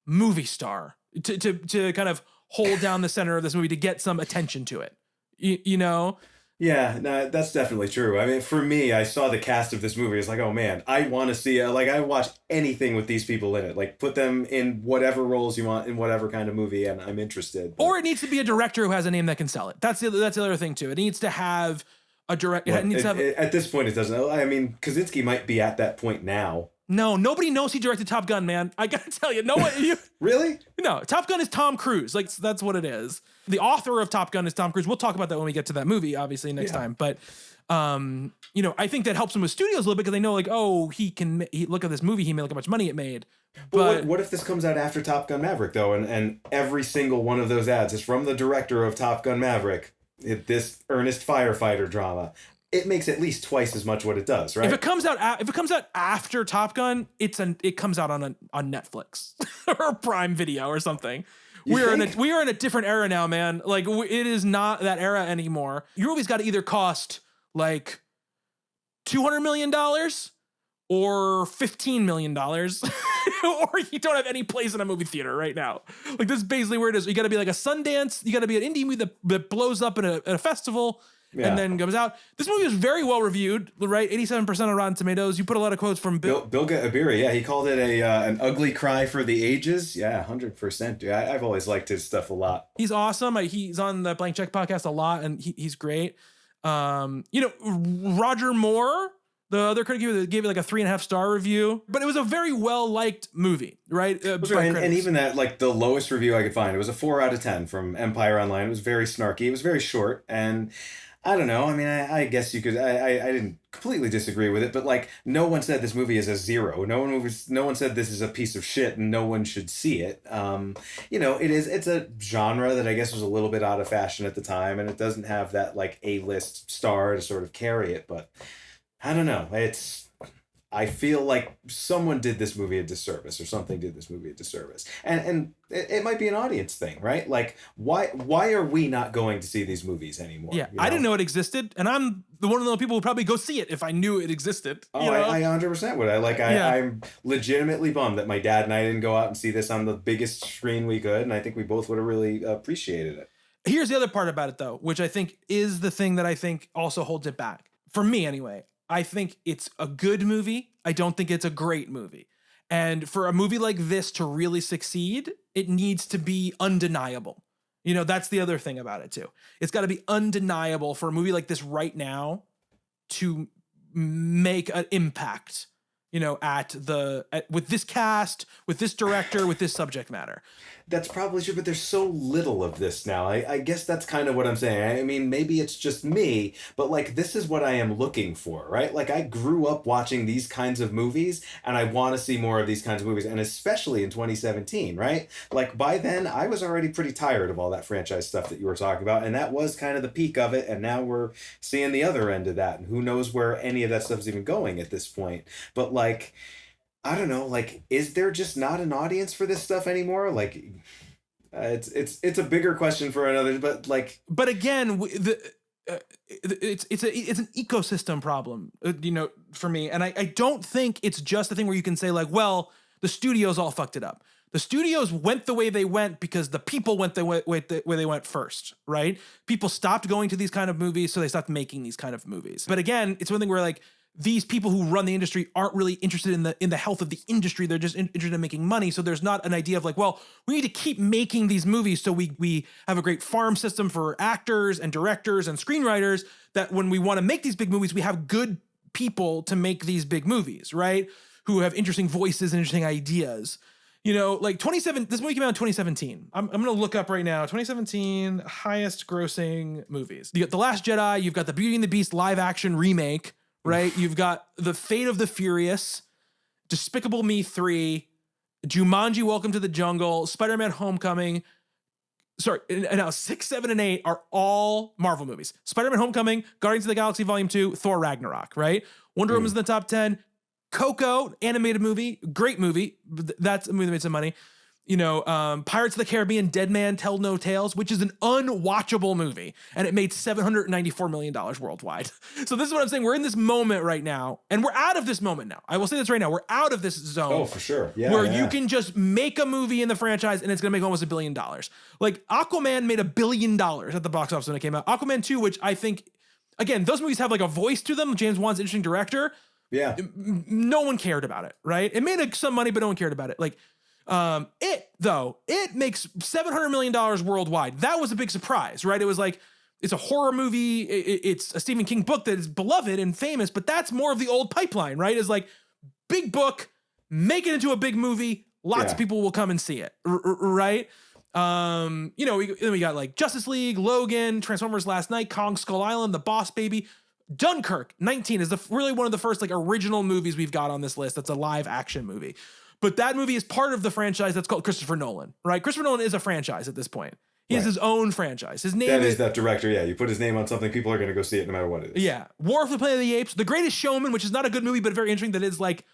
movie star to kind of hold down the center of this movie to get some attention to it, you know? Yeah, no, that's definitely true. I mean, for me, I saw the cast of this movie. It's like, oh man, I want to see, I watch anything with these people in it. Like, put them in whatever roles you want in whatever kind of movie, and I'm interested. But... Or it needs to be a director who has a name that can sell it. That's the other thing too. It needs to have a director. At this point, it doesn't. I mean, Kosinski might be at that point now. No, nobody knows he directed Top Gun, man. I gotta tell you, no one. Really? No, Top Gun is Tom Cruise. Like, that's what it is. The author of Top Gun is Tom Cruise. We'll talk about that when we get to that movie, obviously, next time. But, I think that helps him with studios a little bit because they know, like, oh, he look at this movie, he made look how much money it made. But what if this comes out after Top Gun Maverick, though, and every single one of those ads is from the director of Top Gun Maverick, this earnest firefighter drama? It makes at least twice as much what it does, right? If it comes out after Top Gun, it comes out on Netflix or Prime Video or something. We are in a different era now, man. Like, it is not that era anymore. Your movie's got to either cost like $200 million or $15 million, or you don't have any place in a movie theater right now. Like, this is basically where it is. You got to be like a Sundance. You got to be an indie movie that blows up at a festival. Yeah. And then comes out. This movie was very well reviewed, right? 87% on Rotten Tomatoes. You put a lot of quotes from Bilge Ebiri. Yeah, he called it an ugly cry for the ages. Yeah, 100%. Dude, I've always liked his stuff a lot. He's awesome. He's on the Blank Check podcast a lot, and he's great. Roger Moore, the other critic, gave it like a 3.5 star review, but it was a very well liked movie, right? And even that, like the lowest review I could find, it was a 4 out of 10 from Empire Online. It was very snarky. It was very short, and I don't know. I mean, I guess you could. I didn't completely disagree with it, but like, no one said this movie is a 0. No one said this is a piece of shit and no one should see it. It's a genre that I guess was a little bit out of fashion at the time, and it doesn't have that like A-list star to sort of carry it. But I don't know. I feel like someone did this movie a disservice, or something did this movie a disservice. And it might be an audience thing, right? Like, why are we not going to see these movies anymore? Yeah, I didn't know it existed, and I'm one of the people who probably go see it if I knew it existed. I 100% would. I'm legitimately bummed that my dad and I didn't go out and see this on the biggest screen we could, and I think we both would have really appreciated it. Here's the other part about it, though, which I think is the thing that I think also holds it back. For me, anyway. I think it's a good movie. I don't think it's a great movie. And for a movie like this to really succeed, it needs to be undeniable. That's the other thing about it too. It's got to be undeniable for a movie like this right now to make an impact, with this cast, with this director, with this subject matter. That's probably true, but there's so little of this now. I guess that's kind of what I'm saying. I mean, maybe it's just me, but like, this is what I am looking for, right? Like, I grew up watching these kinds of movies, and I want to see more of these kinds of movies, and especially in 2017, right? Like, by then, I was already pretty tired of all that franchise stuff that you were talking about, and that was kind of the peak of it, and now we're seeing the other end of that, and who knows where any of that stuff is even going at this point. But like, I don't know, like, is there just not an audience for this stuff anymore? Like, it's a bigger question for another, but like, but again, it's an ecosystem problem, for me. And I don't think it's just a thing where you can say like, well, the studios all fucked it up. The studios went the way they went because the people went the way they went first, right? People stopped going to these kind of movies, so they stopped making these kind of movies. But again, it's one thing where like, these people who run the industry aren't really interested in the health of the industry. They're just interested in making money. So there's not an idea of like, well, we need to keep making these movies so we have a great farm system for actors and directors and screenwriters, that when we want to make these big movies, we have good people to make these big movies, right? Who have interesting voices and interesting ideas. Like this movie came out in 2017. I'm going to look up right now. 2017 highest grossing movies. You got The Last Jedi. You've got the Beauty and the Beast live action remake. Right? You've got The Fate of the Furious, Despicable Me 3, Jumanji Welcome to the Jungle, Spider-Man Homecoming. Sorry, and now 6, 7, and 8 are all Marvel movies. Spider-Man Homecoming, Guardians of the Galaxy Volume 2, Thor Ragnarok, right? Wonder Woman's in the top 10. Coco, animated movie, great movie. That's a movie that made some money. Pirates of the Caribbean, Dead Man Tell No Tales, which is an unwatchable movie, and it made $794 million worldwide. So this is what I'm saying. We're in this moment right now, and we're out of this moment now. I will say this right now. We're out of this zone. Oh, for sure. Yeah. Where you can just make a movie in the franchise, and it's going to make almost $1 billion. Like, Aquaman made $1 billion at the box office when it came out. Aquaman 2, which I think, again, those movies have like a voice to them. James Wan's an interesting director. Yeah. No one cared about it, right? It made some money, but no one cared about it. Like, it makes $700 million worldwide. That was a big surprise, right? It was like, it's a horror movie. It's a Stephen King book that is beloved and famous, but that's more of the old pipeline, right? It's like big book, make it into a big movie. Lots of people will come and see it, right? Then we got like Justice League, Logan, Transformers Last Night, Kong Skull Island, The Boss Baby. Dunkirk 19 is really one of the first like original movies we've got on this list. That's a live action movie. But that movie is part of the franchise that's called Christopher Nolan, right? Christopher Nolan is a franchise at this point. He has his own franchise. His name is that director. Yeah, you put his name on something, people are going to go see it no matter what it is. Yeah. War for the Planet of the Apes, The Greatest Showman, which is not a good movie, but very interesting, that is like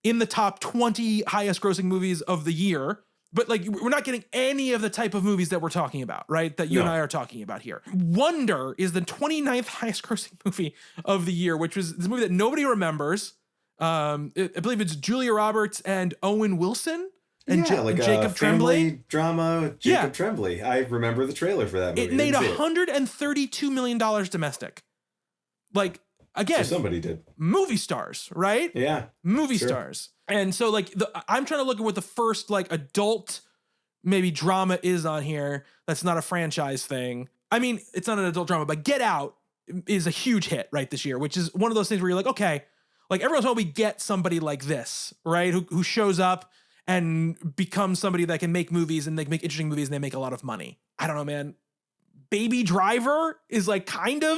in the top 20 highest grossing movies of the year. But like, we're not getting any of the type of movies that we're talking about, right? That you and I are talking about here. Wonder is the 29th highest grossing movie of the year, which was this movie that nobody remembers. I believe it's Julia Roberts and Owen Wilson. And like Jacob a Tremblay drama, Jacob Tremblay. I remember the trailer for that movie. It made $132 million domestic. Like, again, so somebody did. Movie stars, right? Yeah. Movie stars. And so like I'm trying to look at what the first like adult maybe drama is on here that's not a franchise thing. I mean, it's not an adult drama, but Get Out is a huge hit right this year, which is one of those things where you're like, okay, like every once in a while we get somebody like this, right? Who shows up and becomes somebody that can make movies and they make interesting movies and they make a lot of money. I don't know, man. Baby Driver is like kind of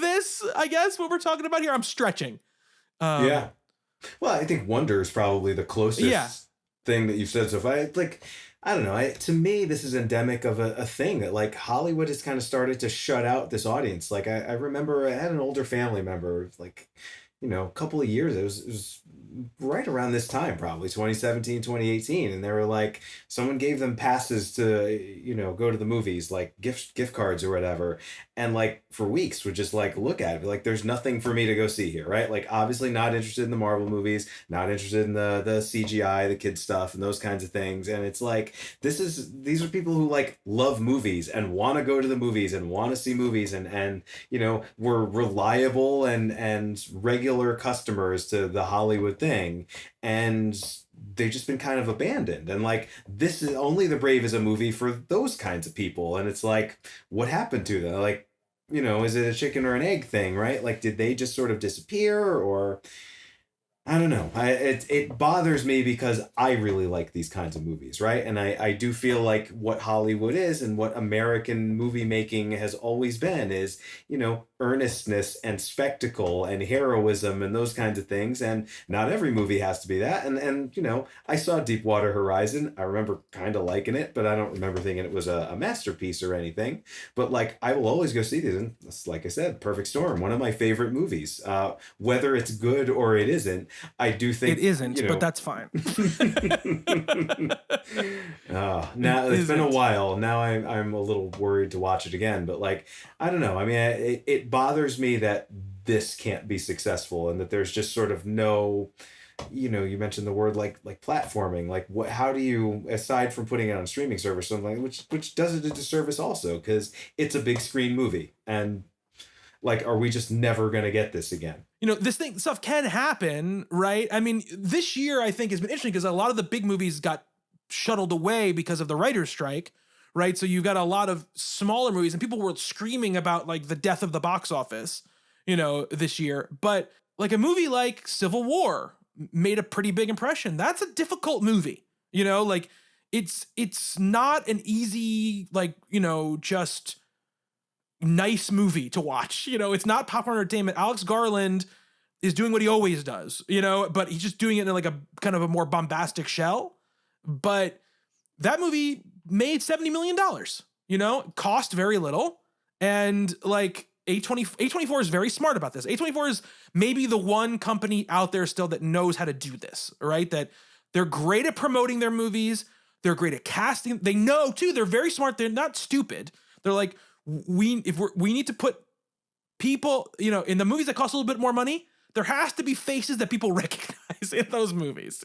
this, I guess, what we're talking about here. I'm stretching. Yeah. Well, I think Wonder is probably the closest thing that you've said so far. I don't know. To me, this is endemic of a thing that like Hollywood has kind of started to shut out this audience. Like I remember I had an older family member, like, a couple of years. It was right around this time, probably 2017, 2018. And they were like, someone gave them passes to, go to the movies, like gift cards or whatever. And like for weeks would just like look at it. Like, there's nothing for me to go see here, right? Like, obviously not interested in the Marvel movies, not interested in the CGI, the kids stuff and those kinds of things. And it's like, these are people who like love movies and want to go to the movies and want to see movies and were reliable and regular customers to the Hollywood thing. And they've just been kind of abandoned. And like, this is Only the Brave is a movie for those kinds of people. And it's like, what happened to them? Like, is it a chicken or an egg thing, right? Like, did they just sort of disappear? Or I don't know. It bothers me because I really like these kinds of movies, right? And I do feel like what Hollywood is and what American movie making has always been is, earnestness and spectacle and heroism and those kinds of things. And not every movie has to be that. And I saw Deepwater Horizon. I remember kind of liking it, but I don't remember thinking it was a masterpiece or anything. But like, I will always go see these. And like I said, Perfect Storm, one of my favorite movies. Whether it's good or it isn't, I do think it isn't, but that's fine. Now it's been a while. Now I'm a little worried to watch it again. But like, I don't know. I mean, it bothers me that this can't be successful and that there's just sort of no, you mentioned the word like platforming. Like, what? How do you, aside from putting it on a streaming service, something like which does it a disservice also because it's a big screen movie and. Like, are we just never going to get this again? This stuff can happen, right? I mean, this year, I think, has been interesting because a lot of the big movies got shuttled away because of the writer's strike, right? So you've got a lot of smaller movies and people were screaming about, like, the death of the box office, this year. But, like, a movie like Civil War made a pretty big impression. That's a difficult movie, Like, it's not an easy, like, just... nice movie to watch. It's not popcorn entertainment. Alex Garland is doing what he always does, but he's just doing it in like a kind of a more bombastic shell. But that movie made $70 million, cost very little. And like A24 is very smart about this. A24 is maybe the one company out there still that knows how to do this, right? That they're great at promoting their movies. They're great at casting. They know too, they're very smart. They're not stupid. They're like, we need to put people, in the movies that cost a little bit more money, there has to be faces that people recognize in those movies,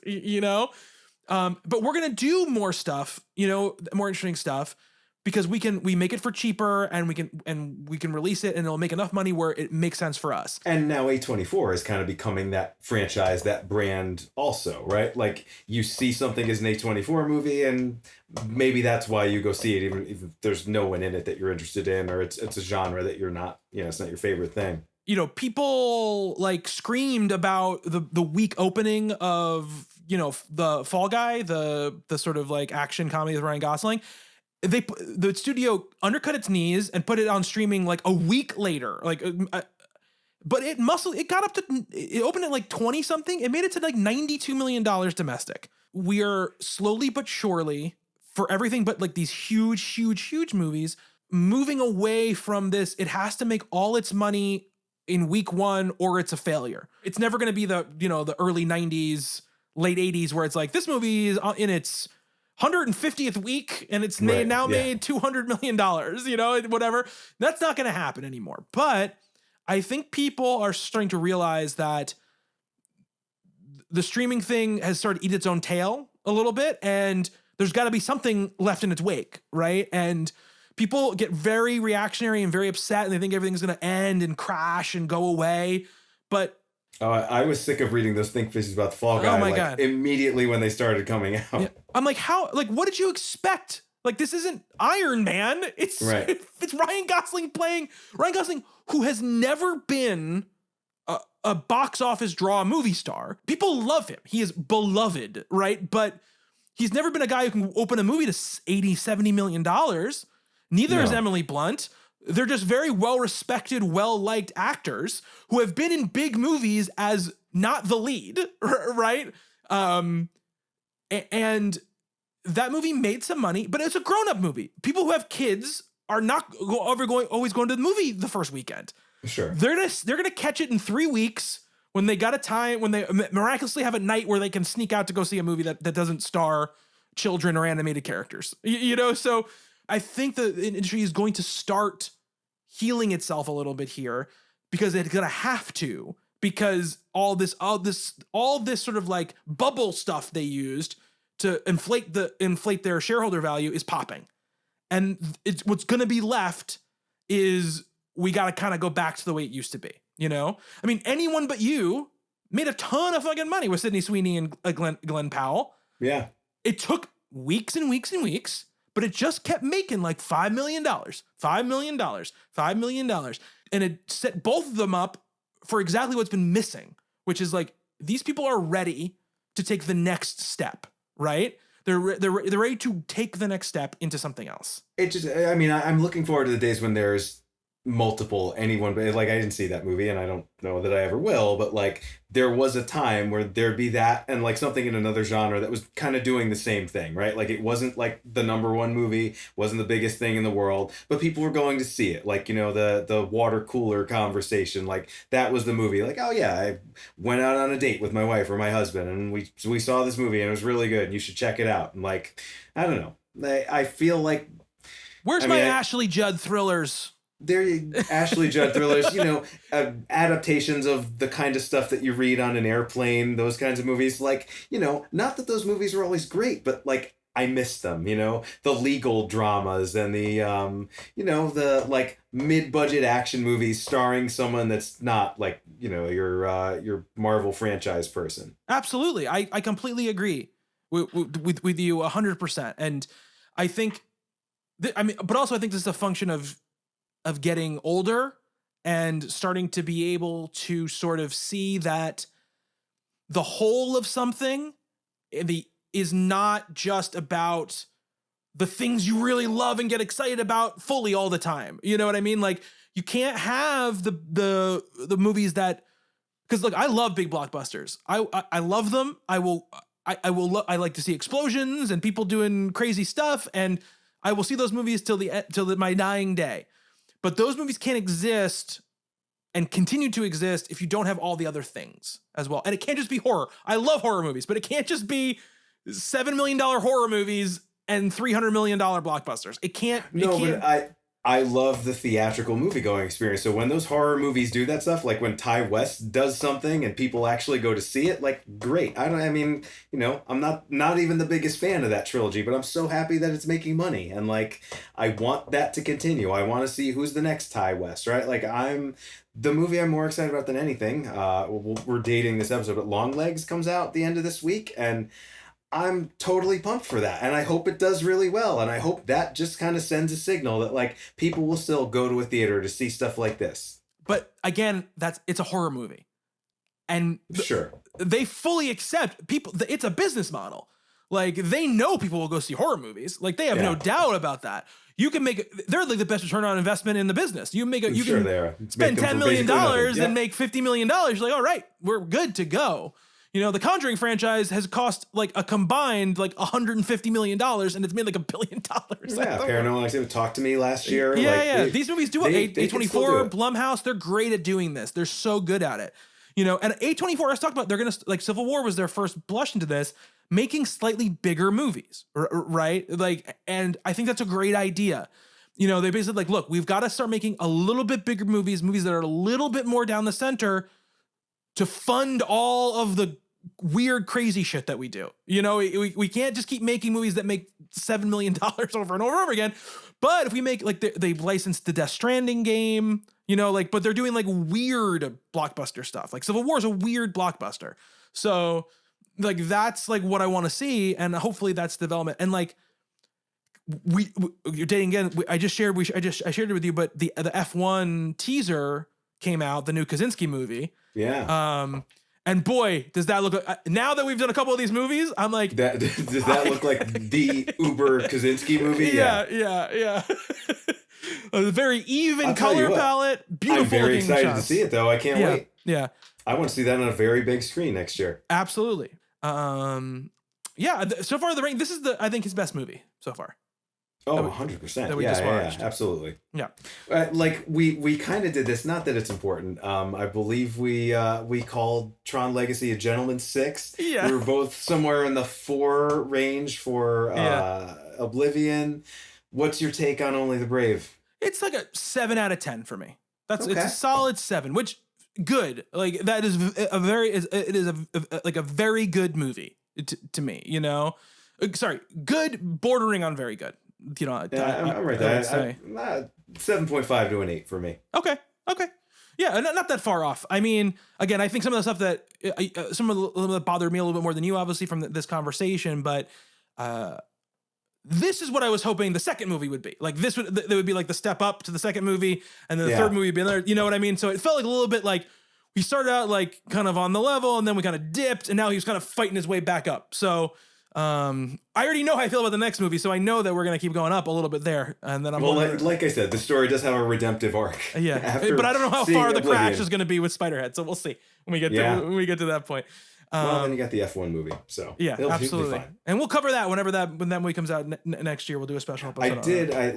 but we're going to do more stuff, more interesting stuff because we make it for cheaper and we can release it and it'll make enough money where it makes sense for us. And now A24 is kind of becoming that franchise, that brand also, right? Like you see something as an A24 movie and maybe that's why you go see it, even if there's no one in it that you're interested in, or it's a genre that you're not, it's not your favorite thing. People like screamed about the weak opening of the Fall Guy, the sort of like action comedy with Ryan Gosling, the studio undercut its knees and put it on streaming like a week later. Like, but it opened at like 20 something. It made it to like $92 million domestic. We are slowly but surely, for everything but like these huge movies, moving away from this. It has to make all its money in week one or it's a failure. It's never going to be the early 90s, late 80s where it's like, this movie is in its 150th week and it's made $200 million, whatever. That's not going to happen anymore. But I think people are starting to realize that the streaming thing has started to eat its own tail a little bit, and there's got to be something left in its wake, right? And people get very reactionary and very upset, and they think everything's going to end and crash and go away. But I was sick of reading those think pieces about the Fall Guy. Oh my God. Immediately when they started coming out. Yeah. I'm like, what did you expect? Like, this isn't Iron Man. It's Ryan Gosling, who has never been a box office draw movie star. People love him. He is beloved, right? But he's never been a guy who can open a movie to $80-70 million. Neither is Emily Blunt. They're just very well-respected, well-liked actors who have been in big movies as not the lead, right? And that movie made some money, but it's a grown-up movie. People who have kids are not always going to the movie the first weekend. Sure. They're gonna catch it in 3 weeks when they got a time, when they miraculously have a night where they can sneak out to go see a movie that doesn't star children or animated characters. So I think the industry is going to start healing itself a little bit here because it's gonna have to, because all this sort of like bubble stuff they used to inflate their shareholder value is popping. And what's gonna be left is we got to kind of go back to the way it used to be, I mean, Anyone But You made a ton of fucking money with Sydney Sweeney and Glenn Powell. Yeah. It took weeks and weeks and weeks, but it just kept making like $5 million, $5 million, $5 million. And it set both of them up for exactly what's been missing, which is like, these people are ready to take the next step, right? They're ready to take the next step into something else. I'm looking forward to the days when there's multiple Anyone But, like, I didn't see that movie and I don't know that I ever will, but like there was a time where there'd be that and like something in another genre that was kind of doing the same thing, right? Like it wasn't like the number one movie, wasn't the biggest thing in the world, but people were going to see it. Like, the water cooler conversation, like that was the movie. Like, oh yeah, I went out on a date with my wife or my husband and we saw this movie and it was really good and you should check it out. And like, I don't know. I feel like, where's my Ashley Judd thrillers? They're Ashley Judd thrillers, adaptations of the kind of stuff that you read on an airplane, those kinds of movies. Like, not that those movies were always great, but like I miss them, the legal dramas and the, the like mid-budget action movies starring someone that's not like, your Marvel franchise person. Absolutely. I completely agree with you 100%. And I think, but also I think this is a function of getting older and starting to be able to sort of see that the whole of something is not just about the things you really love and get excited about fully all the time. You know what I mean? Like you can't have the movies that, because look, I love big blockbusters. I love them. I like to see explosions and people doing crazy stuff, and I will see those movies till my dying day. But those movies can't exist and continue to exist if you don't have all the other things as well. And it can't just be horror. I love horror movies, but it can't just be $7 million horror movies and $300 million blockbusters. It can't. But I love the theatrical movie-going experience. So when those horror movies do that stuff, like when Ty West does something and people actually go to see it, like, great. I'm not even the biggest fan of that trilogy, but I'm so happy that it's making money. And like, I want that to continue. I want to see who's the next Ty West, right? Like the movie I'm more excited about than anything. We're dating this episode, but Longlegs comes out at the end of this week, and I'm totally pumped for that. And I hope it does really well. And I hope that just kind of sends a signal that like people will still go to a theater to see stuff like this. But again, it's a horror movie. And Sure. they fully accept people. It's a business model. Like, they know people will go see horror movies. Like, they have no doubt about that. You can make they're like the best return on investment in the business. You can spend $10 million and make $50 million. You're like, all right, we're good to go. You know, the Conjuring franchise has cost like a combined like $150 million, and it's made like $1 billion. Yeah, Paranormal Activity Talk to Me last year. Yeah. These movies do it. A24, Blumhouse, they're great at doing this. They're so good at it. You know, and A24, I was talking about, they're going to, like, Civil War was their first blush into this, making slightly bigger movies, right? Like, and I think that's a great idea. You know, they basically like, look, we've got to start making a little bit bigger movies that are a little bit more down the center to fund all of the weird, crazy shit that we do. You know, we can't just keep making movies that make $7 million over and over again. But if we make, like, they licensed the Death Stranding game, you know, like, but they're doing like weird blockbuster stuff. Like Civil War is a weird blockbuster. So like, that's like what I want to see. And hopefully that's development. And like, you're dating again. I shared it with you, but the F1 teaser came out, the new Kosinski movie. Yeah. And boy, does that look like, now that we've done a couple of these movies, I'm like, does that look like the Uber Kosinski movie? Yeah. A very even color palette, beautiful. I'm very excited to see it, though. I can't wait. Yeah. I want to see that on a very big screen next year. Absolutely. So far the rank, this is I think his best movie so far. Oh, 100%. That we just watched. Yeah, absolutely. Yeah. Like we kind of did this, not that it's important. I believe we called Tron Legacy a gentleman's 6. Yeah. We were both somewhere in the 4 range for Oblivion. What's your take on Only the Brave? It's like a 7 out of 10 for me. It's a solid 7, which good. Like, that is a very good movie to me, you know? Sorry, good bordering on very good. You know, I'm right there. 7.5 to an 8 for me. Okay. Yeah, not that far off. I mean, again, I think some of the stuff that some of that bothered me a little bit more than you, obviously, from this conversation, but this is what I was hoping the second movie would be. Like, there would be like the step up to the second movie, and then the third movie would be another. You know what I mean? So it felt like a little bit like we started out like kind of on the level, and then we kind of dipped, and now he was kind of fighting his way back up. So I already know how I feel about the next movie, so I know that we're gonna keep going up a little bit there, and then like I said, the story does have a redemptive arc. Yeah, but I don't know how far the crash is gonna be with Spiderhead, so we'll see when we get to that point. Well, then you got the F1 movie, so yeah, absolutely. And we'll cover that when that movie comes out next year. We'll do a special episode.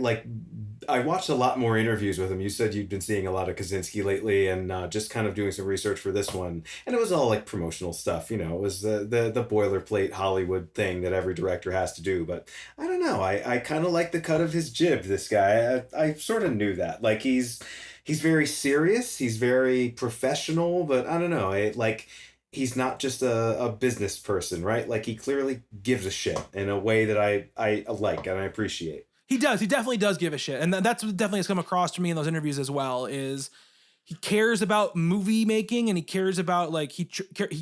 I watched a lot more interviews with him. You said you'd been seeing a lot of Kosinski lately, and just kind of doing some research for this one. And it was all like promotional stuff, you know. It was the boilerplate Hollywood thing that every director has to do. But I don't know. I kind of like the cut of his jib. This guy, I sort of knew that. Like, he's very serious. He's very professional. But I don't know. He's not just a business person, right? Like, he clearly gives a shit in a way that I like and I appreciate. He does. He definitely does give a shit. And that's what definitely has come across to me in those interviews as well, is he cares about movie making, and he cares about, like, he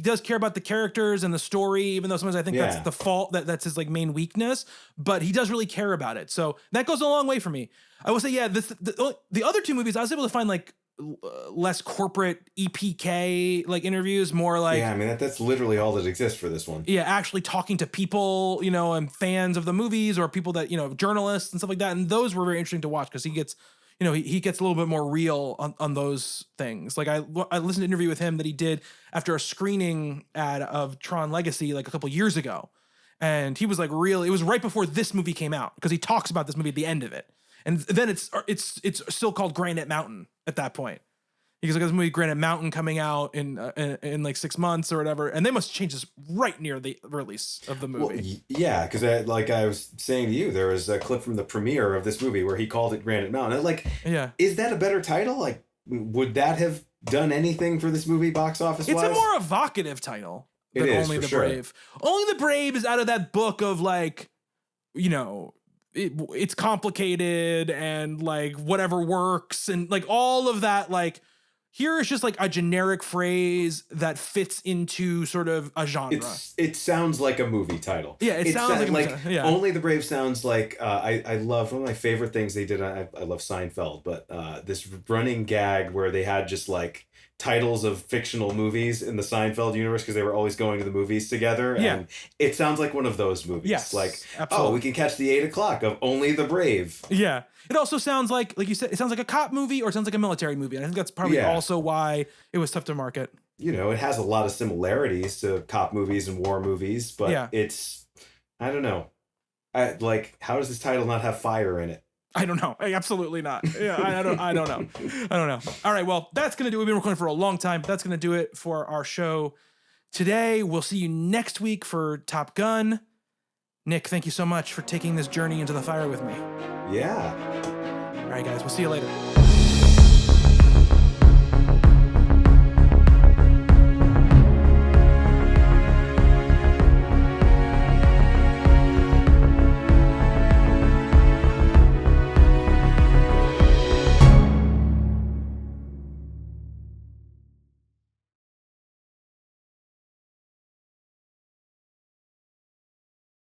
does care about the characters and the story, even though sometimes I think that's the fault, that's his, like, main weakness, but he does really care about it. So that goes a long way for me. I will say, the other two movies, I was able to find, like, less corporate EPK like interviews, more like, I mean, that's literally all that exists for this one. Yeah, actually talking to people, you know, and fans of the movies, or people that, you know, journalists and stuff like that, and those were very interesting to watch because he gets, you know, he gets a little bit more real on those things. Like, I listened to an interview with him that he did after a screening ad of Tron Legacy like a couple years ago, and he was like, real. It was right before this movie came out, because he talks about this movie at the end of it. And then it's still called Granite Mountain at that point. Because like, this movie Granite Mountain coming out in like 6 months or whatever, and they must change this right near the release of the movie. Well, yeah, because like I was saying to you, there was a clip from the premiere of this movie where he called it Granite Mountain. Like, is that a better title? Like, would that have done anything for this movie box office wise? It's a more evocative title than Only the Brave. Only the Brave is out of that book of, like, you know, it's complicated and like whatever works and like all of that. Like, here is just like a generic phrase that fits into sort of a genre. It sounds like a movie title. Yeah, it sounds like Only the Brave sounds like I love, one of my favorite things they did. I love Seinfeld, but this running gag where they had just like titles of fictional movies in the Seinfeld universe because they were always going to the movies together. Yeah. And it sounds like one of those movies. Yes, Like, absolutely. oh, we can catch the 8 o'clock of Only the Brave. Yeah. It also sounds like you said, it sounds like a cop movie or it sounds like a military movie. And I think that's probably Yeah. also why it was tough to market. You know, it has a lot of similarities to cop movies and war movies, but Yeah. it's, I don't know. How does this title not have fire in it? I don't know. Absolutely not. Yeah, I don't know. All right, well, that's going to do it. We've been recording for a long time. That's going to do it for our show today. We'll see you next week for Top Gun. Nick, thank you so much for taking this journey into the fire with me. Yeah. All right, guys, we'll see you later.